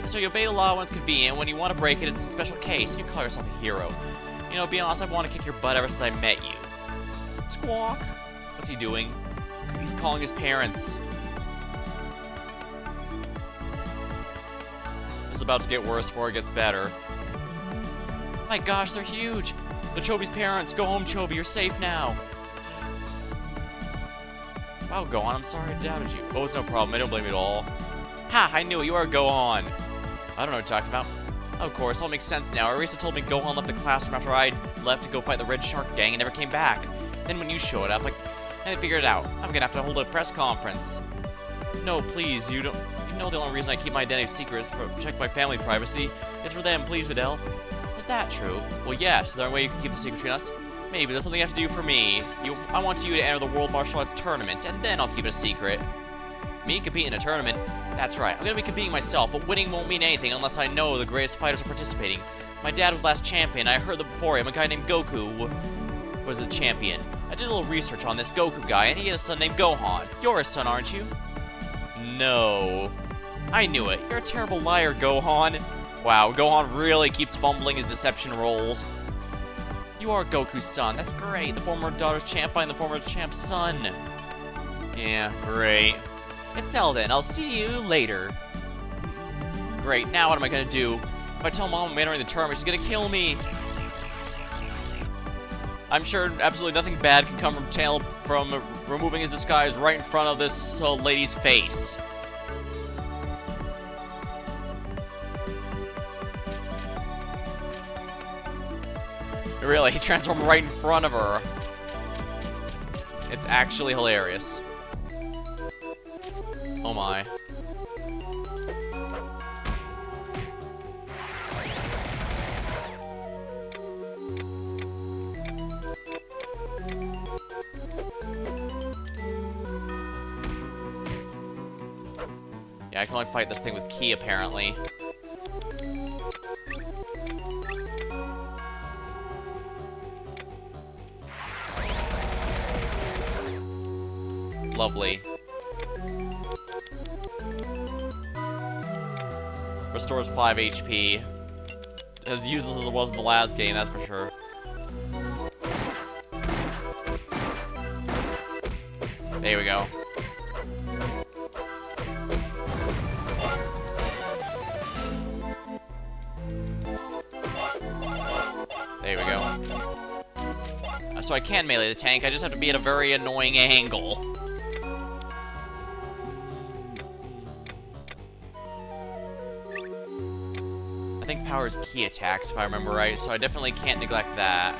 So you obey the law when it's convenient. When you want to break it, it's a special case. You call yourself a hero. You know, be honest, I've wanted to kick your butt ever since I met you. Squawk. What's he doing? He's calling his parents. This is about to get worse before it gets better. My gosh, they're huge. The Chobi's parents. Go home, Chobi. You're safe now. Wow, go on. I'm sorry I doubted you. Oh, it's no problem. I don't blame you at all. Ha! I knew it. You are Gohan. I don't know what you're talking about. Of course, all makes sense now. Arisa told me Gohan left the classroom after I left to go fight the Red Shark Gang and never came back. Then when you showed up, I figured it out. I'm gonna have to hold a press conference. No, please, you know the only reason I keep my identity secret is to protect my family privacy. It's for them, please, Videl. Is that true? Well, yes. Is there a way you can keep the secret between us? Maybe. There's something you have to do for me. I want you to enter the World Martial Arts Tournament, and then I'll keep it a secret. Me compete in a tournament? That's right. I'm gonna be competing myself, but winning won't mean anything unless I know the greatest fighters are participating. My dad was last champion. I heard that before him. A guy named Goku was the champion. I did a little research on this Goku guy, and he had a son named Gohan. You're his son, aren't you? No. I knew it. You're a terrible liar, Gohan. Wow, Gohan really keeps fumbling his deception rolls. You are Goku's son. That's great. The former daughter's champ and the former champ's son. Yeah, great. It's Zelda, I'll see you later. Great, now what am I gonna do? If I tell Mom I'm entering the tournament, she's gonna kill me. I'm sure absolutely nothing bad can come from removing his disguise right in front of this lady's face. Really, he transformed right in front of her. It's actually hilarious. Oh my. Yeah, I can only fight this thing with Ki, apparently. Lovely. Restores 5 HP. As useless as it was in the last game, that's for sure. There we go. There we go. So I can melee the tank, I just have to be at a very annoying angle. I think power is Ki attacks, if I remember right, so I definitely can't neglect that.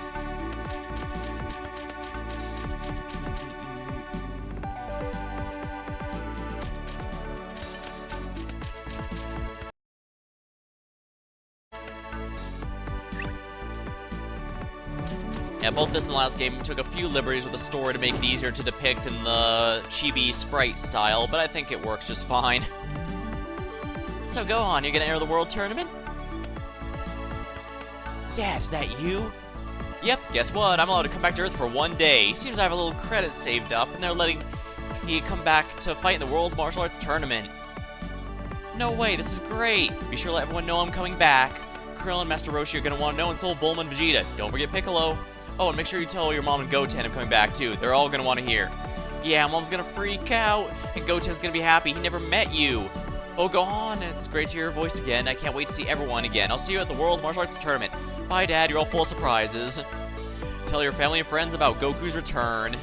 Yeah, both this and the last game took a few liberties with the story to make it easier to depict in the chibi sprite style, but I think it works just fine. So Gohan, you're gonna enter the World Tournament? Dad, is that you? Yep, guess what? I'm allowed to come back to Earth for 1 day. Seems I have a little credit saved up, and they're letting me come back to fight in the World Martial Arts Tournament. No way, this is great. Be sure to let everyone know I'm coming back. Krillin, Master Roshi are gonna want to know, and so will Bulma and Vegeta. Don't forget Piccolo. Oh, and make sure you tell your mom and Goten I'm coming back too. They're all gonna want to hear. Yeah, Mom's gonna freak out, and Goten's gonna be happy. He never met you. Oh, Gohan, it's great to hear your voice again. I can't wait to see everyone again. I'll see you at the World Martial Arts Tournament. Bye, Dad. You're all full of surprises. Tell your family and friends about Goku's return.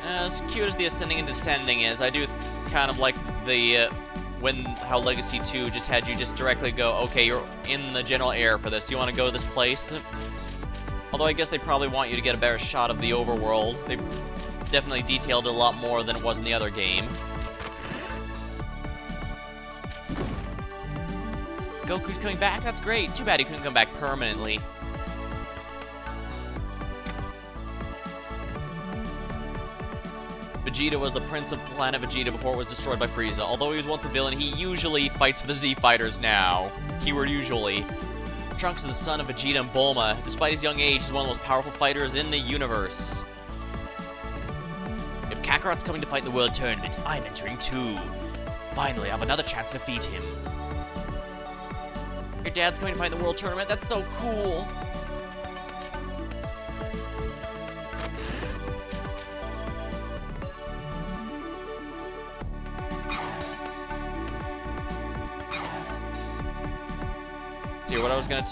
As cute as the ascending and descending is, I do kind of like the how Legacy 2 just had you just directly go, okay, you're in the general air for this. Do you want to go to this place? Although I guess they probably want you to get a better shot of the overworld. They definitely detailed it a lot more than it was in the other game. Goku's coming back? That's great. Too bad he couldn't come back permanently. Vegeta was the prince of planet Vegeta before it was destroyed by Frieza. Although he was once a villain, he usually fights for the Z Fighters now. Keyword usually. Trunks is the son of Vegeta and Bulma. Despite his young age, he's one of the most powerful fighters in the universe. If Kakarot's coming to fight in the World Tournament, I'm entering too. Finally, I have another chance to defeat him. Your dad's coming to fight in the World Tournament? That's so cool.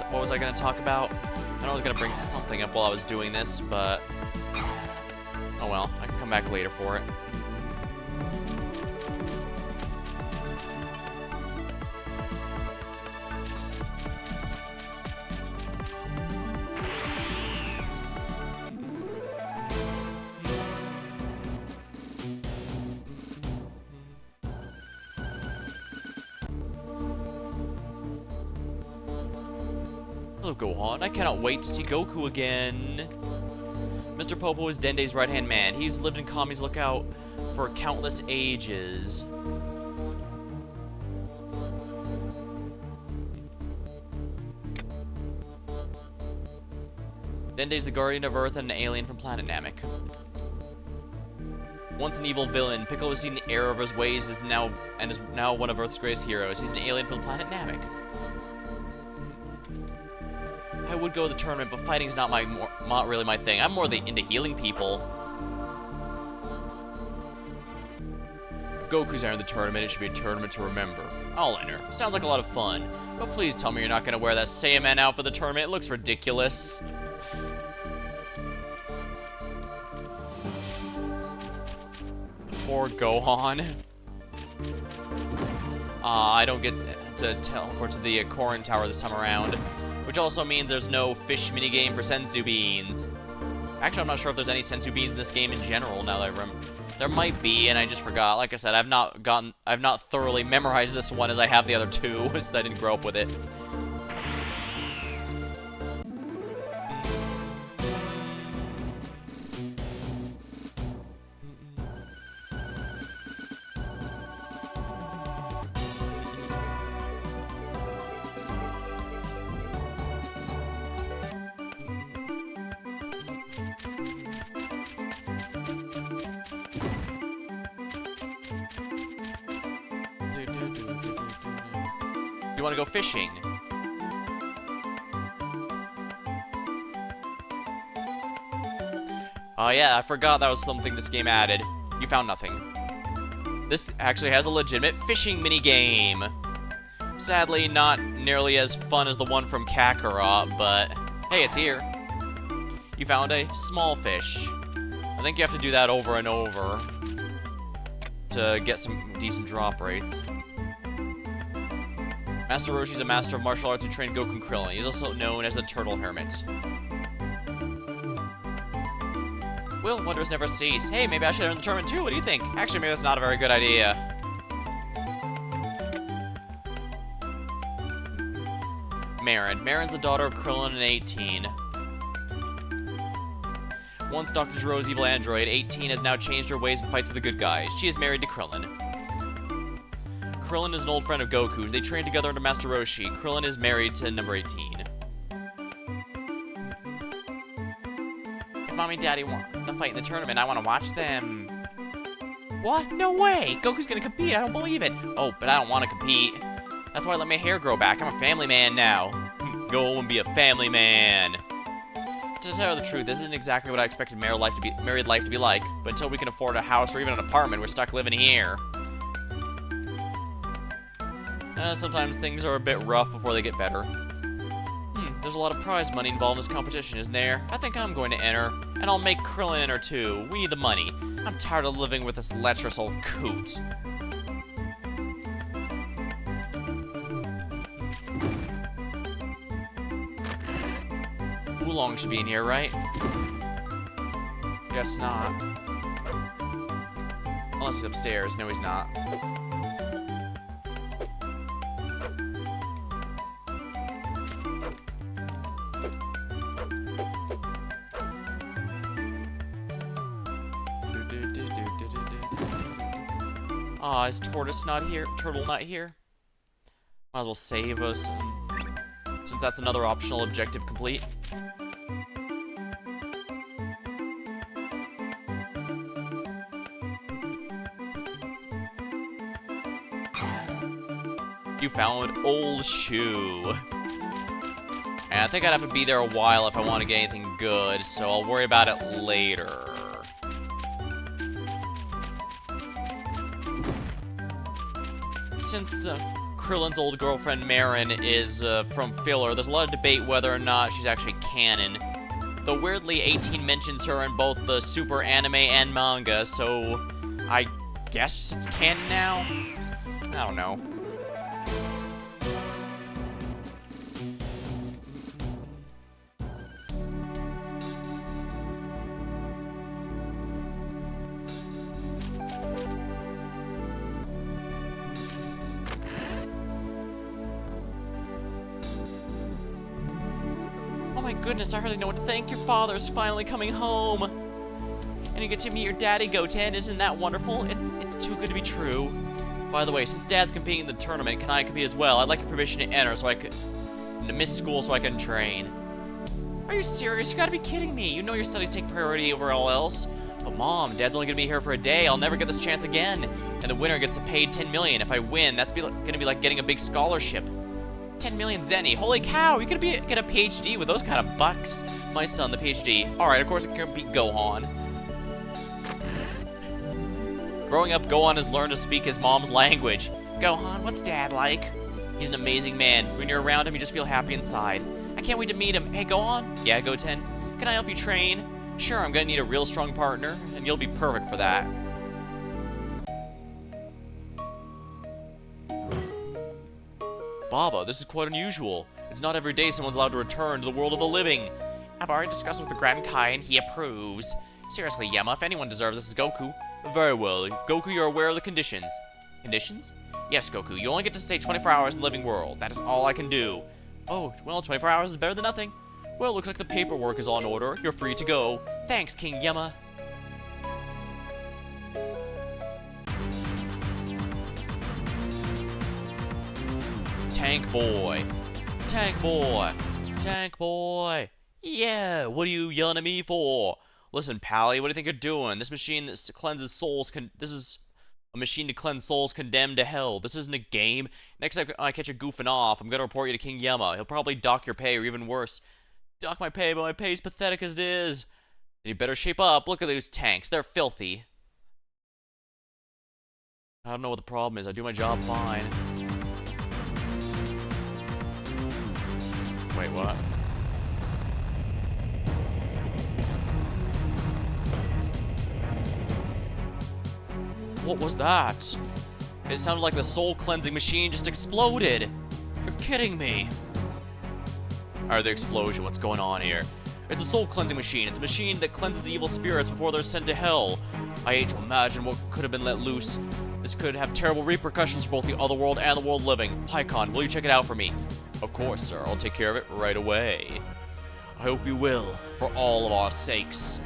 What was I gonna talk about? I know I was gonna bring something up while I was doing this, but oh well, I can come back later for it. Hello, Gohan. I cannot wait to see Goku again. Mr. Popo is Dende's right-hand man. He's lived in Kami's lookout for countless ages. Dende's the guardian of Earth and an alien from planet Namek. Once an evil villain, Piccolo has seen the error of his ways is now one of Earth's greatest heroes. He's an alien from the planet Namek. I would go to the tournament, but fighting's not really my thing. I'm more into healing people. If Goku's entering the tournament, it should be a tournament to remember. I'll enter. Sounds like a lot of fun. But please tell me you're not going to wear that Saiyaman out for the tournament. It looks ridiculous. Poor Gohan. I don't get to teleport to the Korin Tower this time around. Which also means there's no fish minigame for Senzu Beans. Actually, I'm not sure if there's any Senzu Beans in this game in general, now that I remember. There might be, and I just forgot. Like I said, I've not thoroughly memorized this one as I have the other two, since I didn't grow up with it. You want to go fishing? Oh yeah, I forgot that was something this game added. You found nothing. This actually has a legitimate fishing minigame. Sadly, not nearly as fun as the one from Kakarot, but hey, it's here. You found a small fish. I think you have to do that over and over to get some decent drop rates. Master Roshi's a master of martial arts who trained Goku and Krillin. He's also known as the Turtle Hermit. Will, wonders never cease. Hey, maybe I should enter the tournament too. What do you think? Actually, maybe that's not a very good idea. Marin. Marin's the daughter of Krillin and 18. Once Dr. Gero's evil android, 18 has now changed her ways and fights for the good guys. She is married to Krillin. Krillin is an old friend of Goku's. They trained together under Master Roshi. Krillin is married to number 18. If Mommy and Daddy want to fight in the tournament, I want to watch them. What? No way! Goku's gonna compete, I don't believe it! Oh, but I don't want to compete. That's why I let my hair grow back. I'm a family man now. Go and be a family man. To tell you the truth, this isn't exactly what I expected married life to be like, but until we can afford a house or even an apartment, we're stuck living here. Sometimes things are a bit rough before they get better. There's a lot of prize money involved in this competition, isn't there? I think I'm going to enter, and I'll make Krillin enter too. We need the money. I'm tired of living with this lecherous old coot. Oolong should be in here, right? Guess not. Unless he's upstairs. No, he's not. Aw, is Tortoise not here? Turtle not here? Might as well save us, since that's another optional objective complete. You found old shoe. And I think I'd have to be there a while if I want to get anything good, so I'll worry about it later. Since Krillin's old girlfriend Marin is from filler, there's a lot of debate whether or not she's actually canon. Though weirdly, 18 mentions her in both the Super anime and manga, so I guess it's canon now? I don't know. Oh my goodness, I hardly know what to think. Your father's finally coming home. And you get to meet your daddy, Goten. Isn't that wonderful? It's too good to be true. By the way, since Dad's competing in the tournament, can I compete as well? I'd like your permission to enter so I could miss school so I can train. Are you serious? You gotta be kidding me. You know your studies take priority over all else. But Mom, Dad's only gonna be here for a day. I'll never get this chance again. And the winner gets paid 10 million. If I win, that's gonna be like getting a big scholarship. 10 million zenny. Holy cow, you could get a PhD with those kind of bucks. My son, the PhD. Alright, of course it can beat Gohan. Growing up, Gohan has learned to speak his mom's language. Gohan, what's Dad like? He's an amazing man. When you're around him, you just feel happy inside. I can't wait to meet him. Hey, Gohan? Yeah, Goten? Can I help you train? Sure, I'm gonna need a real strong partner, and you'll be perfect for that. Baba, this is quite unusual. It's not every day someone's allowed to return to the world of the living. I've already discussed with the Grand Kai, and he approves. Seriously, Yama, if anyone deserves this is Goku. Very well. Goku, you're aware of the conditions. Conditions? Yes, Goku, you only get to stay 24 hours in the living world. That is all I can do. Oh, well, 24 hours is better than nothing. Well, looks like the paperwork is all in order. You're free to go. Thanks, King Yama. Tank boy. Tank boy. Tank boy. Yeah, what are you yelling at me for? Listen, Pally, what do you think you're doing? This machine that cleanses souls this is a machine to cleanse souls condemned to hell. This isn't a game. Next time I catch you goofing off, I'm gonna report you to King Yama. He'll probably dock your pay, or even worse. Dock my pay, but my pay's pathetic as it is. Then you better shape up. Look at those tanks. They're filthy. I don't know what the problem is. I do my job fine. Wait, what? What was that? It sounded like the soul cleansing machine just exploded. You're kidding me. Alright, the explosion. What's going on here? It's a soul cleansing machine. It's a machine that cleanses evil spirits before they're sent to hell. I hate to imagine what could have been let loose. This could have terrible repercussions for both the other world and the world living. Pycon, will you check it out for me? Of course, sir. I'll take care of it right away. I hope you will, for all of our sakes.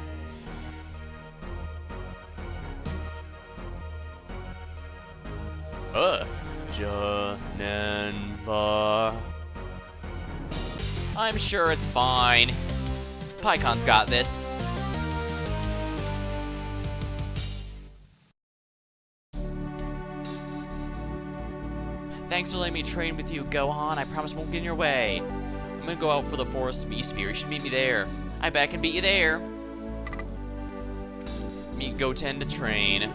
Janenba. I'm sure it's fine. Pycon's got this. Thanks for letting me train with you, Gohan. I promise I won't get in your way. I'm gonna go out for the Forest Sphere. You should meet me there. I bet I can beat you there. Meet Goten to train.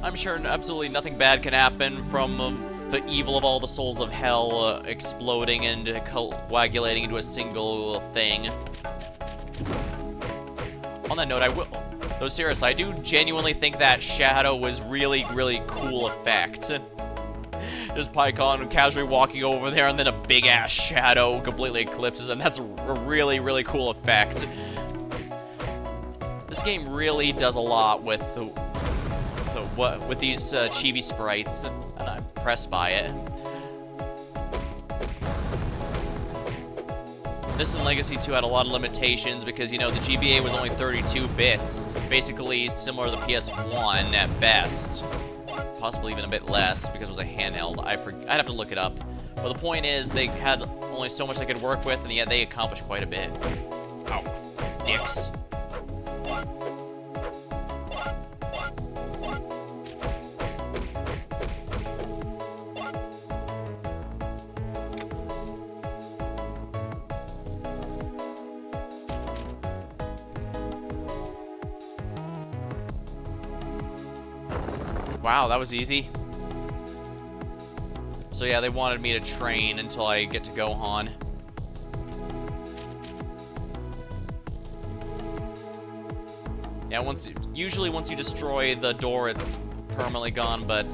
I'm sure absolutely nothing bad can happen from the evil of all the souls of hell exploding and coagulating into a single thing. On that note, I will... Though seriously, I do genuinely think that shadow was really, really cool effect. Just Pycon casually walking over there and then a big-ass shadow completely eclipses him. That's a really, really cool effect. This game really does a lot with with these chibi sprites, and I'm impressed by it. This and Legacy 2 had a lot of limitations because, you know, the GBA was only 32 bits, basically similar to the PS1 at best. Possibly even a bit less because it was a handheld. I'd have to look it up. But the point is, they had only so much they could work with, and yet they accomplished quite a bit. Oh, dicks. Wow, that was easy. So yeah, they wanted me to train until I get to Gohan. Yeah, usually once you destroy the door, it's permanently gone, but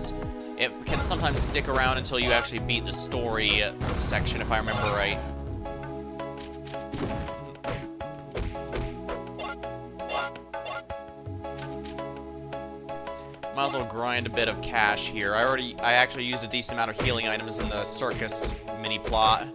it can sometimes stick around until you actually beat the story section, if I remember right. Might as well grind a bit of cash here. I actually used a decent amount of healing items in the circus mini plot.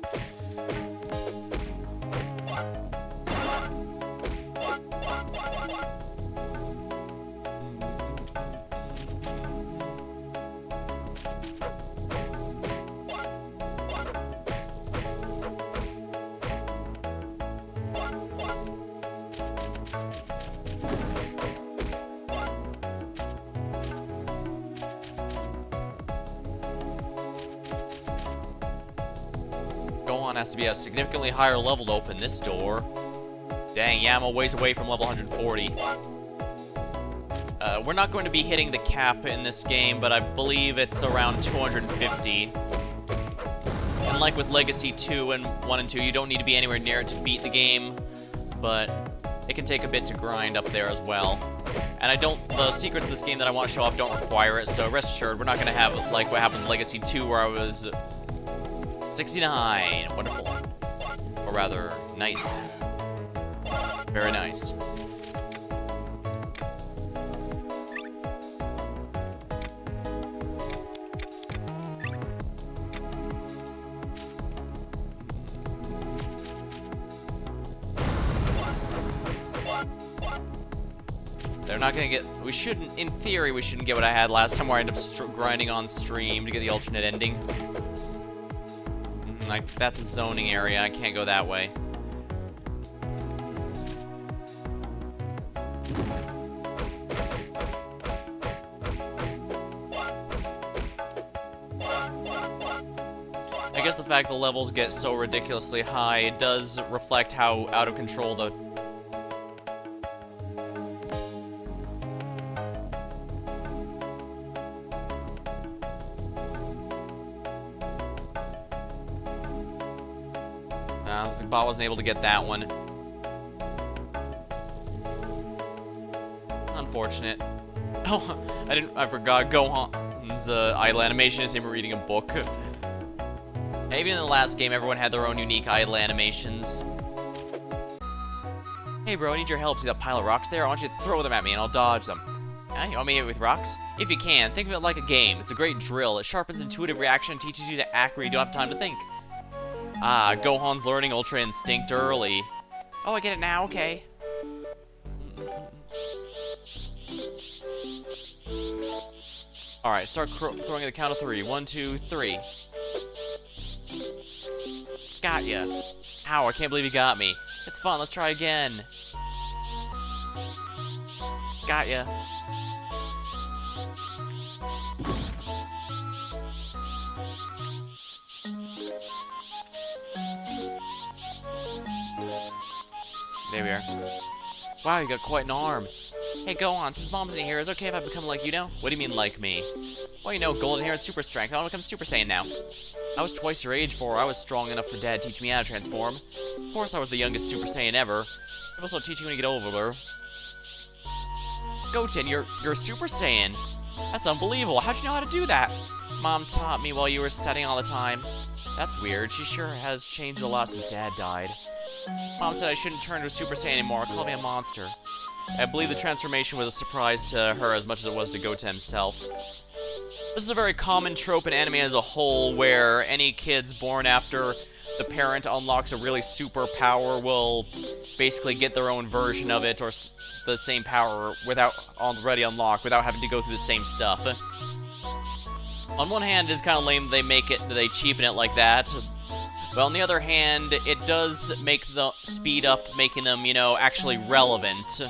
Gohan has to be a significantly higher level to open this door. Dang, yeah, I'm a ways away from level 140. We're not going to be hitting the cap in this game, but I believe it's around 250. And like with Legacy 2 and 1 and 2, you don't need to be anywhere near it to beat the game, but it can take a bit to grind up there as well. And the secrets of this game that I want to show off don't require it, so rest assured, we're not going to have like what happened in Legacy 2 where I was 69. Wonderful. Or rather, nice. Very nice. They're not gonna get... We shouldn't... In theory, we shouldn't get what I had last time where I ended up grinding on stream to get the alternate ending. Like, that's a zoning area. I can't go that way. I guess the fact the levels get so ridiculously high does reflect how out of control the... Bot wasn't able to get that one. Unfortunate. Oh, I forgot Gohan's idle animation is him reading a book. Even in the last game, everyone had their own unique idle animations. Hey bro, I need your help. See that pile of rocks there? I want you to throw them at me and I'll dodge them. You want me to hit it with rocks? If you can, think of it like a game. It's a great drill. It sharpens intuitive reaction and teaches you to act where you don't have time to think. Ah, Gohan's learning Ultra Instinct early. Oh, I get it now? Okay. Alright, start throwing at the count of 3. 1, 2, 3. Got ya. Ow, I can't believe you got me. It's fun, let's try again. Got ya. There we are. Wow, you got quite an arm. Hey, go on. Since Mom's in here, is it okay if I become like you now? What do you mean, like me? Well, you know, golden hair and super strength. I want to become Super Saiyan now. I was twice your age before I was strong enough for Dad to teach me how to transform. Of course, I was the youngest Super Saiyan ever. I'm also teaching when you get older. Goten, you're a Super Saiyan. That's unbelievable. How'd you know how to do that? Mom taught me while you were studying all the time. That's weird. She sure has changed a lot since Dad died. Mom said I shouldn't turn to a Super Saiyan anymore. Called me a monster. I believe the transformation was a surprise to her as much as it was to Goten himself. This is a very common trope in anime as a whole, where any kids born after the parent unlocks a really super power will basically get their own version of it, or the same power without already unlocked, without having to go through the same stuff. On one hand, it's kind of lame they cheapen it like that. But on the other hand, it does make the speed up making them, you know, actually relevant.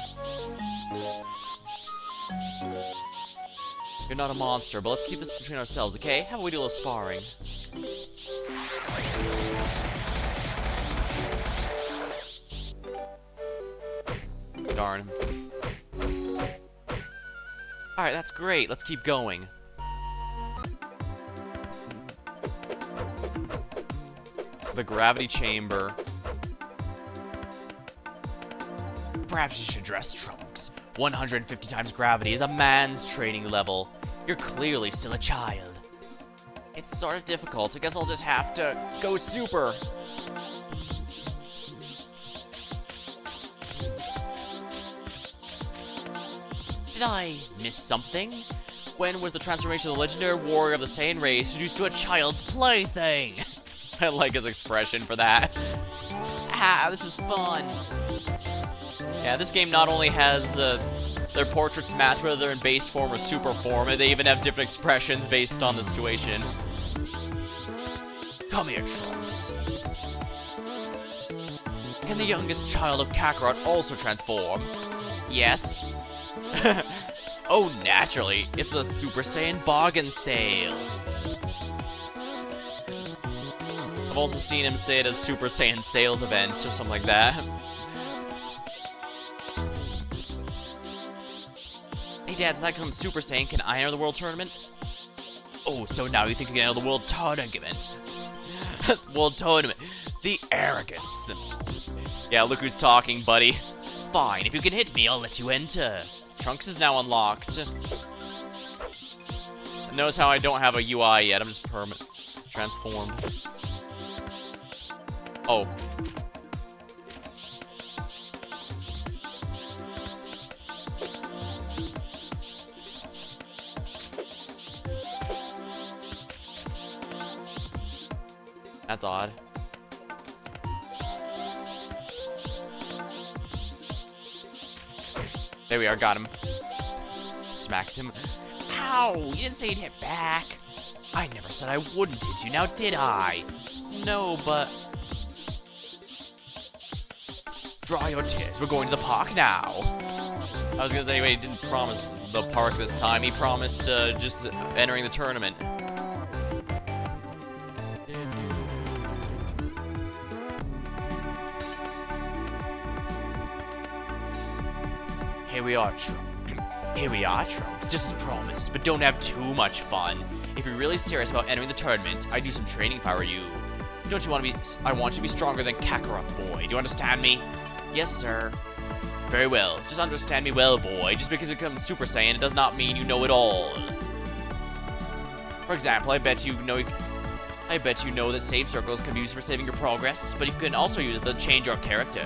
You're not a monster, but let's keep this between ourselves, okay? How about we do a little sparring? Darn. Alright, that's great. Let's keep going. The gravity chamber. Perhaps you should address Trunks. 150 times gravity is a man's training level. You're clearly still a child. It's sort of difficult. I guess I'll just have to go super. Did I miss something? When was the transformation of the legendary warrior of the Saiyan race reduced to a child's plaything? I like his expression for that. Ah, this is fun. Yeah, this game not only has their portraits match whether they're in base form or super form, and they even have different expressions based on the situation. Come here, Trunks. Can the youngest child of Kakarot also transform? Yes. Oh, naturally. It's a Super Saiyan bargain sale. I've also seen him say it as Super Saiyan sales event or something like that. Hey Dad, since I become Super Saiyan, can I enter the World Tournament? Oh, so now you think you can enter the World Tournament? World Tournament. The arrogance. Yeah, look who's talking, buddy. Fine, if you can hit me, I'll let you enter. Trunks is now unlocked. Notice how I don't have a UI yet, I'm just transformed. Oh. That's odd. There we are, got him. Smacked him. Ow! You didn't say you'd hit back. I never said I wouldn't hit you, now did I? No, but... Dry your tears, we're going to the park now. I was gonna say, anyway, he didn't promise the park this time. He promised just entering the tournament. Here we are, Trunks, just as promised, but don't have too much fun. If you're really serious about entering the tournament, I'd do some training if I were you. Don't you want to be... I want you to be stronger than Kakarot's boy. Do you understand me? Yes, sir. Very well. Just understand me well, boy. Just because you become Super Saiyan, it does not mean you know it all. For example, I bet you know that save circles can be used for saving your progress, but you can also use it to change your character.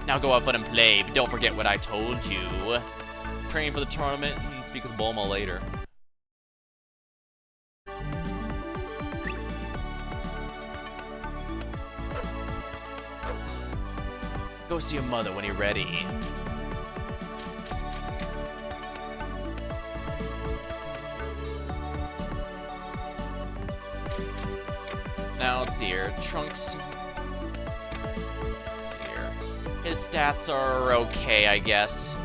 Now go have fun and play, but don't forget what I told you. Train for the tournament and speak with Bulma later. Go see your mother when you're ready. Now, let's see here. Trunks. Let's see here. His stats are okay, I guess.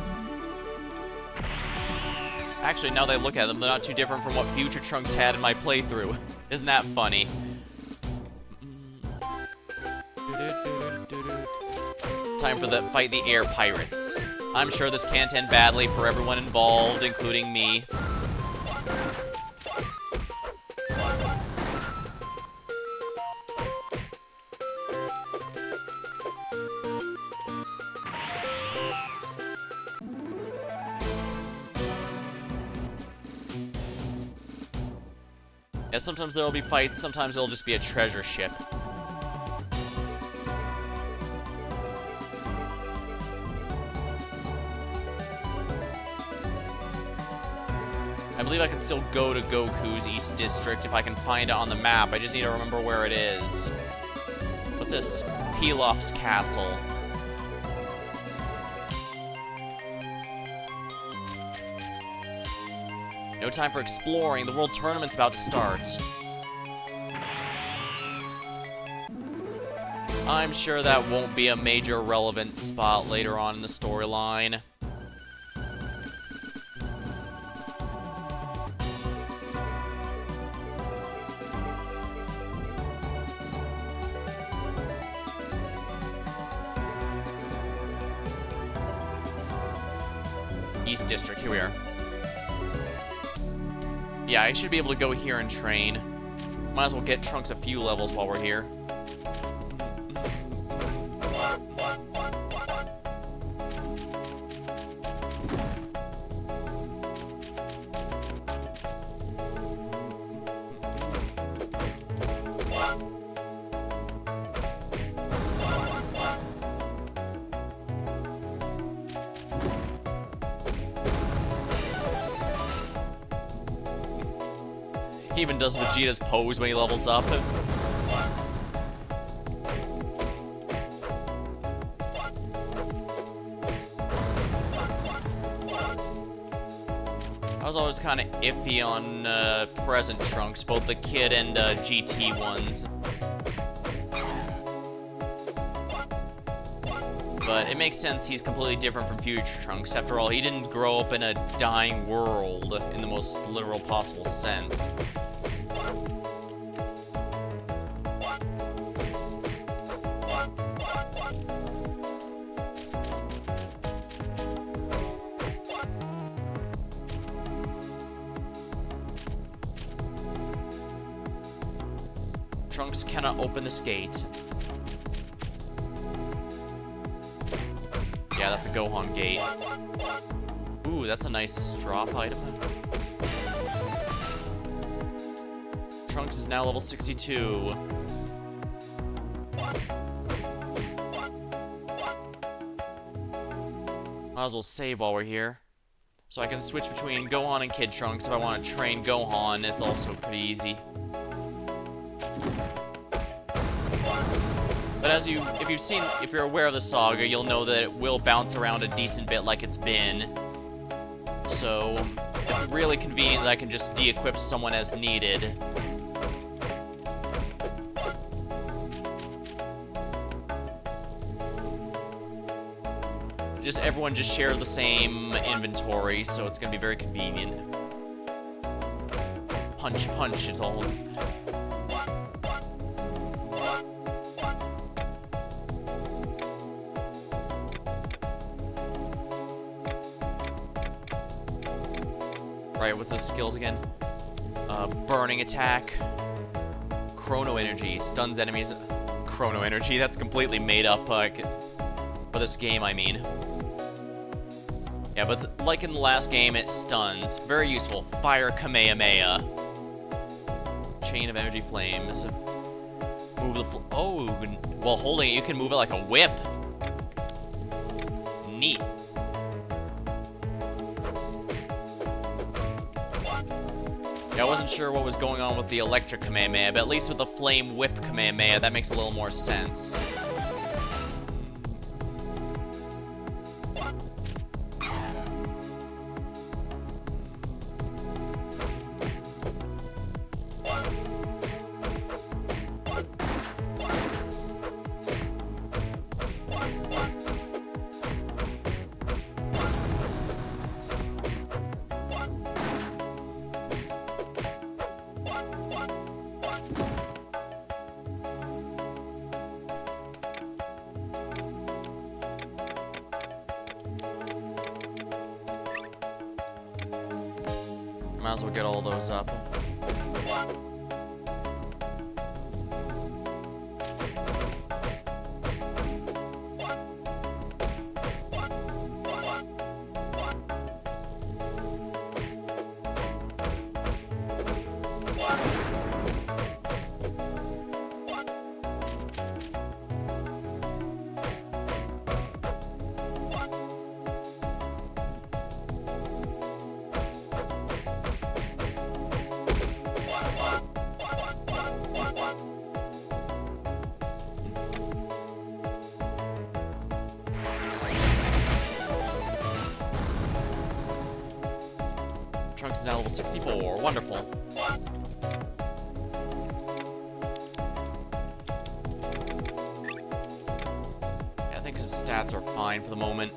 Actually, now that I look at them, they're not too different from what Future Trunks had in my playthrough. Isn't that funny? Time for the fight the air pirates. I'm sure this can't end badly for everyone involved, including me. Yeah, sometimes there'll be fights, sometimes it'll just be a treasure ship. I believe I can still go to Goku's East District if I can find it on the map. I just need to remember where it is. What's this? Pilaf's Castle. No time for exploring. The World Tournament's about to start. I'm sure that won't be a major relevant spot later on in the storyline. East District, here we are. Yeah, I should be able to go here and train. Might as well get Trunks a few levels while we're here. He even does Vegeta's pose when he levels up. I was always kind of iffy on present Trunks, both the Kid and GT ones. But it makes sense he's completely different from Future Trunks. After all, he didn't grow up in a dying world in the most literal possible sense. Trunks cannot open this gate. Yeah, that's a Gohan gate. Ooh, that's a nice drop item. Trunks is now level 62. Might as well save while we're here. So I can switch between Gohan and Kid Trunks. If I want to train Gohan, it's also pretty easy. But if you're aware of the saga, you'll know that it will bounce around a decent bit like it's been. So, it's really convenient that I can just de-equip someone as needed. Everyone just shares the same inventory, so it's gonna be very convenient. Punch, punch, it's all. Right, what's those skills again? Burning attack. Chrono energy. Stuns enemies. Chrono energy, that's completely made up for this game, I mean. Yeah, but like in the last game, it stuns. Very useful. Fire Kamehameha. Chain of energy flames. Move the oh, while holding it, you can move it like a whip. Neat. Yeah, I wasn't sure what was going on with the electric Kamehameha, but at least with the flame whip Kamehameha, that makes a little more sense. Might as well get all those up. Trunks is now level 64. Wonderful. Yeah, I think his stats are fine for the moment.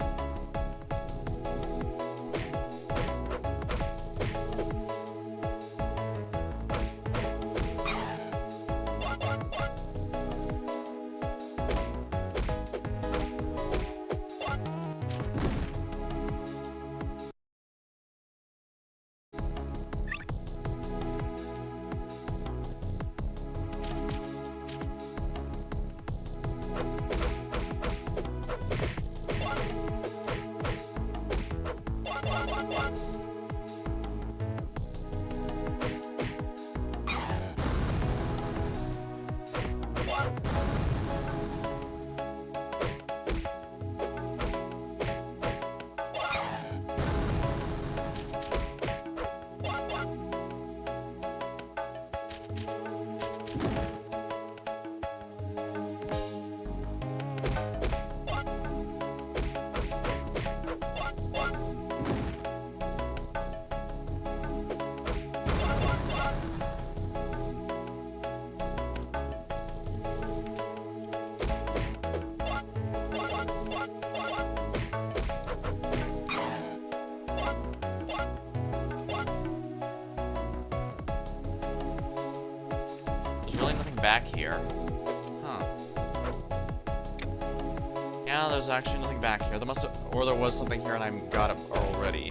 Back here. Huh. Yeah, there's actually nothing back here. There must have, or there was something here and I got it already.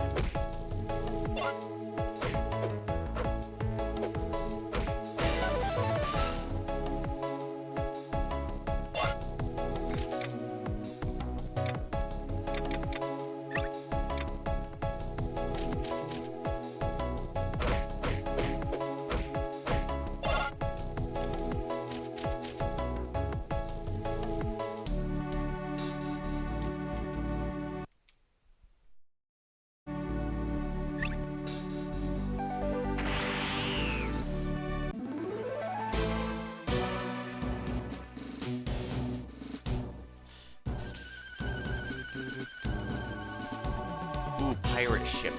Ooh, pirate ship.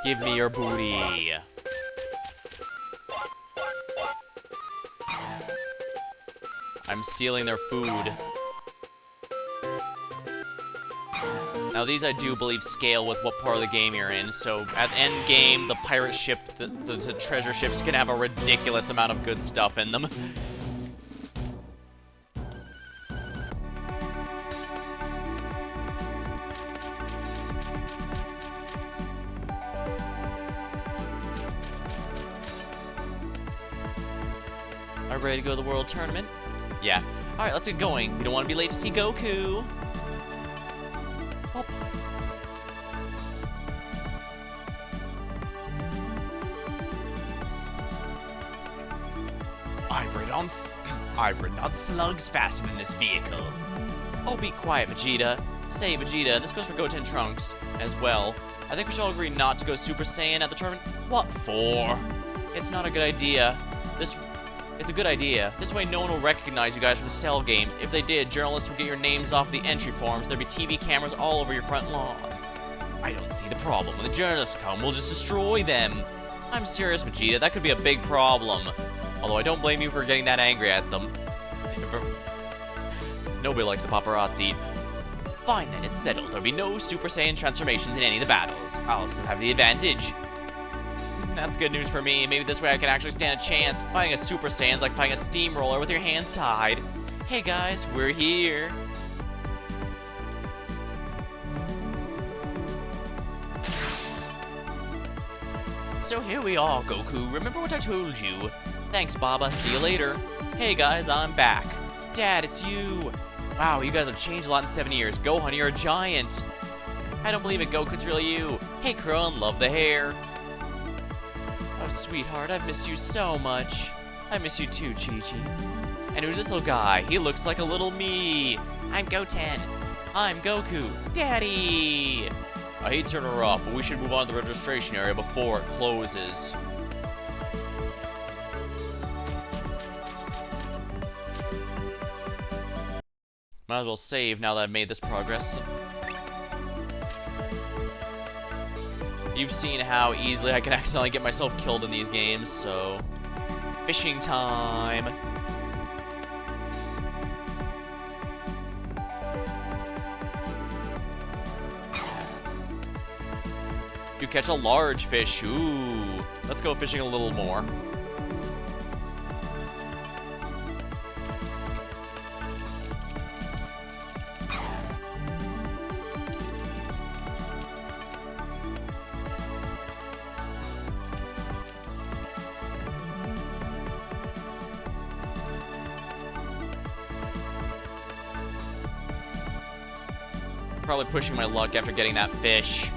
Give me your booty. I'm stealing their food. Now these I do believe scale with what part of the game you're in, so at the end game, the pirate ship, the treasure ships can have a ridiculous amount of good stuff in them. Are we ready to go to the World Tournament? Yeah. Alright, let's get going. We don't want to be late to see Goku. Oh. I've ridden on slugs faster than this vehicle. Oh, be quiet, Vegeta. Say, Vegeta, this goes for Goten and Trunks as well. I think we should all agree not to go Super Saiyan at the tournament. What for? It's not a good idea. It's a good idea. This way no one will recognize you guys from Cell games. If they did, journalists would get your names off the entry forms. There'd be TV cameras all over your front lawn. I don't see the problem. When the journalists come, we'll just destroy them. I'm serious, Vegeta. That could be a big problem. Although I don't blame you for getting that angry at them. Nobody likes the paparazzi. Fine then, it's settled. There'll be no Super Saiyan transformations in any of the battles. I'll still have the advantage. That's good news for me. Maybe this way I can actually stand a chance. Fighting a Super Saiyan's like fighting a steamroller with your hands tied. Hey guys, we're here. So here we are, Goku. Remember what I told you? Thanks, Baba. See you later. Hey, guys, I'm back. Dad, it's you. Wow, you guys have changed a lot in 7 years. Gohan, you're a giant. I don't believe it, Goku. It's really you. Hey, Krillin, love the hair. Oh, sweetheart, I've missed you so much. I miss you too, Chi-Chi. And who's this little guy? He looks like a little me. I'm Goten. I'm Goku. Daddy! I hate turning her off, but we should move on to the registration area before it closes. Might as well save now that I've made this progress. You've seen how easily I can accidentally get myself killed in these games, so... Fishing time! You catch a large fish. Ooh. Let's go fishing a little more. Probably pushing my luck after getting that fish.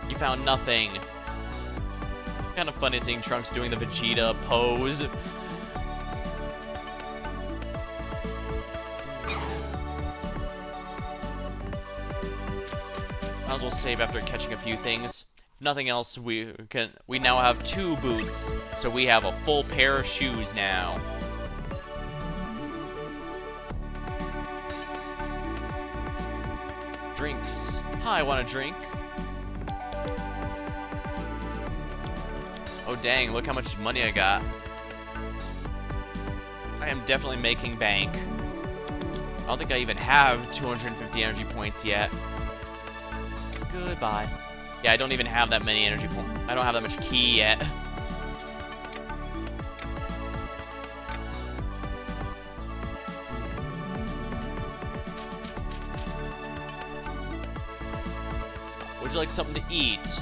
You found nothing. Kind of funny seeing Trunks doing the Vegeta pose. Might as well save after catching a few things. If nothing else, we now have 2 boots, so we have a full pair of shoes now. Drinks. Hi, I want a drink. Oh dang, look how much money I got. I am definitely making bank. I don't think I even have 250 energy points yet. Goodbye. Yeah, I don't even have that many energy points. I don't have that much ki yet. Would you like something to eat?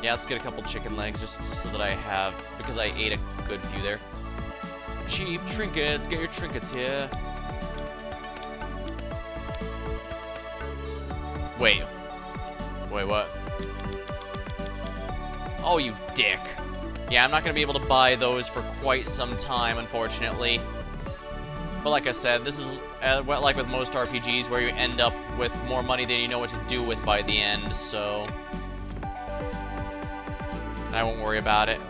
Yeah, let's get a couple chicken legs just so that I have, because I ate a good few there. Cheap trinkets, get your trinkets here. Wait, what? Oh, you dick. Yeah, I'm not gonna be able to buy those for quite some time, unfortunately. But like I said, this is like with most RPGs where you end up with more money than you know what to do with by the end, so I won't worry about it.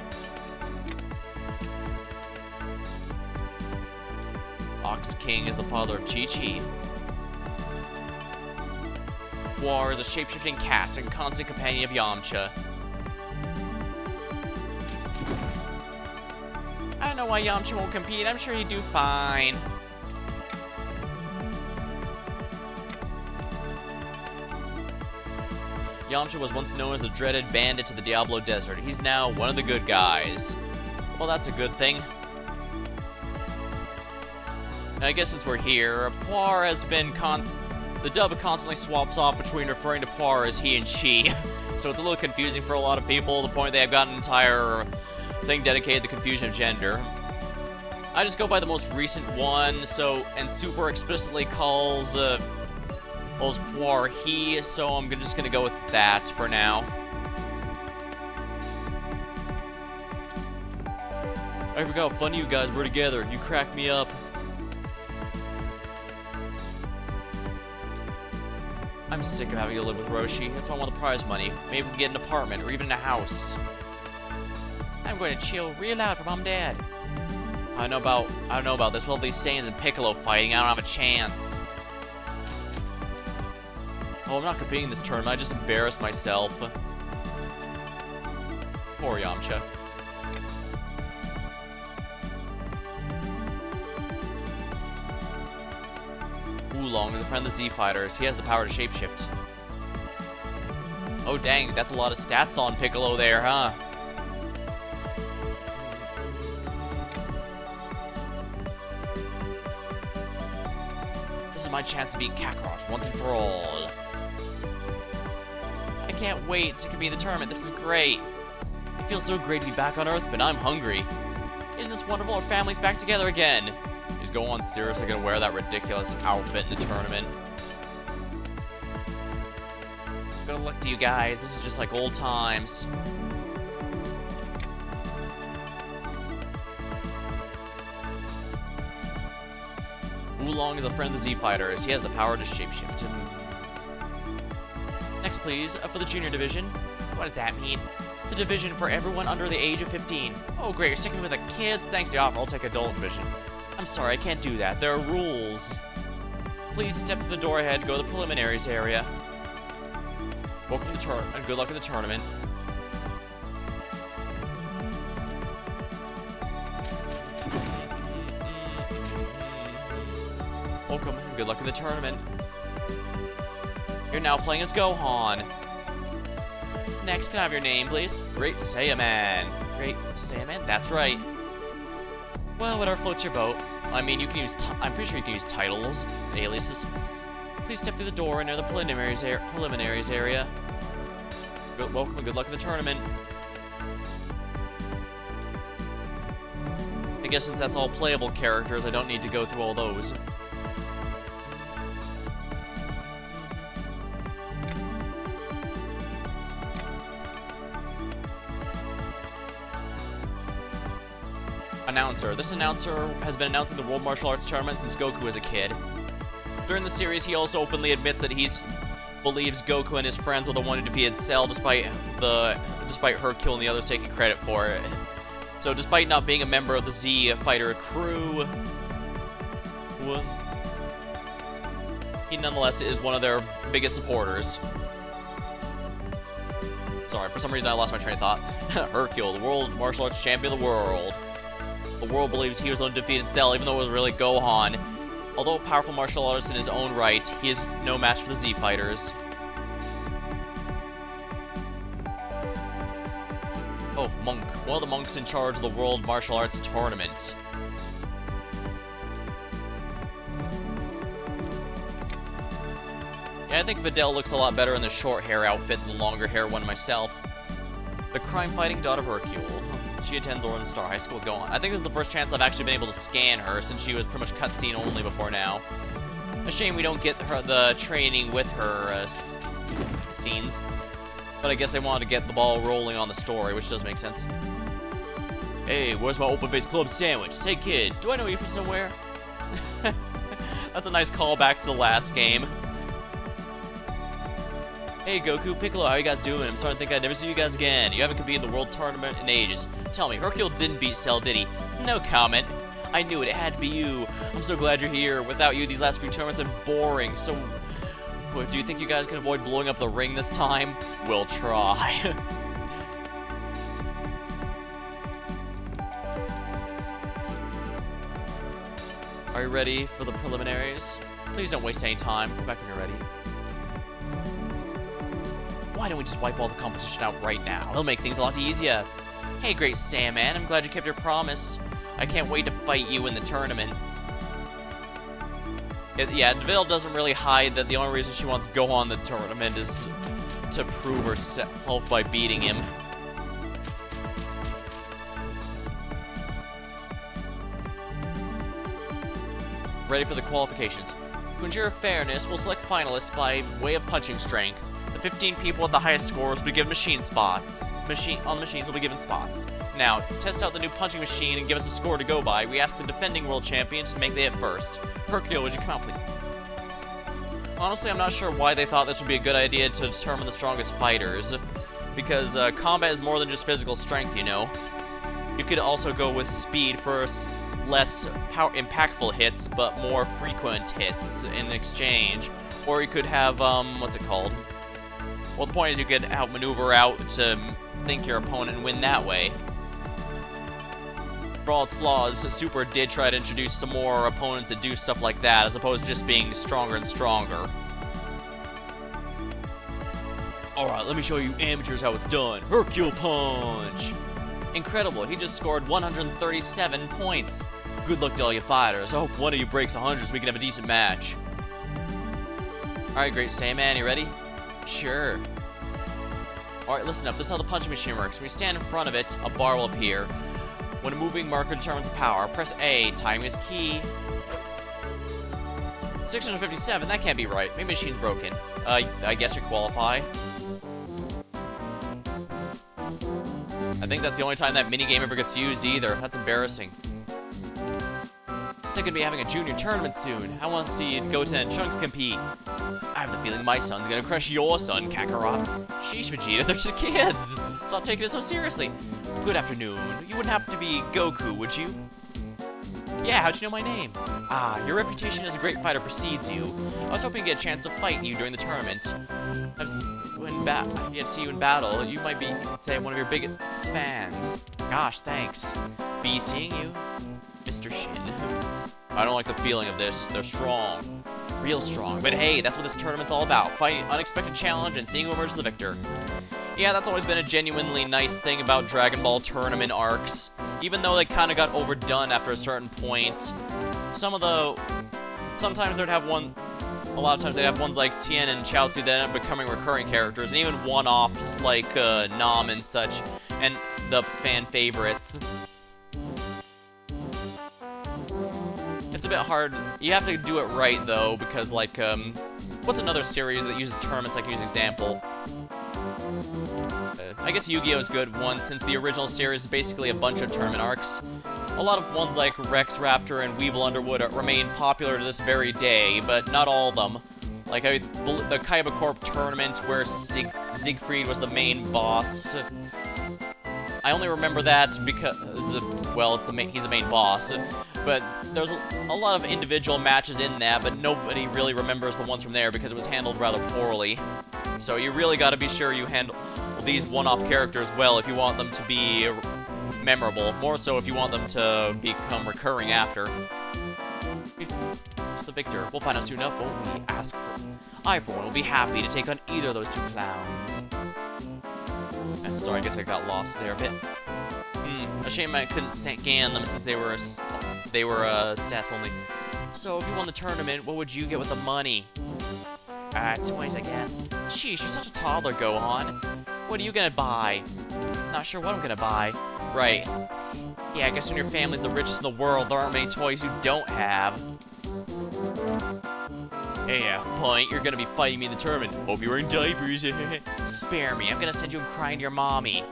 Ox King is the father of Chi-Chi. War is a shape-shifting cat and constant companion of Yamcha. I don't know why Yamcha won't compete. I'm sure he'd do fine. Yamcha was once known as the dreaded bandit to the Diablo Desert. He's now one of the good guys. Well, that's a good thing. Now, I guess since we're here, Poir has been the dub constantly swaps off between referring to Poir as he and she. So it's a little confusing for a lot of people, to the point they have got an entire thing dedicated to the confusion of gender. I just go by the most recent one, and super explicitly calls Poir he, so I'm just gonna go with that for now. I forgot how funny you guys were together. You cracked me up. I'm sick of having to live with Roshi. That's why I want the prize money. Maybe we can get an apartment or even a house. I'm going to chill real loud for Mom and Dad. I don't know about this. With all these Saiyans and Piccolo fighting, I don't have a chance. Oh, I'm not competing in this tournament. I just embarrassed myself. Poor Yamcha. Oolong is a friend of the Z-Fighters. He has the power to shapeshift. Oh dang, that's a lot of stats on Piccolo there, huh? This is my chance to beat Kakarot once and for all. I can't wait to compete in the tournament. This is great. It feels so great to be back on Earth, but I'm hungry. Isn't this wonderful? Our family's back together again. Is Gohan seriously gonna wear that ridiculous outfit in the tournament? Good luck to you guys. This is just like old times. Oolong is a friend of the Z Fighters. He has the power to shapeshift. Next, please, for the junior division. What does that mean? The division for everyone under the age of 15. Oh, great, you're sticking with the kids? Thanks for the offer. I'll take adult division. I'm sorry, I can't do that. There are rules. Please step to the door ahead. Go to the preliminaries area. Welcome to the tournament, and good luck in the tournament. Welcome, and good luck in the tournament. You're now playing as Gohan. Next, can I have your name, please? Great Saiyaman. Great Saiyaman? That's right. Well, whatever floats your boat. I mean, you can use. I'm pretty sure you can use titles, aliases. Please step through the door and enter the preliminaries area. Welcome and good luck in the tournament. I guess since that's all playable characters, I don't need to go through all those. Announcer. This announcer has been announcing the World Martial Arts Tournament since Goku was a kid. During the series, he also openly admits that he believes Goku and his friends were the one who defeated Cell, despite Hercule and the others taking credit for it. So, despite not being a member of the Z Fighter crew, he nonetheless is one of their biggest supporters. Sorry, for some reason I lost my train of thought. Hercule, the World Martial Arts Champion of the world. The world believes he was the one who defeated Cell, even though it was really Gohan. Although a powerful martial artist in his own right, he is no match for the Z Fighters. Oh, Monk. One of the monks in charge of the World Martial Arts Tournament. Yeah, I think Videl looks a lot better in the short hair outfit than the longer hair one myself. The crime-fighting daughter of Hercule. She attends Orange Star High School with Gohan. I think this is the first chance I've actually been able to scan her, since she was pretty much cutscene only before now. A shame we don't get her the training with her scenes. But I guess they wanted to get the ball rolling on the story, which does make sense. Hey, where's my open-faced club sandwich? Say, kid, do I know you from somewhere? That's a nice callback to the last game. Hey, Goku, Piccolo, how you guys doing? I'm starting to think I'd never see you guys again. You haven't competed in the World Tournament in ages. Tell me, Hercule didn't beat Cell, did he? No comment. I knew it had to be you. I'm so glad you're here. Without you, these last few tournaments have been boring. So, do you think you guys can avoid blowing up the ring this time? We'll try. Are you ready for the preliminaries? Please don't waste any time. Come back when you're ready. Why don't we just wipe all the competition out right now? It'll make things a lot easier. Hey, great Saiyaman, I'm glad you kept your promise. I can't wait to fight you in the tournament. Yeah, Videl doesn't really hide that the only reason she wants to go on the tournament is to prove herself by beating him. Ready for the qualifications. To ensure fairness, we'll select finalists by way of punching strength. The 15 people with the highest scores will be given machine spots. On the machines will be given spots. Now, to test out the new punching machine and give us a score to go by, we ask the defending world champions to make the hit first. Hercule, would you come out, please? Honestly, I'm not sure why they thought this would be a good idea to determine the strongest fighters. Because combat is more than just physical strength, you know. You could also go with speed for less impactful hits, but more frequent hits in exchange. Or you could have, what's it called? Well, the point is you could outmaneuver out to think your opponent and win that way. For all its flaws, Super did try to introduce some more opponents that do stuff like that, as opposed to just being stronger and stronger. Alright, let me show you amateurs how it's done. Hercule Punch! Incredible, he just scored 137 points. Good luck to all you fighters. I hope one of you breaks 100 so we can have a decent match. Alright, great Saiyaman, you ready? Sure. Alright, listen up. This is how the punching machine works. When you stand in front of it, a bar will appear. When a moving marker determines the power, press A. Timing is key. 657? That can't be right. Maybe the machine's broken. I guess you qualify. I think that's the only time that minigame ever gets used either. That's embarrassing. They're gonna be having a junior tournament soon. I want to see Goten and Trunks compete. I have the feeling my son's gonna crush your son, Kakarot. Sheesh, Vegeta, they're just kids. Stop taking it so seriously. Good afternoon. You wouldn't happen to be Goku, would you? Yeah, how'd you know my name? Ah, your reputation as a great fighter precedes you. I was hoping to get a chance to fight you during the tournament. I've yet to see you in battle. You might be, say, one of your biggest fans. Gosh, thanks. Be seeing you, Mr. Shin. I don't like the feeling of this. They're strong. Real strong. But hey, that's what this tournament's all about. Fighting an unexpected challenge and seeing who emerges the victor. Yeah, that's always been a genuinely nice thing about Dragon Ball tournament arcs. Even though they kind of got overdone after a certain point. Sometimes they'd have one... A lot of times they'd have ones like Tien and Chaozu that end up becoming recurring characters. And even one-offs like Nam and such. And the fan favorites. It's a bit hard. You have to do it right, though, because, like, what's another series that uses tournaments like use example? I guess Yu-Gi-Oh! Is a good one, since the original series is basically a bunch of tournament arcs. A lot of ones like Rex Raptor and Weevil Underwood remain popular to this very day, but not all of them. Like, the Kaiba Corp tournament where Siegfried was the main boss. I only remember that because, well, he's the main boss. But there's a lot of individual matches in that, but nobody really remembers the ones from there because it was handled rather poorly. So you really got to be sure you handle these one-off characters well if you want them to be memorable. More so if you want them to become recurring after. It's the victor. We'll find out soon enough, won't we? I, for one, will be happy to take on either of those two clowns. Sorry, I guess I got lost there a bit. A shame I couldn't scan them since they were stats only. So, if you won the tournament, what would you get with the money? Toys, I guess. Sheesh, you're such a toddler, Gohan. What are you gonna buy? Not sure what I'm gonna buy. Right. Yeah, I guess when your family's the richest in the world, there aren't many toys you don't have. Hey, point, you're gonna be fighting me in the tournament. Hope you're wearing diapers. Spare me, I'm gonna send you crying to your mommy.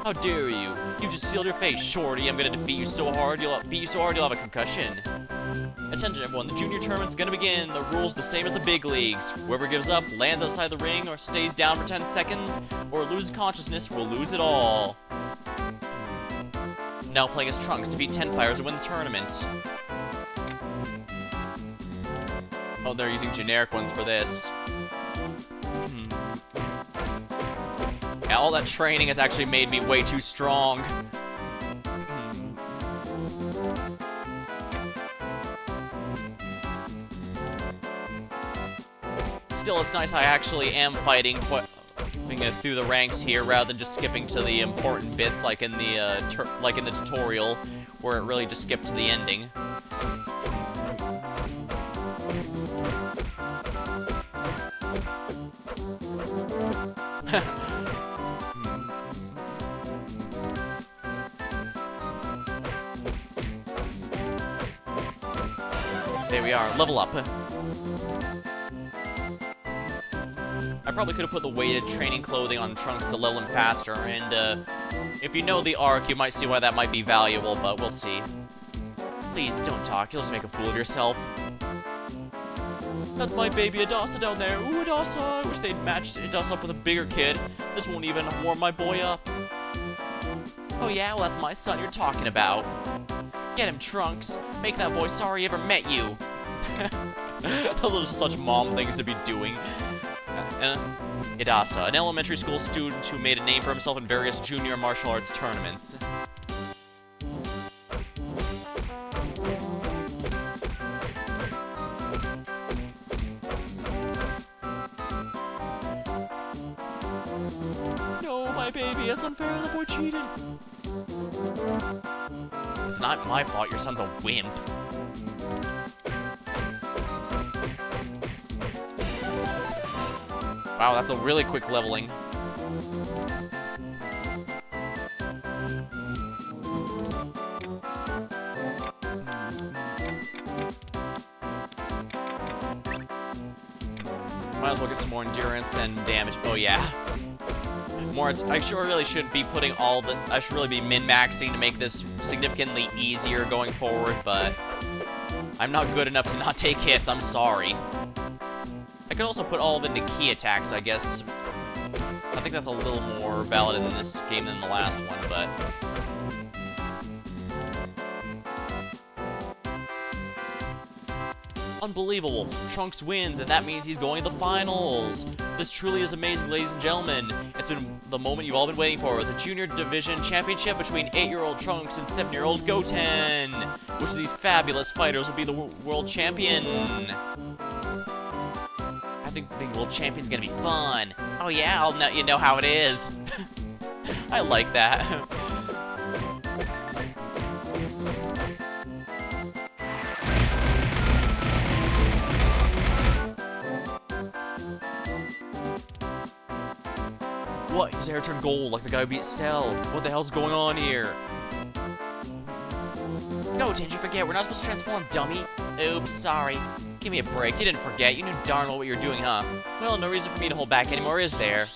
How dare you? You just sealed your face, shorty. I'm gonna beat you so hard you'll have a concussion. Attention everyone, the junior tournament's gonna begin. The rules the same as the big leagues. Whoever gives up, lands outside the ring, or stays down for 10 seconds, or loses consciousness will lose it all. Now playing as Trunks to beat 10 fighters to win the tournament. Oh, they're using generic ones for this. Yeah, all that training has actually made me way too strong. Still, it's nice I actually am fighting through the ranks here rather than just skipping to the important bits like in the tutorial where it really just skipped to the ending. There we are, level up. I probably could have put the weighted training clothing on Trunks to level him faster, and if you know the arc, you might see why that might be valuable, but we'll see. Please, don't talk, you'll just make a fool of yourself. That's my baby Adasa down there. Ooh, Adasa, I wish they'd match Adasa up with a bigger kid. This won't even warm my boy up. Oh yeah, well that's my son you're talking about. Get him, Trunks. Make that boy sorry he ever met you. Those are such mom things to be doing. Hidasa, an elementary school student who made a name for himself in various junior martial arts tournaments. No, my baby, it's unfair, the boy cheated. It's not my fault, your son's a wimp. Wow, that's a really quick leveling. Might as well get some more endurance and damage. Oh yeah. More. I sure really should be putting all the. I should really be min-maxing to make this significantly easier going forward, but I'm not good enough to not take hits. I'm sorry. I could also put all of it into key attacks, I guess. I think that's a little more valid in this game than the last one, but. Unbelievable. Trunks wins, and that means he's going to the finals. This truly is amazing, ladies and gentlemen. It's been the moment you've all been waiting for. The Junior Division Championship between 8-year-old Trunks and 7-year-old Goten. Which of these fabulous fighters will be the world champion? I think being world champion is going to be fun. Oh yeah, I'll let you know how it is. I like that. What? His hair turned gold like the guy who beat Cell. What the hell's going on here? No, didn't you forget? We're not supposed to transform, dummy. Oops, sorry. Give me a break. You didn't forget. You knew darn well what you were doing, huh? Well, no reason for me to hold back anymore, is there?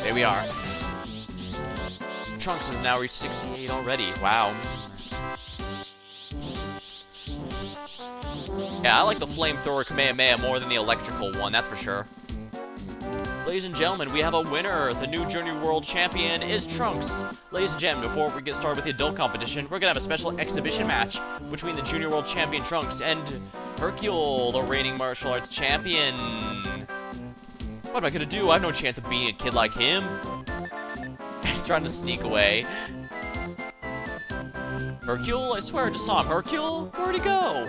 There we are. Trunks has now reached 68 already. Wow. Yeah, I like the flamethrower Kamehameha more than the electrical one, that's for sure. Ladies and gentlemen, we have a winner. The new Junior World Champion is Trunks. Ladies and gentlemen, before we get started with the adult competition, we're gonna have a special exhibition match between the Junior World Champion Trunks and Hercule, the reigning martial arts champion. What am I gonna do? I have no chance of beating a kid like him. He's trying to sneak away. Hercule? I swear I just saw him. Hercule? Where'd he go?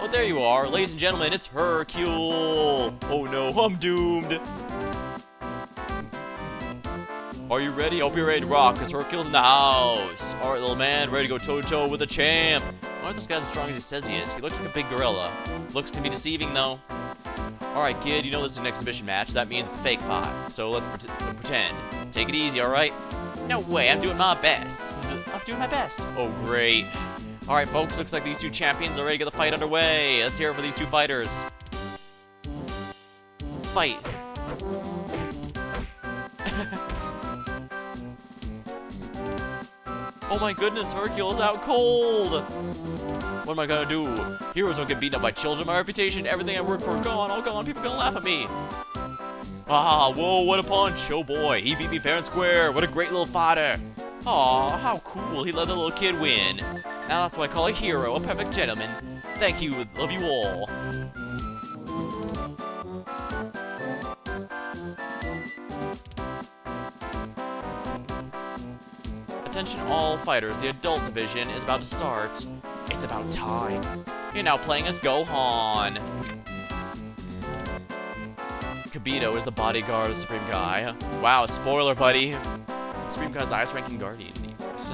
Oh, there you are. Ladies and gentlemen, it's Hercule. Oh no, I'm doomed. Are you ready? I hope you're ready to rock, because Hercule's in the house. Alright, little man, ready to go toe-to-toe with the champ. I wonder if this guy's as strong as he says he is. He looks like a big gorilla. Looks can be deceiving, though. Alright, kid, you know this is an exhibition match. That means it's a fake fight. So let's pretend. Take it easy, alright? No way, I'm doing my best. I'm doing my best. Oh, great. Alright, folks, looks like these two champions are ready to get the fight underway. Let's hear it for these two fighters. Fight. Oh my goodness, Hercule's out cold. What am I gonna do? Heroes don't get beaten up by children. My reputation, everything I work for, gone, all gone. People are gonna laugh at me. Ah, whoa, what a punch. Oh boy, he beat me fair and square. What a great little fighter. Aw, how cool. He let the little kid win. Now that's what I call a hero, a perfect gentleman. Thank you, love you all. Attention all fighters, the adult division is about to start. It's about time. You're now playing as Gohan. Kibito is the bodyguard of the Supreme Kai. Wow, spoiler, buddy. Supreme Kai is the highest ranking guardian in the universe.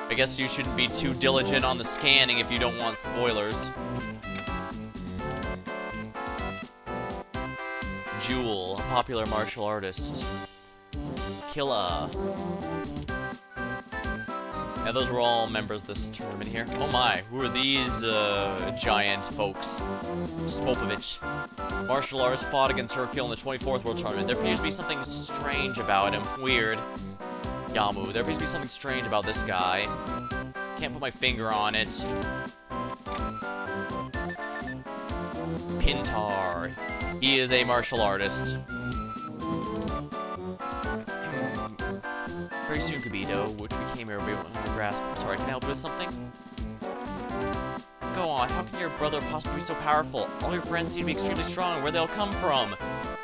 I guess you shouldn't be too diligent on the scanning if you don't want spoilers. Jewel, a popular martial artist. Killa. Yeah, those were all members of this tournament here. Oh my, who are these giant folks? Spopovich. Martial artist fought against Hercule in the 24th World Tournament. There appears to be something strange about him. Weird. Yamu, there appears to be something strange about this guy. Can't put my finger on it. Pintar. He is a martial artist. Very soon, Kibito, which we came here to be able to grasp. Sorry, can I help you with something? Go on, how can your brother possibly be so powerful? All your friends seem to be extremely strong. Where they'll come from?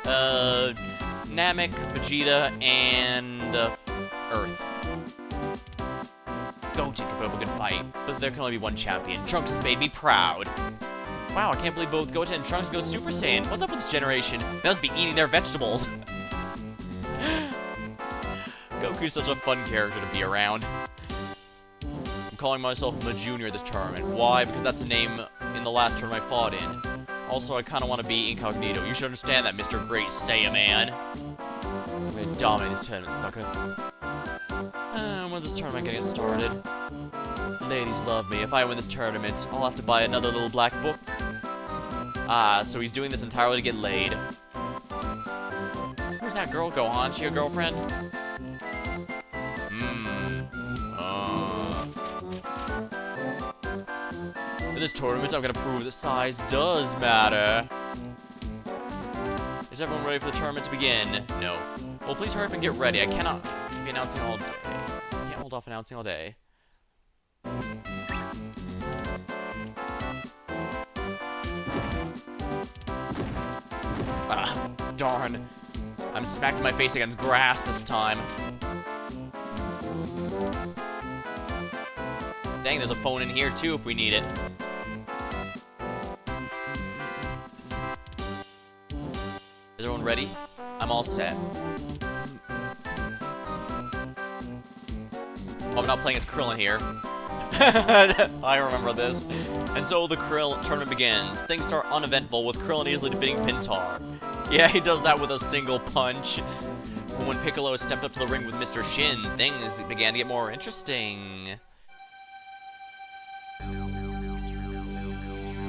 Namek, Vegeta, and Earth. Goten could put up a good fight, but there can only be one champion. Trunks has made me proud. Wow, I can't believe both Goten and Trunks go Super Saiyan. What's up with this generation? They must be eating their vegetables. Goku's such a fun character to be around. calling myself Junior this tournament. Why? Because that's the name in the last tournament I fought in. Also, I kind of want to be incognito. You should understand that, Mr. Great Saiyaman. I'm gonna dominate this tournament, sucker. When's this tournament getting started? Ladies love me. If I win this tournament, I'll have to buy another little black book. Ah, so he's doing this entirely to get laid. Where's that girl go on? She a girlfriend? In this tournament, I'm gonna prove that size does matter. Is everyone ready for the tournament to begin? No. Well, please hurry up and get ready. I cannot be announcing all day. I can't hold off announcing all day. Ah, darn. I'm smacking my face against grass this time. Dang, there's a phone in here too if we need it. Is everyone ready? I'm all set. Oh, I'm not playing as Krillin here. I remember this. And so the Krill tournament begins. Things start uneventful with Krillin easily defeating Pintar. Yeah, he does that with a single punch. But when Piccolo stepped up to the ring with Mr. Shin, things began to get more interesting.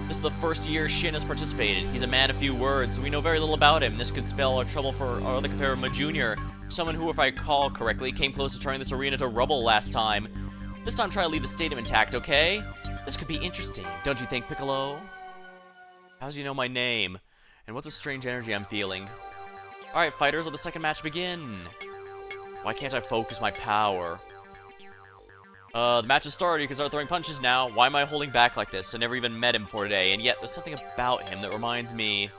This is the first year Shin has participated. He's a man of few words, so we know very little about him. This could spell our trouble for our other competitor, Junior. Someone who, if I recall correctly, came close to turning this arena to rubble last time. This time try to leave the stadium intact, okay? This could be interesting, don't you think, Piccolo? How does he know my name? And what's the strange energy I'm feeling? Alright, fighters, let the second match begin. Why can't I focus my power? The match has started, you can start throwing punches now. Why am I holding back like this? I never even met him for today, and yet there's something about him that reminds me.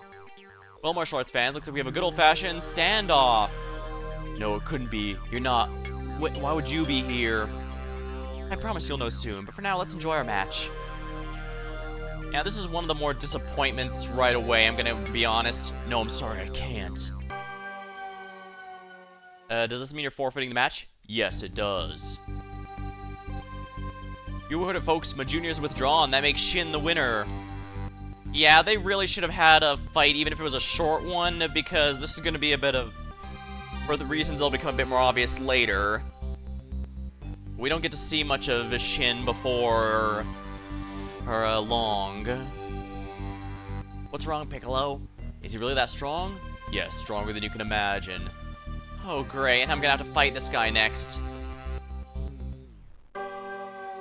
Well, martial arts fans, looks like we have a good old-fashioned standoff. No, it couldn't be. You're not. Why would you be here? I promise you'll know soon, but for now, let's enjoy our match. Yeah, this is one of the more disappointments right away, I'm gonna be honest. No, I'm sorry, I can't. Does this mean you're forfeiting the match? Yes, it does. You heard it, folks. Junior's withdrawn. That makes Shin the winner. Yeah, they really should have had a fight, even if it was a short one, because this is going to be a bit of... For the reasons that'll become a bit more obvious later. We don't get to see much of Shin before... long. What's wrong, Piccolo? Is he really that strong? Yes, stronger than you can imagine. Oh, great, and I'm going to have to fight this guy next.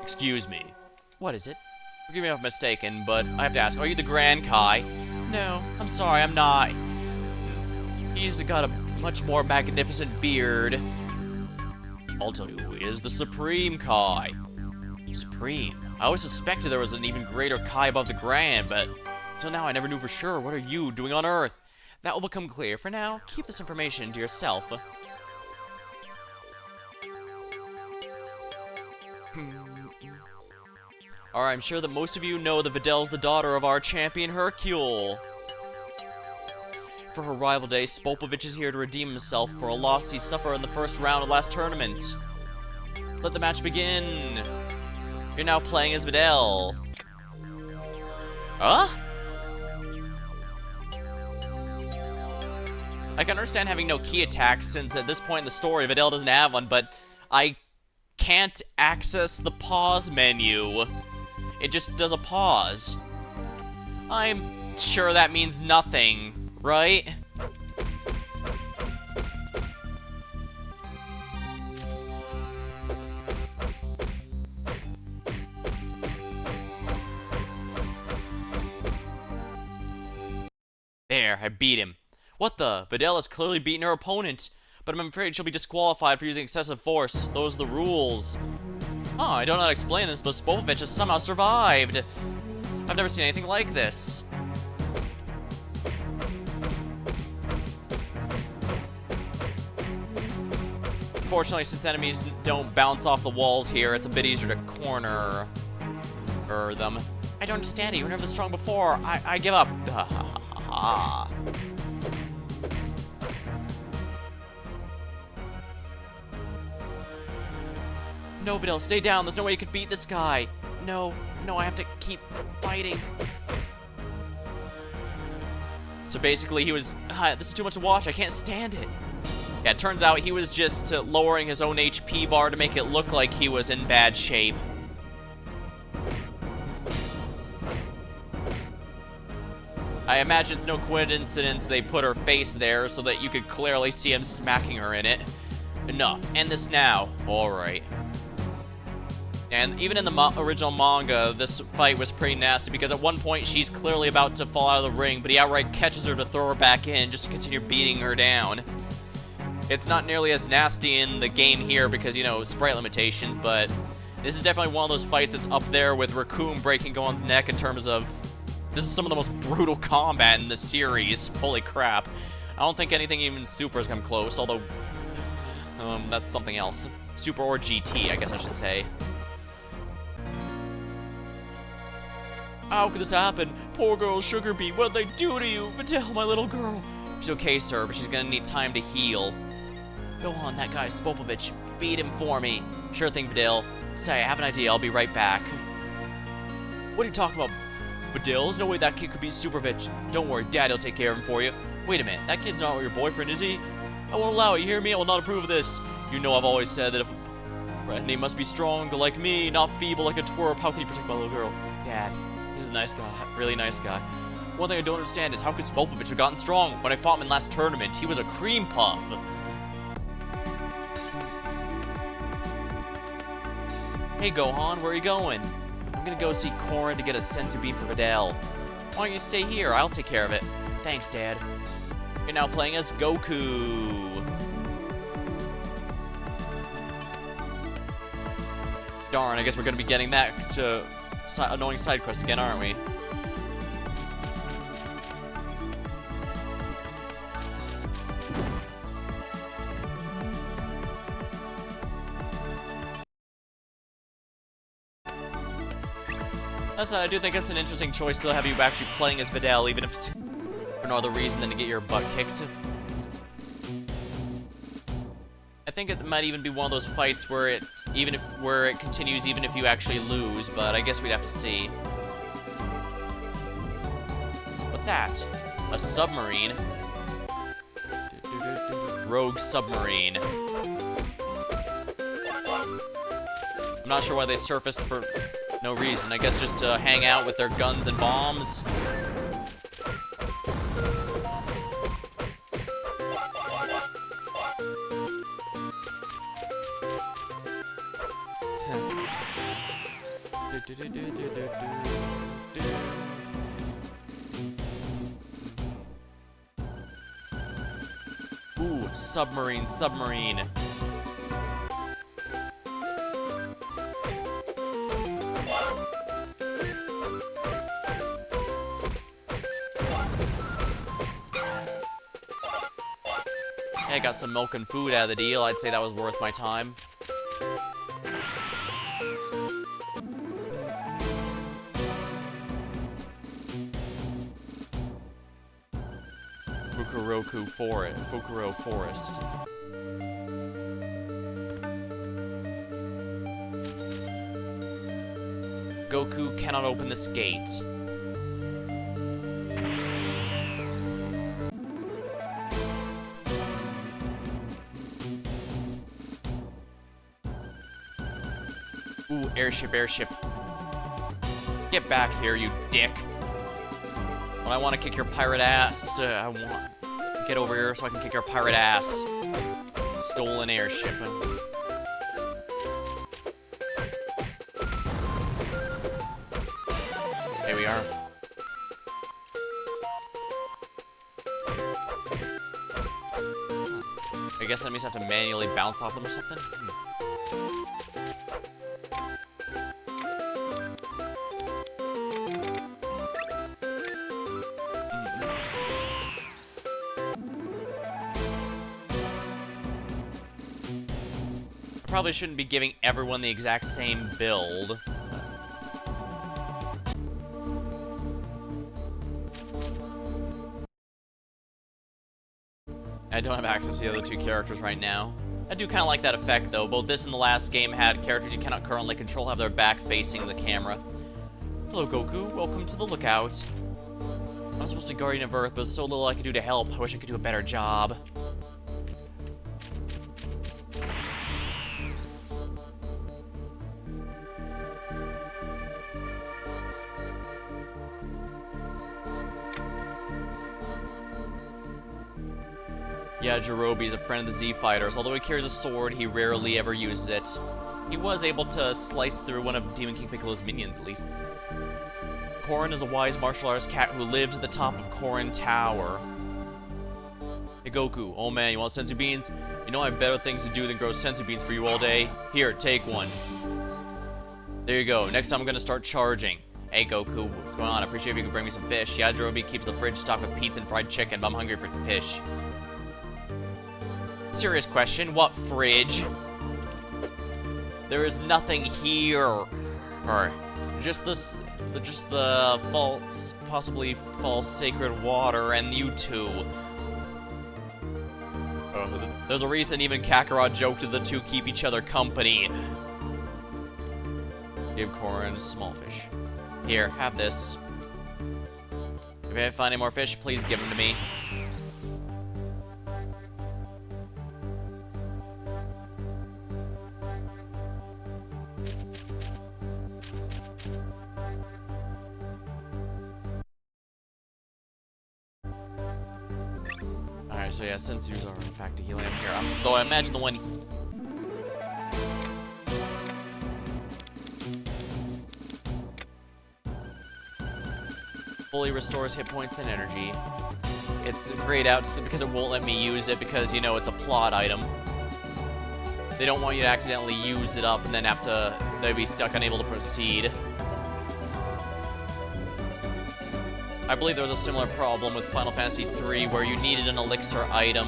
Excuse me. What is it? Forgive me if I'm mistaken, but I have to ask, are you the Grand Kai? No, I'm sorry, I'm not. He's got a much more magnificent beard. I'll tell you who he is, the Supreme Kai. Supreme? I always suspected there was an even greater Kai above the Grand, but until now I never knew for sure. What are you doing on Earth? That will become clear. For now, keep this information to yourself. Alright, I'm sure that most of you know that Videl's the daughter of our champion Hercule. For her rival day, Spopovich is here to redeem himself for a loss he suffered in the first round of last tournament. Let the match begin. You're now playing as Videl. Huh? I can understand having no key attacks since at this point in the story Videl doesn't have one, but I can't access the pause menu. It just does a pause. I'm sure that means nothing, right? There, I beat him. What the? Videl has clearly beaten her opponent, but I'm afraid she'll be disqualified for using excessive force. Those are the rules. Oh, I don't know how to explain this, but Spopovich has somehow survived. I've never seen anything like this. Fortunately, since enemies don't bounce off the walls here, it's a bit easier to corner them. I don't understand it. You were never this strong before. I give up. No, Videl, stay down. There's no way you could beat this guy. No, I have to keep fighting. So basically he was, this is too much to watch. I can't stand it. Yeah, it turns out he was just lowering his own HP bar to make it look like he was in bad shape. I imagine it's no coincidence they put her face there so that you could clearly see him smacking her in it. Enough. End this now. Alright. And even in the original manga, this fight was pretty nasty because at one point she's clearly about to fall out of the ring, but he outright catches her to throw her back in just to continue beating her down. It's not nearly as nasty in the game here because, you know, sprite limitations, but this is definitely one of those fights that's up there with Raccoon breaking Gohan's neck in terms of... This is some of the most brutal combat in the series. Holy crap. I don't think anything even Super's come close, although... that's something else. Super or GT, I guess I should say. How could this happen? Poor girl Sugar Bee, what'd they do to you? Videl, my little girl. She's okay, sir, but she's gonna need time to heal. Go on, that guy Spopovich. Beat him for me. Sure thing, Videl. Say, I have an idea. I'll be right back. What are you talking about, Videl? There's no way that kid could beat Supervich. Don't worry, Daddy'll take care of him for you. Wait a minute, that kid's not your boyfriend, is he? I won't allow it, you hear me? I will not approve of this. You know I've always said that if a red name must be strong like me, not feeble like a twerp. How can you protect my little girl? Dad, he's a nice guy, really nice guy. One thing I don't understand is how could Spopovich have gotten strong? When I fought him in last tournament, he was a cream puff. Hey Gohan, where are you going? I'm gonna go see Korin to get a senzu bean for Videl. Why don't you stay here? I'll take care of it. Thanks, Dad. You're now playing as Goku. Darn, I guess we're gonna be getting back to annoying side quests again, aren't we? That's I do think it's an interesting choice to have you actually playing as Videl, even if it's for no other reason than to get your butt kicked. I think it might even be one of those fights where it continues even if you actually lose, but I guess we'd have to see. What's that? A submarine? Rogue submarine. I'm not sure why they surfaced for no reason. I guess just to hang out with their guns and bombs. Ooh, submarine. I got some milk and food out of the deal. I'd say that was worth my time. Fukuro Forest. Goku cannot open this gate. Ooh, airship. Get back here, you dick. When I want to kick your pirate ass, get over here so I can kick your pirate ass. Stolen airship. There we are. I guess enemies have to manually bounce off them or something? Probably shouldn't be giving everyone the exact same build. I don't have access to the other two characters right now. I do kind of like that effect, though. Both this and the last game had characters you cannot currently control have their back facing the camera. Hello, Goku. Welcome to the lookout. I'm supposed to be Guardian of Earth, but there's so little I could do to help. I wish I could do a better job. Yeah, Jirobe's a friend of the Z-Fighters. Although he carries a sword, he rarely ever uses it. He was able to slice through one of Demon King Piccolo's minions, at least. Korin is a wise martial arts cat who lives at the top of Korin Tower. Hey Goku, oh man, you want senzu beans? You know I have better things to do than grow senzu beans for you all day? Here, take one. There you go, next time I'm gonna start charging. Hey Goku, what's going on? I appreciate if you could bring me some fish. Yeah, Jirobe keeps the fridge stocked with pizza and fried chicken, but I'm hungry for fish. Serious question, what fridge? There is nothing here. Or just the false, possibly false sacred water and you two. There's a reason even Kakarot joked that the two keep each other company. Give Korin small fish. Here, have this. If you find any more fish, please give them to me. Alright, so yeah, Sensu's are back to healing here. Though I imagine the one... fully restores hit points and energy. It's grayed out just because it won't let me use it because, you know, it's a plot item. They don't want you to accidentally use it up and then have to... they'd be stuck unable to proceed. I believe there was a similar problem with Final Fantasy III where you needed an elixir item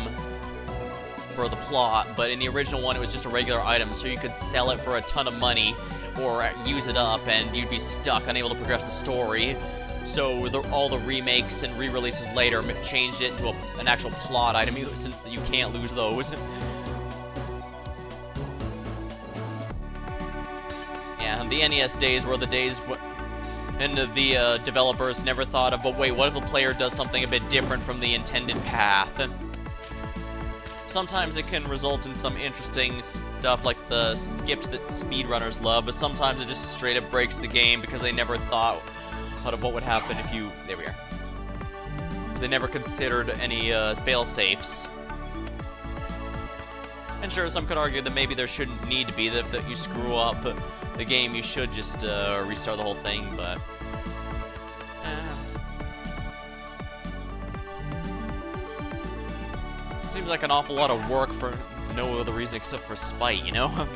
for the plot, but in the original one it was just a regular item, so you could sell it for a ton of money or use it up and you'd be stuck, unable to progress the story. So all the remakes and re-releases later changed it into an actual plot item, since you can't lose those. Yeah, the NES days were the days and the developers never thought of, but wait, what if the player does something a bit different from the intended path? Sometimes it can result in some interesting stuff like the skips that speedrunners love, but sometimes it just straight up breaks the game because they never thought of what would happen if you... there we are. Because they never considered any fail-safes. And sure, some could argue that maybe there shouldn't need to be, that if you screw up the game, you should just restart the whole thing, but... seems like an awful lot of work for no other reason except for spite, you know?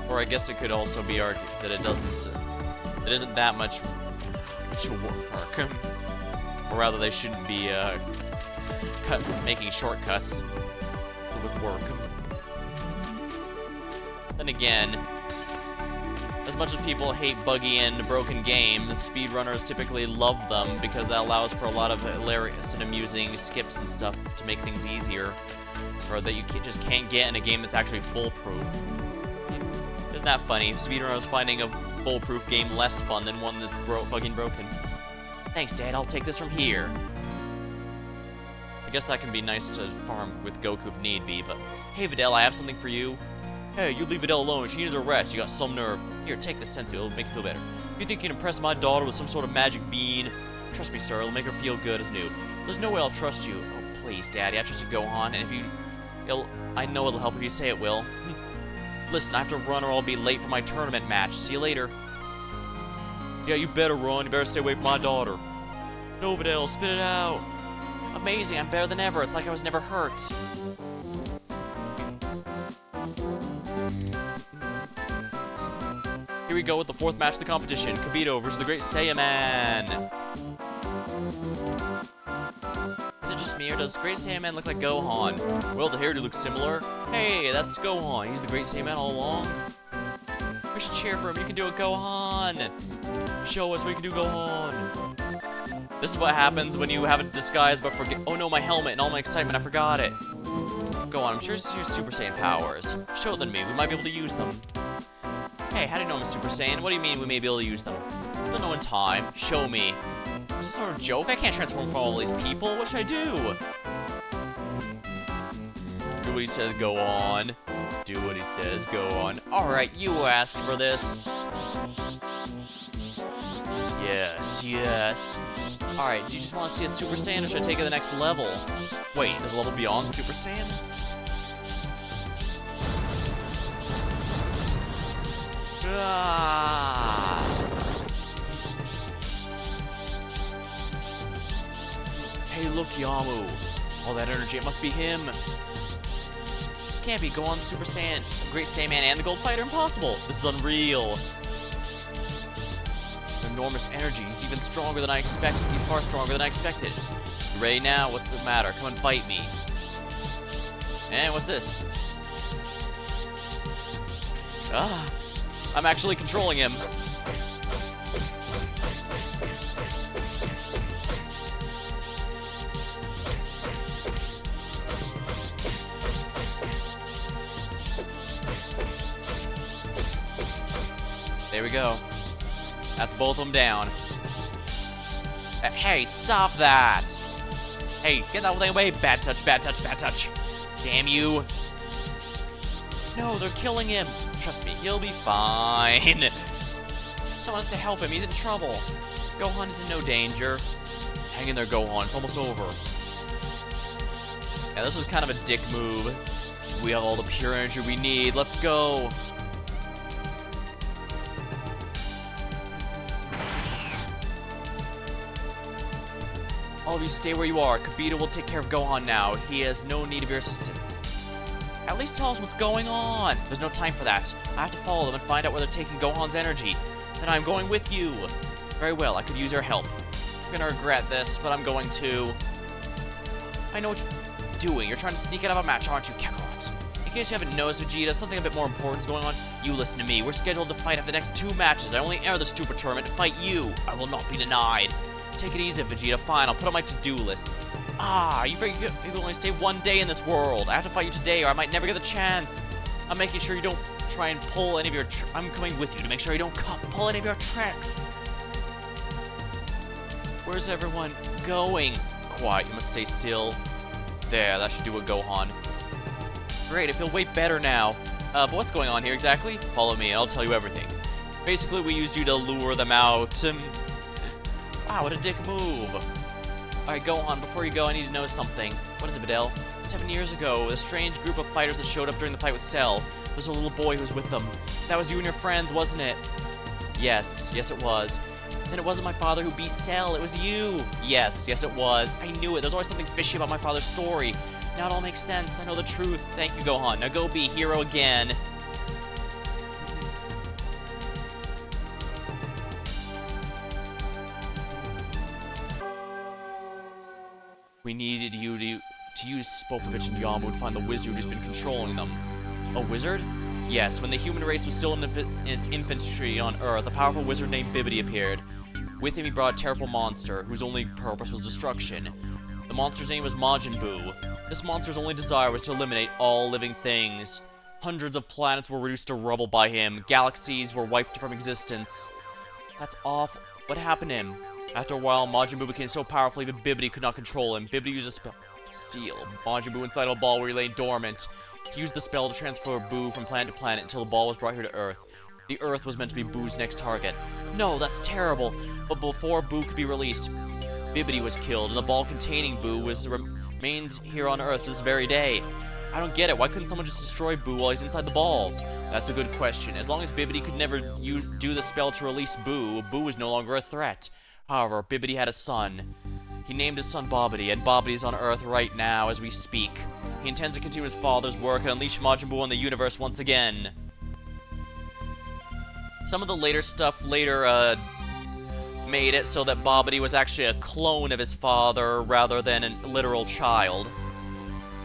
Or I guess it could also be argued that it isn't that much work. Or rather, they shouldn't be making shortcuts with work. Then again, as much as people hate buggy and broken games, speedrunners typically love them because that allows for a lot of hilarious and amusing skips and stuff to make things easier, or that you just can't get in a game that's actually foolproof. Isn't that funny? Speedrunners finding a foolproof game less fun than one that's buggy and broken. Thanks, Dad. I'll take this from here. I guess that can be nice to farm with Goku if need be, but... Hey, Videl, I have something for you. Hey, you leave Videl alone. She needs a rest. You got some nerve. Here, take this senzu. It'll make you feel better. You think you can impress my daughter with some sort of magic bean? Trust me, sir. It'll make her feel good as new. There's no way I'll trust you. Oh, please, Daddy. I trust you, Gohan. And if you... I know it'll help if you say it will. Listen, I have to run or I'll be late for my tournament match. See you later. Yeah, you better run. You better stay away from my daughter. No, Videl. Spit it out. Amazing. I'm better than ever. It's like I was never hurt. Here we go with the fourth match of the competition. Kibito versus the Great Saiyaman. Is it just me, or does Great Saiyaman look like Gohan? Well, the hairdo looks similar. Hey, that's Gohan. He's the Great Saiyaman all along. We should cheer for him. You can do it, Gohan. Show us what you can do, Gohan. This is what happens when you have a disguise but forget. Oh no, my helmet and all my excitement, I forgot it. Go on, I'm sure it's your Super Saiyan powers. Show them to me, we might be able to use them. Hey, how do you know I'm a Super Saiyan? What do you mean we may be able to use them? Don't know in time. Show me. Is this sort of a joke? I can't transform from all these people. What should I do? Do what he says, go on. Do what he says, go on. Alright, you asked for this. Yes, yes. Alright, do you just want to see a Super Saiyan or should I take it to the next level? Wait, there's a level beyond Super Saiyan? Ah. Hey, look, Yamu. All that energy, it must be him. Can't be. Go on, Super Saiyan, Great Saiyaman, and the Gold Fighter. Impossible. This is unreal. Enormous energy. He's even stronger than I expected. He's far stronger than I expected. You ready now? What's the matter? Come and fight me. And what's this? Ah. I'm actually controlling him. There we go. That's both of them down. Hey, stop that! Hey, get that thing away! Bad touch, bad touch, bad touch! Damn you! No, they're killing him! Trust me, he'll be fine. Someone has to help him, he's in trouble. Gohan is in no danger. Hang in there, Gohan, it's almost over. Yeah, this was kind of a dick move. We have all the pure energy we need, let's go! All of you stay where you are. Kibito will take care of Gohan now. He has no need of your assistance. At least tell us what's going on. There's no time for that. I have to follow them and find out where they're taking Gohan's energy. Then I'm going with you. Very well, I could use your help. I'm gonna regret this, but I'm going to. I know what you're doing. You're trying to sneak out of a match, aren't you, Kakarot? In case you haven't noticed, Vegeta, something a bit more important is going on. You listen to me. We're scheduled to fight at the next 2 matches. I only enter the Super Tournament to fight you. I will not be denied. Take it easy, Vegeta. Fine, I'll put on my to-do list. Ah, you only stay 1 day in this world. I have to fight you today or I might never get the chance. I'm making sure you don't try and pull any of your I'm coming with you to make sure you don't pull any of your tricks. Where's everyone going? Quiet, you must stay still. There, that should do it, Gohan. Great, I feel way better now. But what's going on here exactly? Follow me and I'll tell you everything. Basically, we used you to lure them out. Wow, what a dick move. Alright, Gohan, before you go, I need to know something. What is it, Videl? 7 years ago, a strange group of fighters that showed up during the fight with Cell. There's a little boy who was with them. That was you and your friends, wasn't it? Yes, yes it was. Then it wasn't my father who beat Cell, it was you. Yes, yes it was. I knew it. There's always something fishy about my father's story. Now it all makes sense. I know the truth. Thank you, Gohan. Now go be hero again. We needed you to use Spopovich and Yamu to find the wizard who's been controlling them. A wizard? Yes, when the human race was still in its infancy on Earth, a powerful wizard named Bibidi appeared. With him he brought a terrible monster, whose only purpose was destruction. The monster's name was Majin Buu. This monster's only desire was to eliminate all living things. Hundreds of planets were reduced to rubble by him. Galaxies were wiped from existence. That's awful. What happened to him? After a while, Majin Buu became so powerful even Bibidi could not control him. Bibidi used a spell to seal Majin Buu inside a ball where he lay dormant. He used the spell to transfer Buu from planet to planet until the ball was brought here to Earth. The Earth was meant to be Buu's next target. No, that's terrible. But before Buu could be released, Bibidi was killed, and the ball containing Buu remains here on Earth to this very day. I don't get it. Why couldn't someone just destroy Buu while he's inside the ball? That's a good question. As long as Bibidi could never do the spell to release Buu, Buu was no longer a threat. However, Bibidi had a son. He named his son Babidi, and Babidi is on Earth right now as we speak. He intends to continue his father's work and unleash Majin Buu on the universe once again. Some of the later stuff made it so that Babidi was actually a clone of his father rather than a literal child.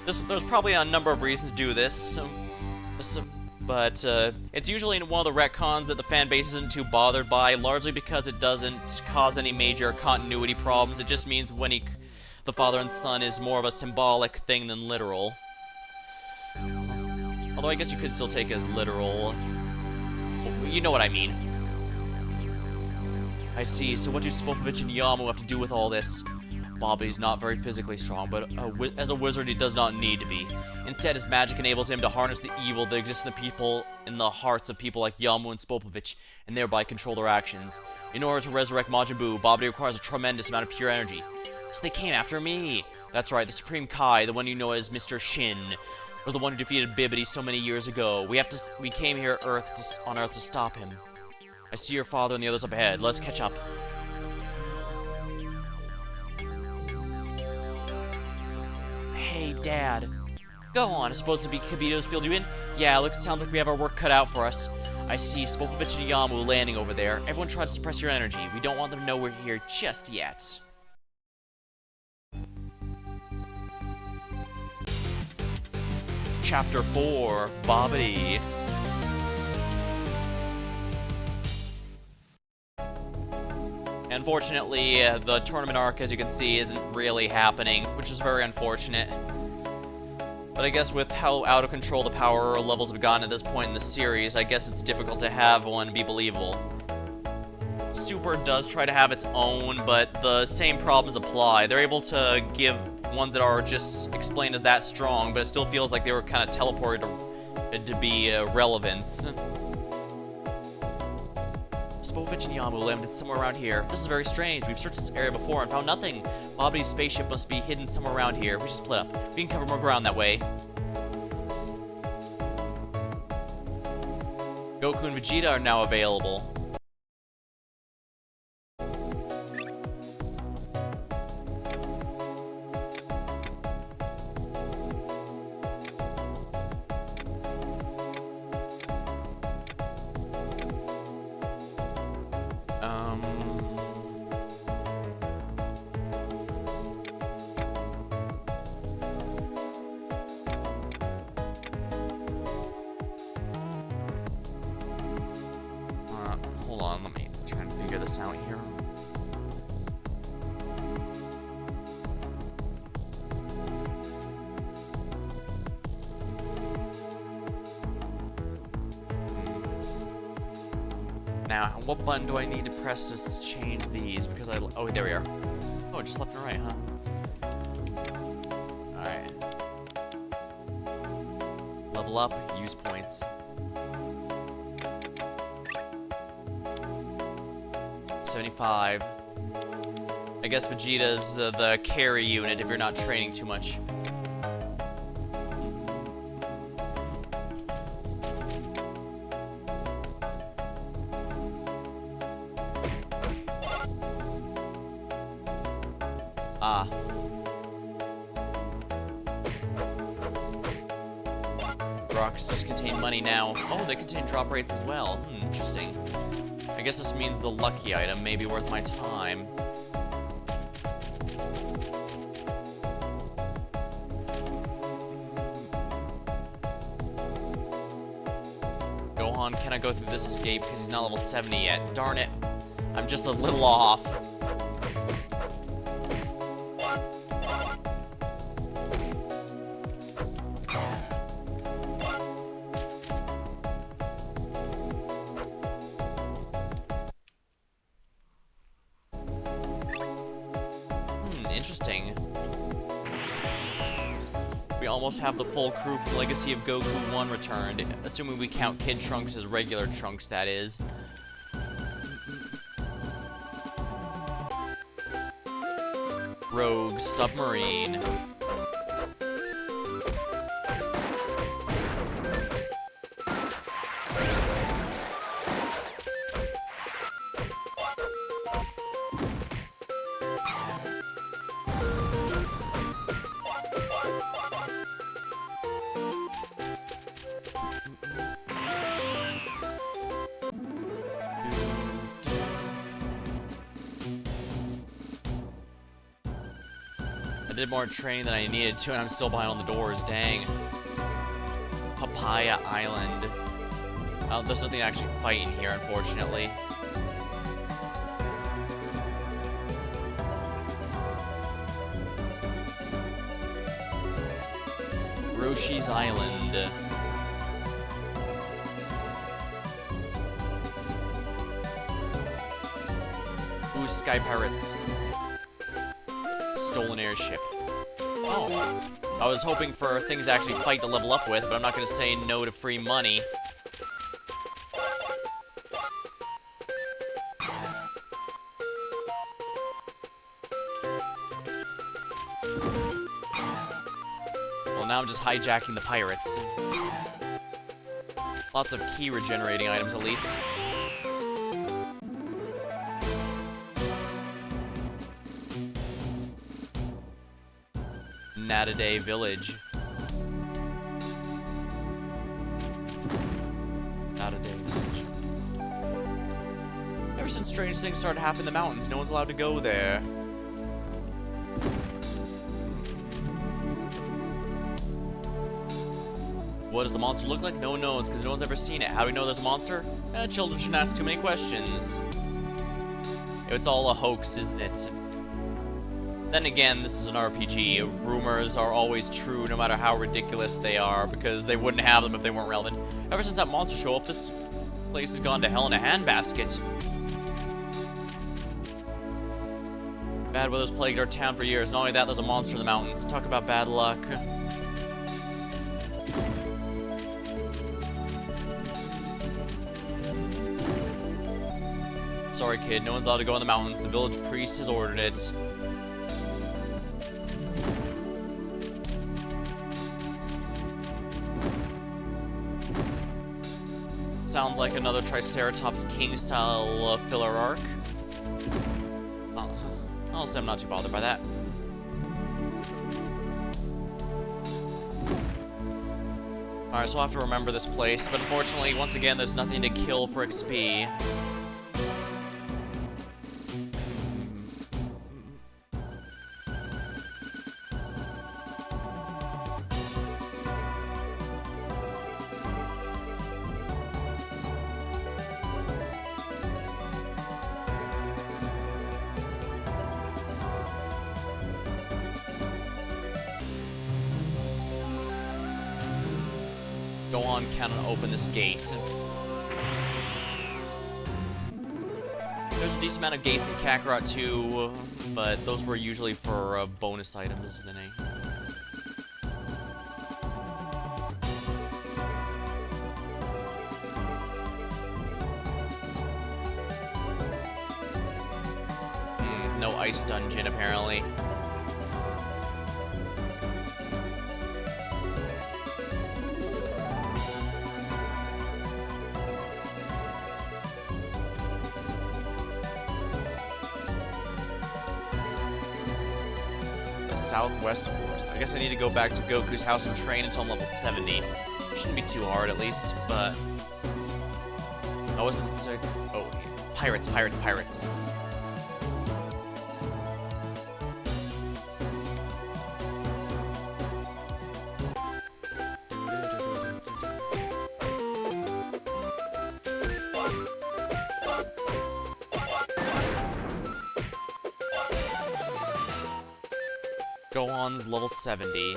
There's probably a number of reasons to do this. But it's usually one of the retcons that the fan base isn't too bothered by, largely because it doesn't cause any major continuity problems. It just means when the father and son is more of a symbolic thing than literal. Although I guess you could still take it as literal. You know what I mean. I see, so what do Spopovich and Yamu have to do with all this? Bobby's not very physically strong, but as a wizard he does not need to be. Instead, his magic enables him to harness the evil that exists in the hearts of people like Yamu and Spopovich, and thereby control their actions. In order to resurrect Majin Buu, Bobby requires a tremendous amount of pure energy. So they came after me! That's right, the Supreme Kai, the one you know as Mr. Shin, was the one who defeated Bibbidi so many years ago. We came here on Earth to stop him. I see your father and the others up ahead. Let's catch up. Hey, Dad. Go on, I suppose Kibito's filled you in? Yeah, sounds like we have our work cut out for us. I see Spopovich and Yamu landing over there. Everyone try to suppress your energy. We don't want them to know we're here just yet. Chapter 4, Bobbity. Unfortunately, the tournament arc, as you can see, isn't really happening, which is very unfortunate. But I guess with how out of control the power levels have gotten at this point in the series, I guess it's difficult to have one be believable. Super does try to have its own, but the same problems apply. They're able to give ones that are just explained as that strong, but it still feels like they were kind of teleported to be relevant. Spopovich and Yamu landed somewhere around here. This is very strange. We've searched this area before and found nothing. Bobbity's spaceship must be hidden somewhere around here. We should split up. We can cover more ground that way. Goku and Vegeta are now available. Hold on, let me try and figure this out here. Now, what button do I need to press to change these? Because oh, there we are. Oh, just left and right, huh? Alright. Level up, use points. 75. I guess Vegeta's the carry unit if you're not training too much. Ah. Rocks just contain money now. Oh, they contain drop rates as well. Interesting. I guess this means the lucky item may be worth my time. Gohan cannot go through this gate because he's not level 70 yet. Darn it. I'm just a little off. Interesting. We almost have the full crew from Legacy of Goku 1 returned, assuming we count Kid Trunks as regular Trunks, that is. Rogue Submarine. I did more training than I needed to, and I'm still behind on the doors, dang. Papaya Island. There's nothing to actually fight in here, unfortunately. Roshi's Island. Ooh, Sky Pirates. Stolen airship. Oh. I was hoping for things to actually fight to level up with, but I'm not going to say no to free money. Well, now I'm just hijacking the pirates. Lots of key regenerating items, at least. Nataday Village. Nataday Village. Ever since strange things started happening in the mountains, no one's allowed to go there. What does the monster look like? No one knows, because no one's ever seen it. How do we know there's a monster? Children shouldn't ask too many questions. It's all a hoax, isn't it? Then again, this is an RPG. Rumors are always true, no matter how ridiculous they are, because they wouldn't have them if they weren't relevant. Ever since that monster showed up, this place has gone to hell in a handbasket. Bad weather's plagued our town for years. Not only that, there's a monster in the mountains. Talk about bad luck. Sorry, kid. No one's allowed to go in the mountains. The village priest has ordered it. Sounds like another Triceratops King style filler arc. Honestly, I'm not too bothered by that. Alright, so I'll have to remember this place, but unfortunately, once again, there's nothing to kill for XP. Go on, can open this gate. There's a decent amount of gates in Kakarot too, but those were usually for bonus items than no ice dungeon, apparently. Southwest Forest. I guess I need to go back to Goku's house and train until I'm level 70. Shouldn't be too hard, at least, but... I wasn't... Oh, pirates. Gohan's level 70.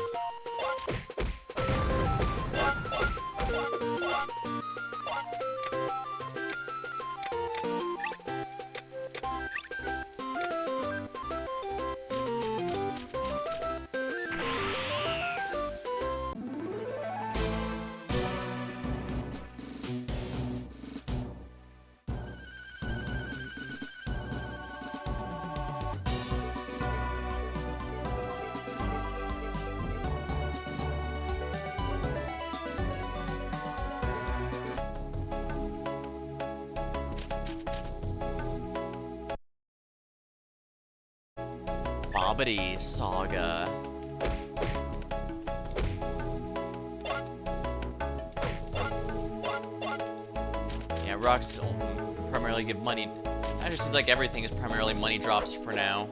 Bobbity Saga. Yeah, rocks primarily give money. It just seems like everything is primarily money drops for now.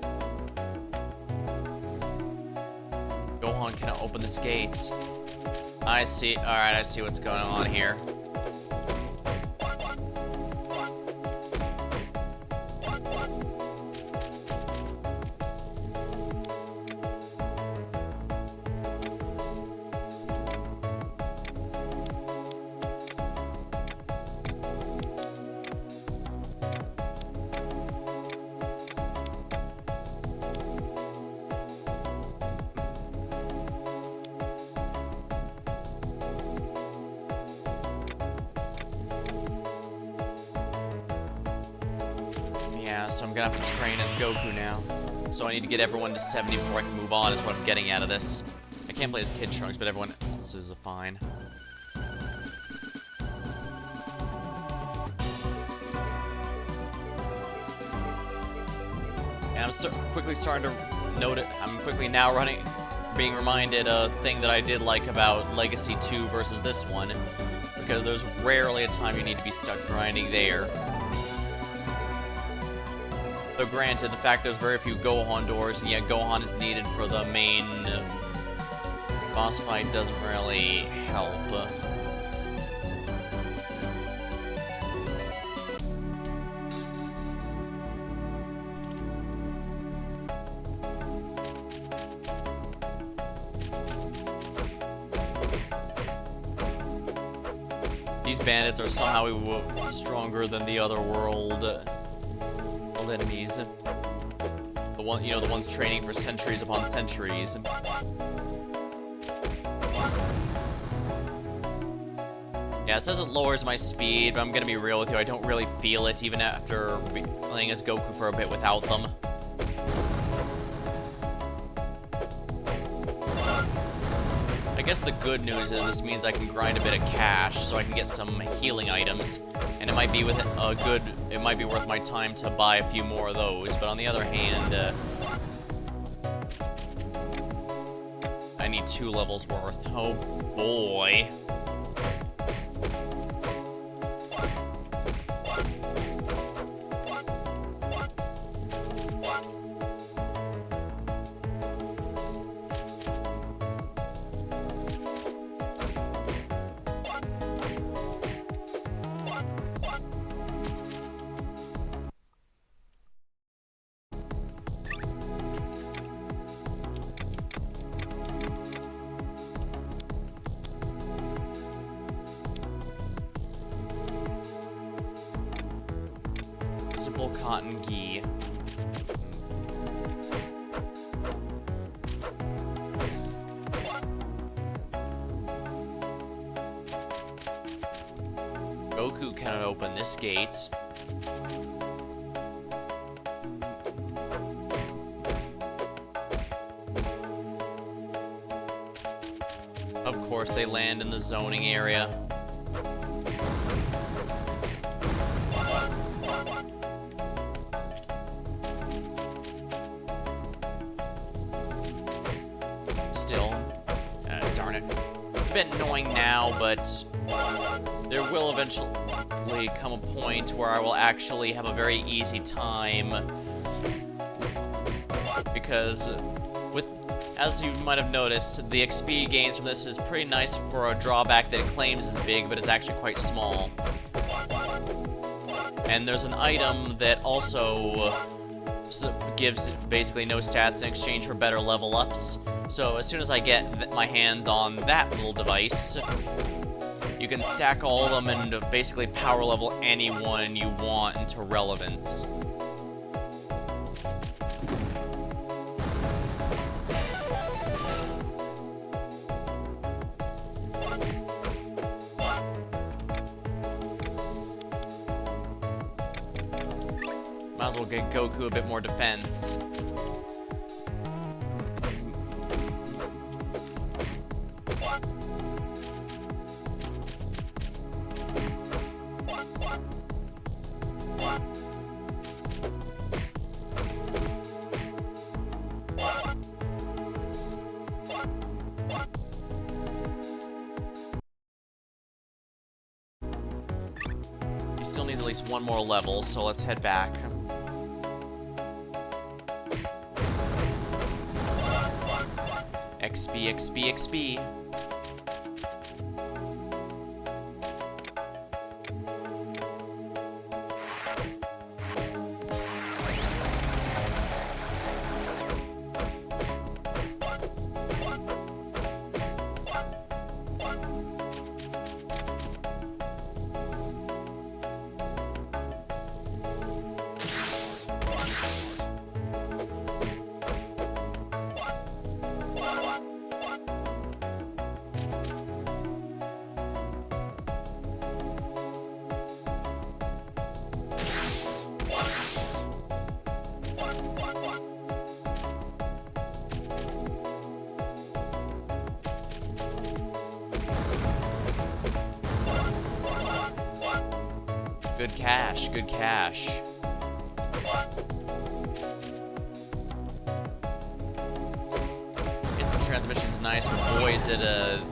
Gohan cannot open this gate. I see. Alright, I see what's going on here. Yeah, so I'm gonna have to train as Goku now. So I need to get everyone to 70 before I can move on, is what I'm getting out of this. I can't play as Kid Trunks, but everyone else is fine. And I'm quickly starting to note it. I'm quickly now being reminded a thing that I did like about Legacy 2 versus this one, because there's rarely a time you need to be stuck grinding there. Though granted, the fact there's very few Gohan doors, and yet Gohan is needed for the main boss fight doesn't really help. These bandits are somehow stronger than the other world enemies. The ones training for centuries upon centuries. Yeah, it says it lowers my speed, but I'm gonna be real with you, I don't really feel it even after playing as Goku for a bit without them. I guess the good news is this means I can grind a bit of cash so I can get some healing items, and it might be it might be worth my time to buy a few more of those, but on the other hand, I need 2 levels worth. Oh boy. Simple cotton ghee. Goku cannot open this gate. Of course, they land in the zoning area. Still, darn it. It's a bit annoying now, but there will eventually come a point where I will actually have a very easy time, because as you might have noticed, the XP gains from this is pretty nice for a drawback that it claims is big, but is actually quite small. And there's an item that also gives basically no stats in exchange for better level ups. So as soon as I get my hands on that little device, you can stack all of them and basically power level anyone you want into relevance. Might as well get Goku a bit more defense. He still needs at least one more level, so let's head back. XP, XP, XP. Good cash, good cash. Instant transmission's nice, but boy is it a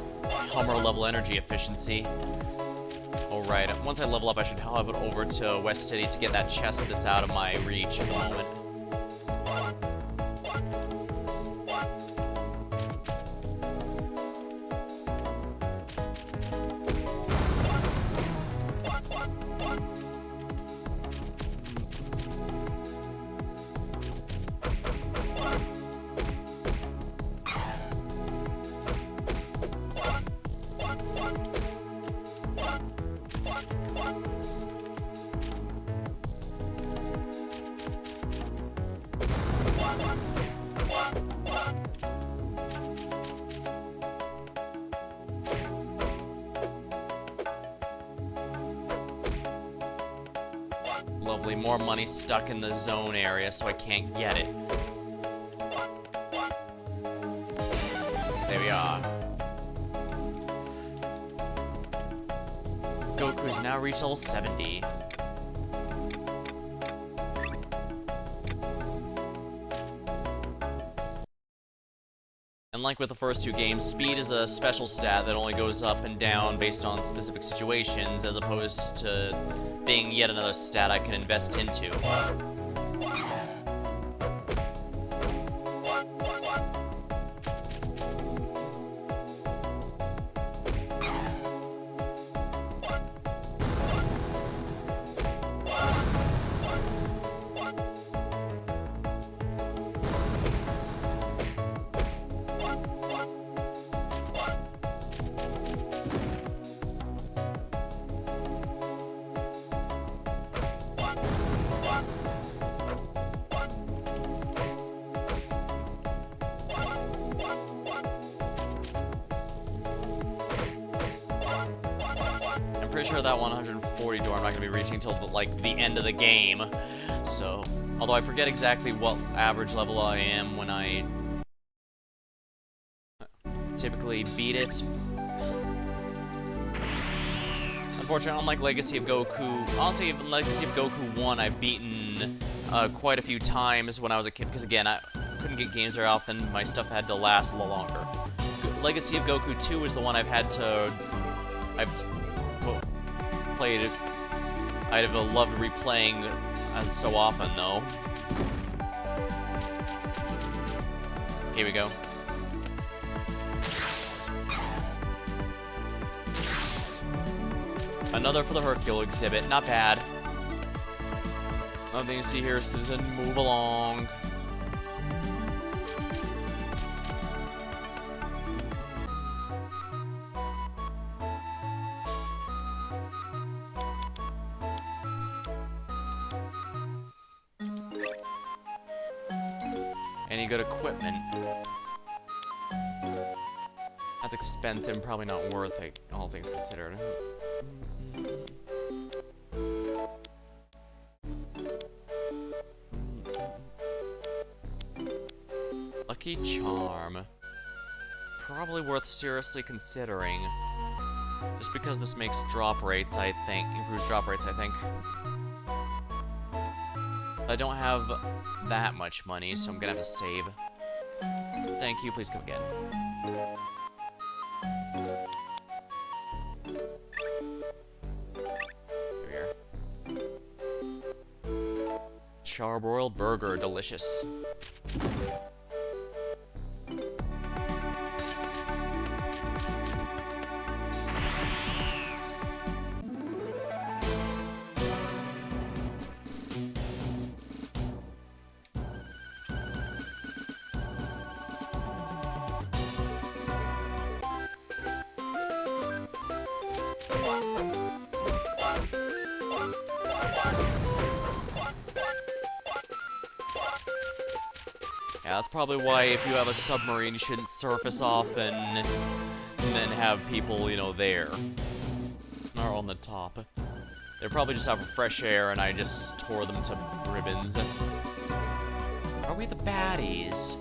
Hummer level energy efficiency. Alright, once I level up I should head over to West City to get that chest that's out of my reach at the moment. Lovely, more money stuck in the zone area, so I can't get it. There we are. Goku's now reached level 70. And like with the first two games, speed is a special stat that only goes up and down based on specific situations, as opposed to being yet another stat I can invest into. Pretty sure that 140 door I'm not going to be reaching until the end of the game. So, although I forget exactly what average level I am when I typically beat it. Unfortunately, unlike Legacy of Goku, honestly, even Legacy of Goku 1 I've beaten quite a few times when I was a kid, because again, I couldn't get games very often, my stuff had to last a little longer. Legacy of Goku 2 is the one I've played. I'd have loved replaying as so often, though. Here we go. Another for the Hercule exhibit. Not bad. Nothing to see here, citizen. Move along. Any good equipment? That's expensive and probably not worth it, all things considered. Lucky Charm. Probably worth seriously considering. Just because this makes drop rates, I think. Improves drop rates, I think. I don't have that much money, so I'm gonna have to save. Thank you, please come again. Here we are. Charbroiled burger, delicious. Yeah, that's probably why if you have a submarine, you shouldn't surface often and then have people, you know, there. Or on the top. They probably just have fresh air and I just tore them to ribbons. Are we the baddies?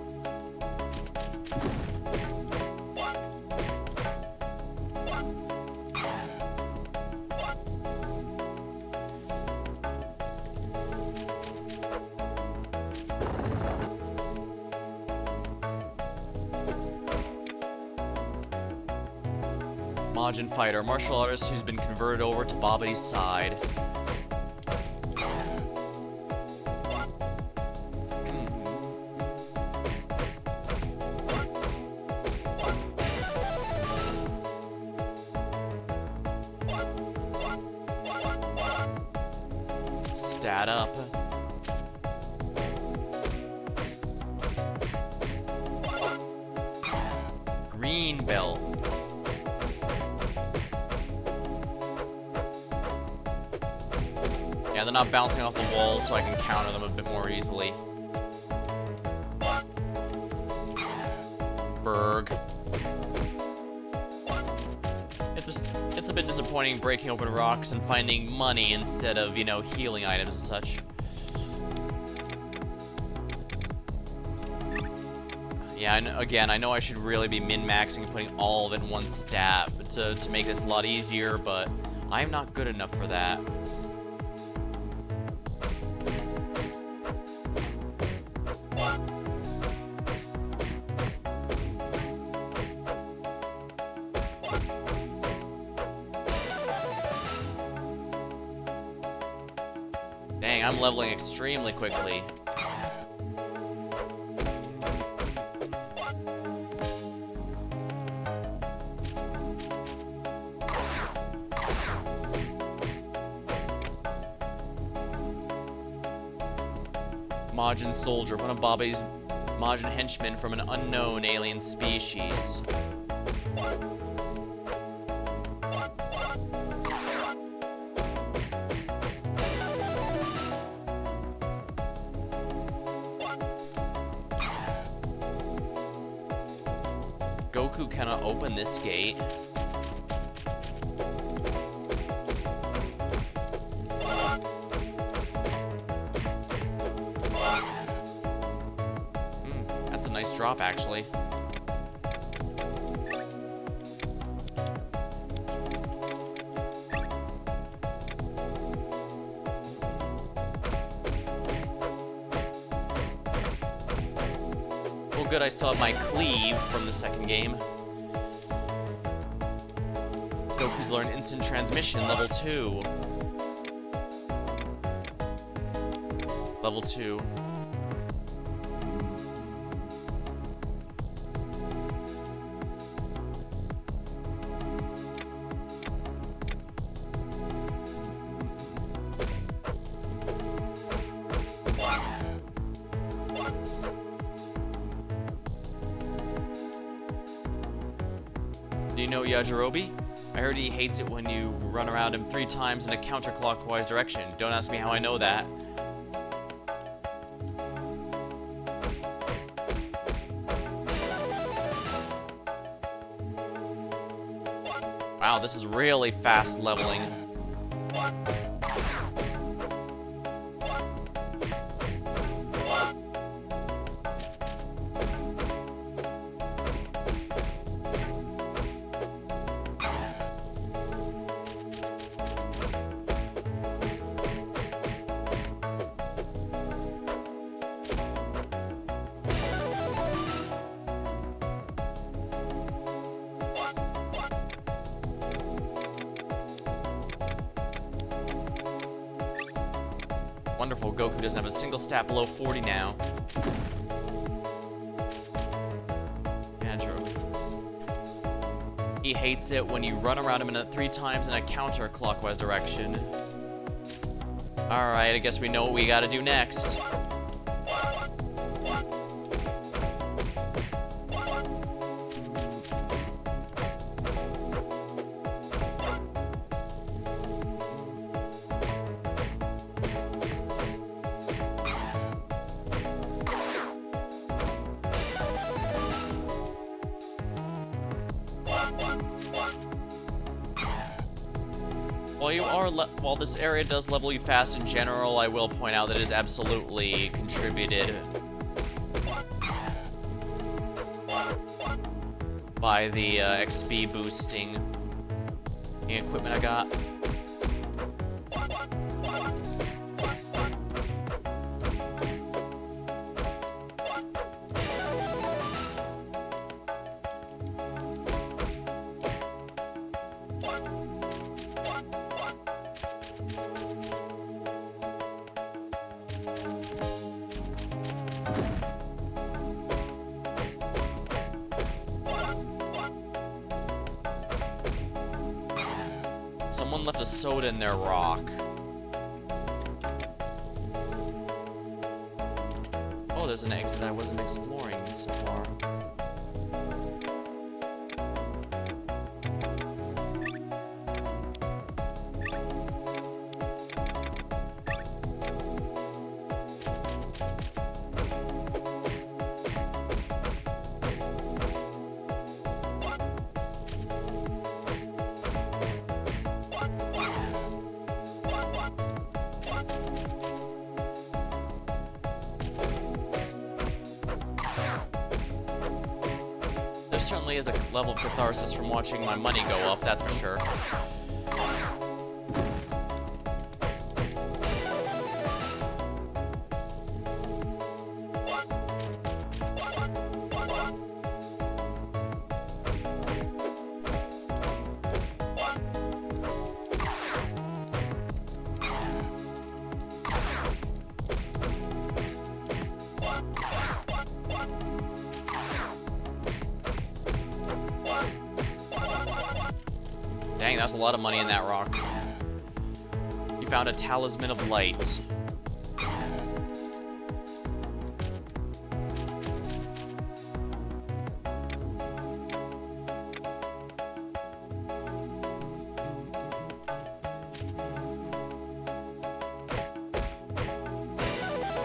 Majin fighter, martial artist who's been converted over to Babadi's side. Stat up. Green belt. Yeah, they're not bouncing off the walls, so I can counter them a bit more easily. Berg. It's a bit disappointing breaking open rocks and finding money instead of, you know, healing items and such. Yeah, and again, I know I should really be min-maxing and putting all of it in one stat to make this a lot easier, but I'm not good enough for that. Dang, I'm leveling extremely quickly. Majin soldier, one of Babadi's Majin henchmen from an unknown alien species. Goku cannot open this gate. That's a nice drop, actually. Well, good, I still have my cleave from the second game. Goku's learned instant transmission, level 2. Level 2. Do you know Yajirobe? I heard he hates it when you run around him 3 times in a counterclockwise direction. Don't ask me how I know that. Wow, this is really fast leveling. Wonderful, Goku doesn't have a single stat below 40 now. Andrew. He hates it when you run around him 3 times in a counterclockwise direction. Alright, I guess we know what we gotta do next. While this area does level you fast in general, I will point out that it is absolutely contributed by the XP boosting equipment I got. Someone left a soda in their rock. Oh, there's an exit I wasn't exploring so far. There certainly is a level of catharsis from watching my money go up, that's for sure. Dang, that's a lot of money in that rock. You found a talisman of light.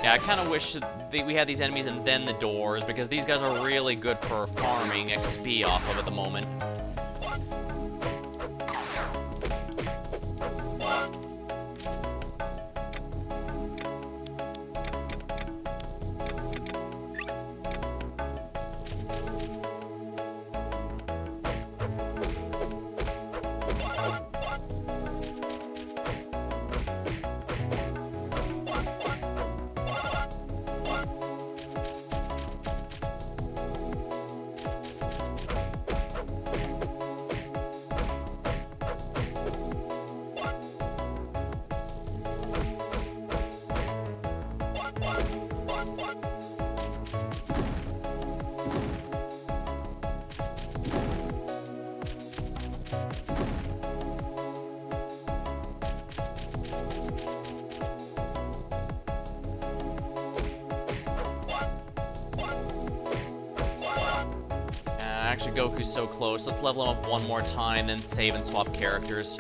Yeah, I kind of wish that we had these enemies and then the doors, because these guys are really good for farming XP off of at the moment. Actually, Goku's so close. Let's level him up one more time, then save and swap characters.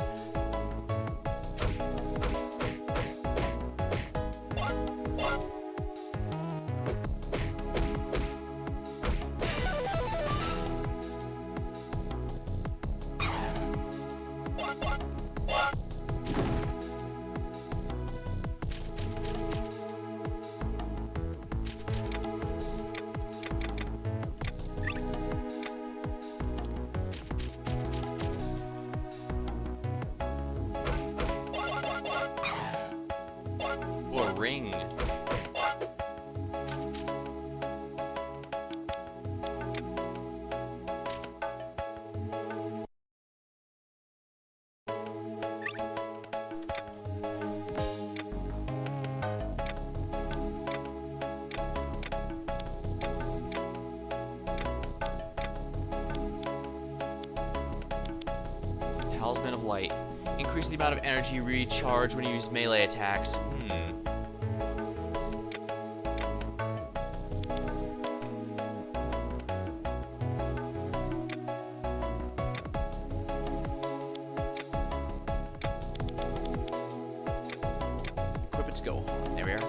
Ooh, a ring. Talisman of Light. Increase the amount of energy recharge when you use melee attacks. Equip it to go. There we are.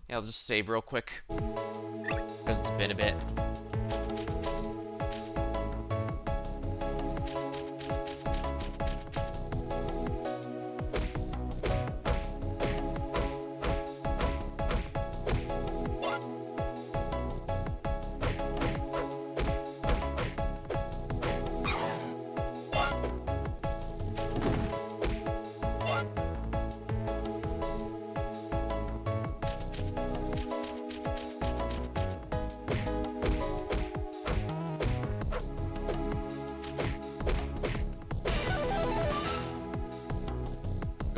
Yeah, I'll just save real quick, because it's been a bit.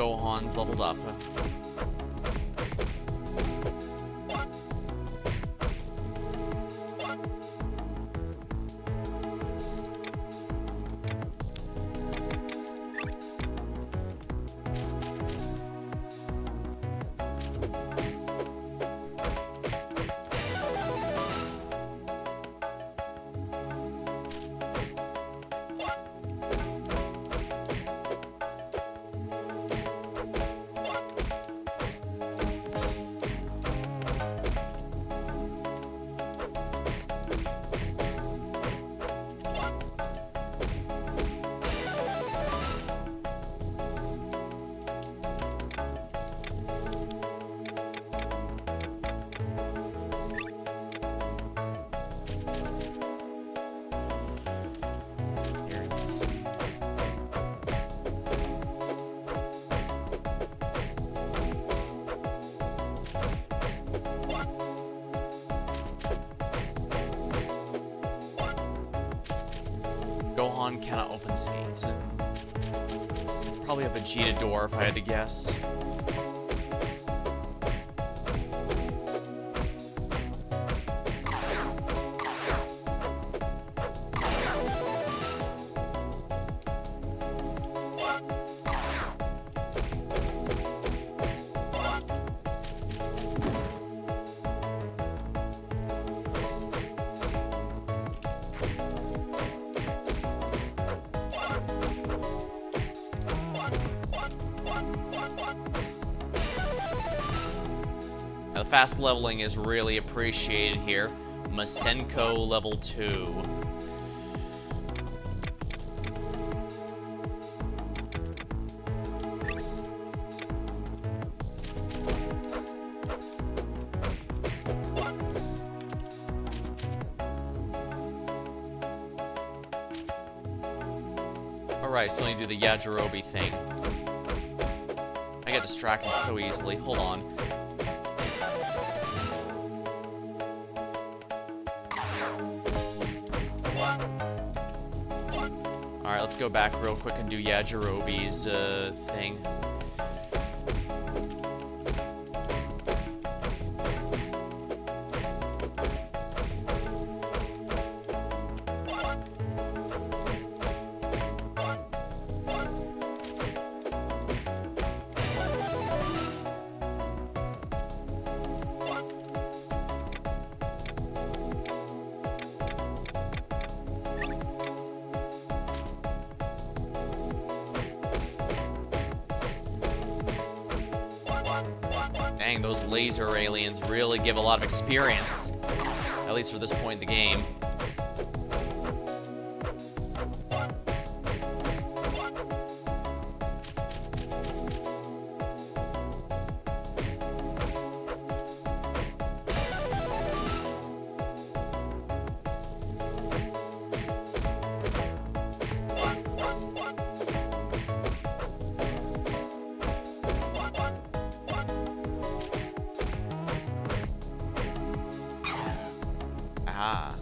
Gohan's leveled up. Gohan cannot open this gate. It's probably a Vegeta door if I had to guess. Now, the fast leveling is really appreciated here. Masenko level 2. Alright, still need to do the Yajirobe thing. I get distracted so easily. Hold on. Alright, let's go back real quick and do Yajirobe's thing. Dang, those laser aliens really give a lot of experience. At least for this point in the game. Ah.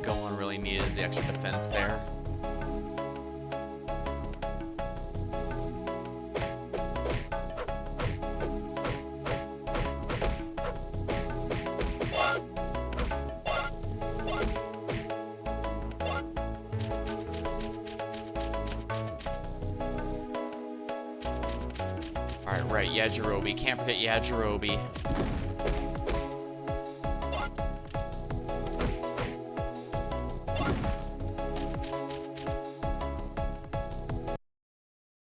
Gohan really needed the extra defense there. Alright, right, Yajirobe. Can't forget Yajirobe.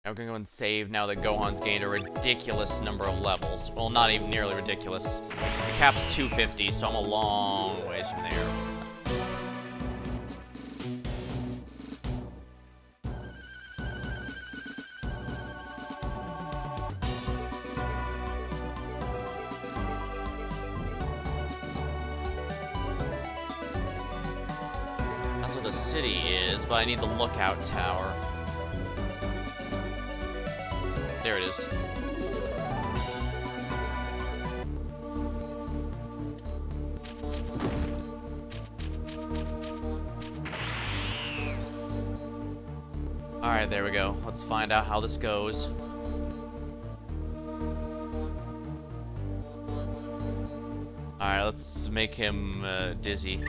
I'm gonna go and save now that Gohan's gained a ridiculous number of levels. Well, not even nearly ridiculous. The cap's 250, so I'm a long ways from there. That's what the city is, but I need the lookout tower. There it is. Alright, there we go. Let's find out how this goes. Alright, let's make him dizzy.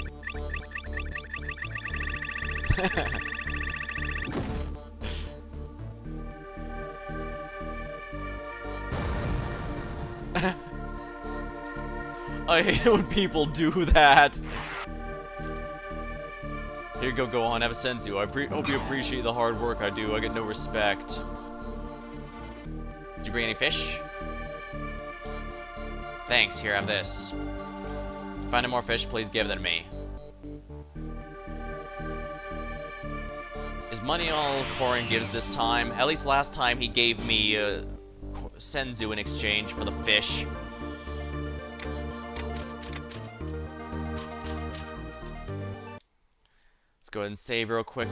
I hate it when people do that. Here you go, Gohan. Have a senzu. I hope you appreciate the hard work I do. I get no respect. Did you bring any fish? Thanks. Here, have this. Find any more fish, please give them to me. Is money all Korin gives this time? At least last time he gave me senzu in exchange for the fish. Let's go ahead and save real quick.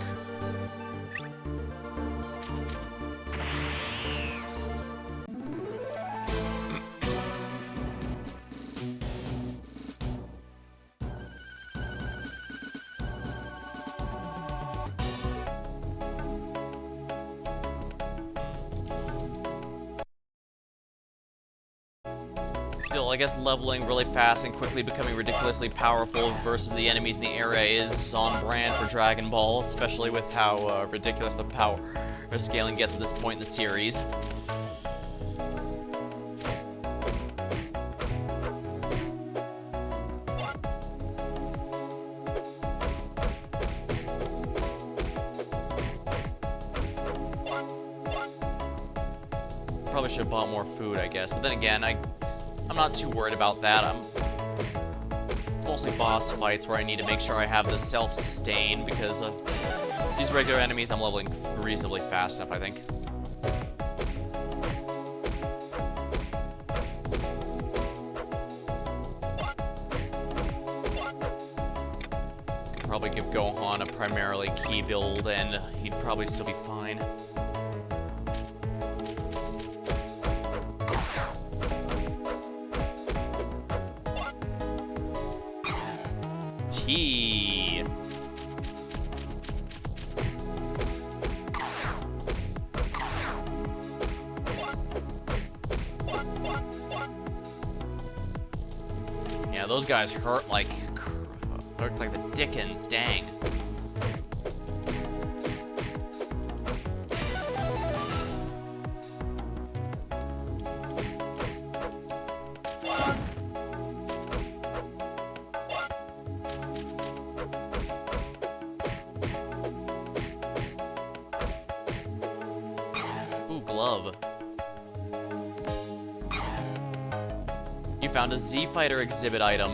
Still, I guess leveling really fast and quickly becoming ridiculously powerful versus the enemies in the area is on brand for Dragon Ball, especially with how ridiculous the power scaling gets at this point in the series. Probably should have bought more food, I guess, but then again, I'm not too worried about that. It's mostly boss fights where I need to make sure I have the self-sustain, because these regular enemies I'm leveling reasonably fast enough, I think. Could probably give Gohan a primarily key build and he'd probably still be fine. Tea. Yeah, those guys hurt like the dickens, dang. Glove. You found a Z Fighter exhibit item.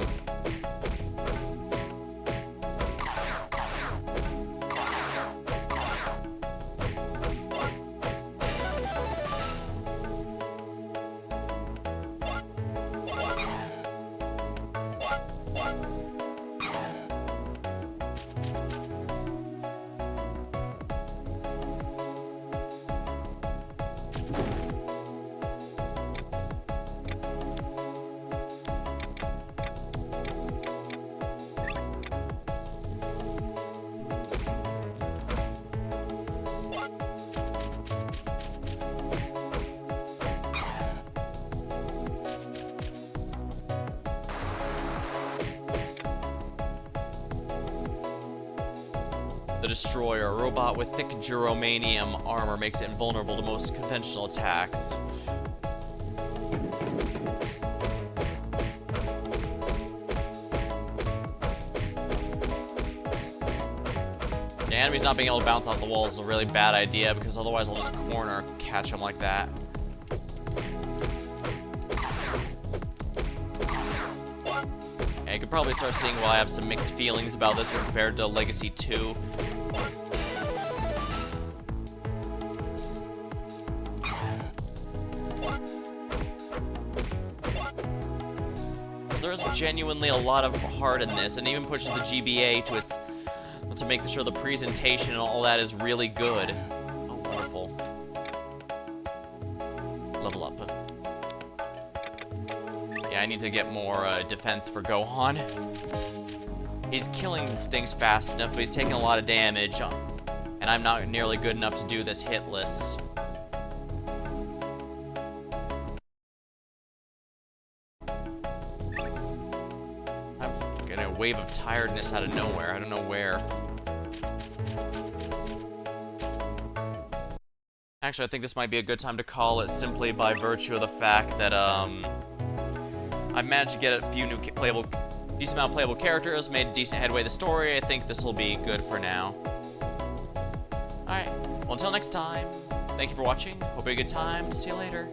The Destroyer, a robot with thick duromanium armor, makes it invulnerable to most conventional attacks. The enemies not being able to bounce off the walls is a really bad idea, because otherwise I'll just corner catch them like that. Yeah, you could probably start seeing why I have some mixed feelings about this one compared to Legacy 2. There's genuinely a lot of heart in this, and even pushes the GBA to its To make sure the presentation and all that is really good. Oh, wonderful. Level up. Yeah, I need to get more defense for Gohan. He's killing things fast enough, but he's taking a lot of damage. And I'm not nearly good enough to do this hitless. I'm getting a wave of tiredness out of nowhere. I don't know where. Actually, I think this might be a good time to call it simply by virtue of the fact that, I've managed to get a few new decent amount of playable characters, made decent headway in the story. I think this will be good for now. Alright, well, until next time, thank you for watching. Hope you had a good time. See you later.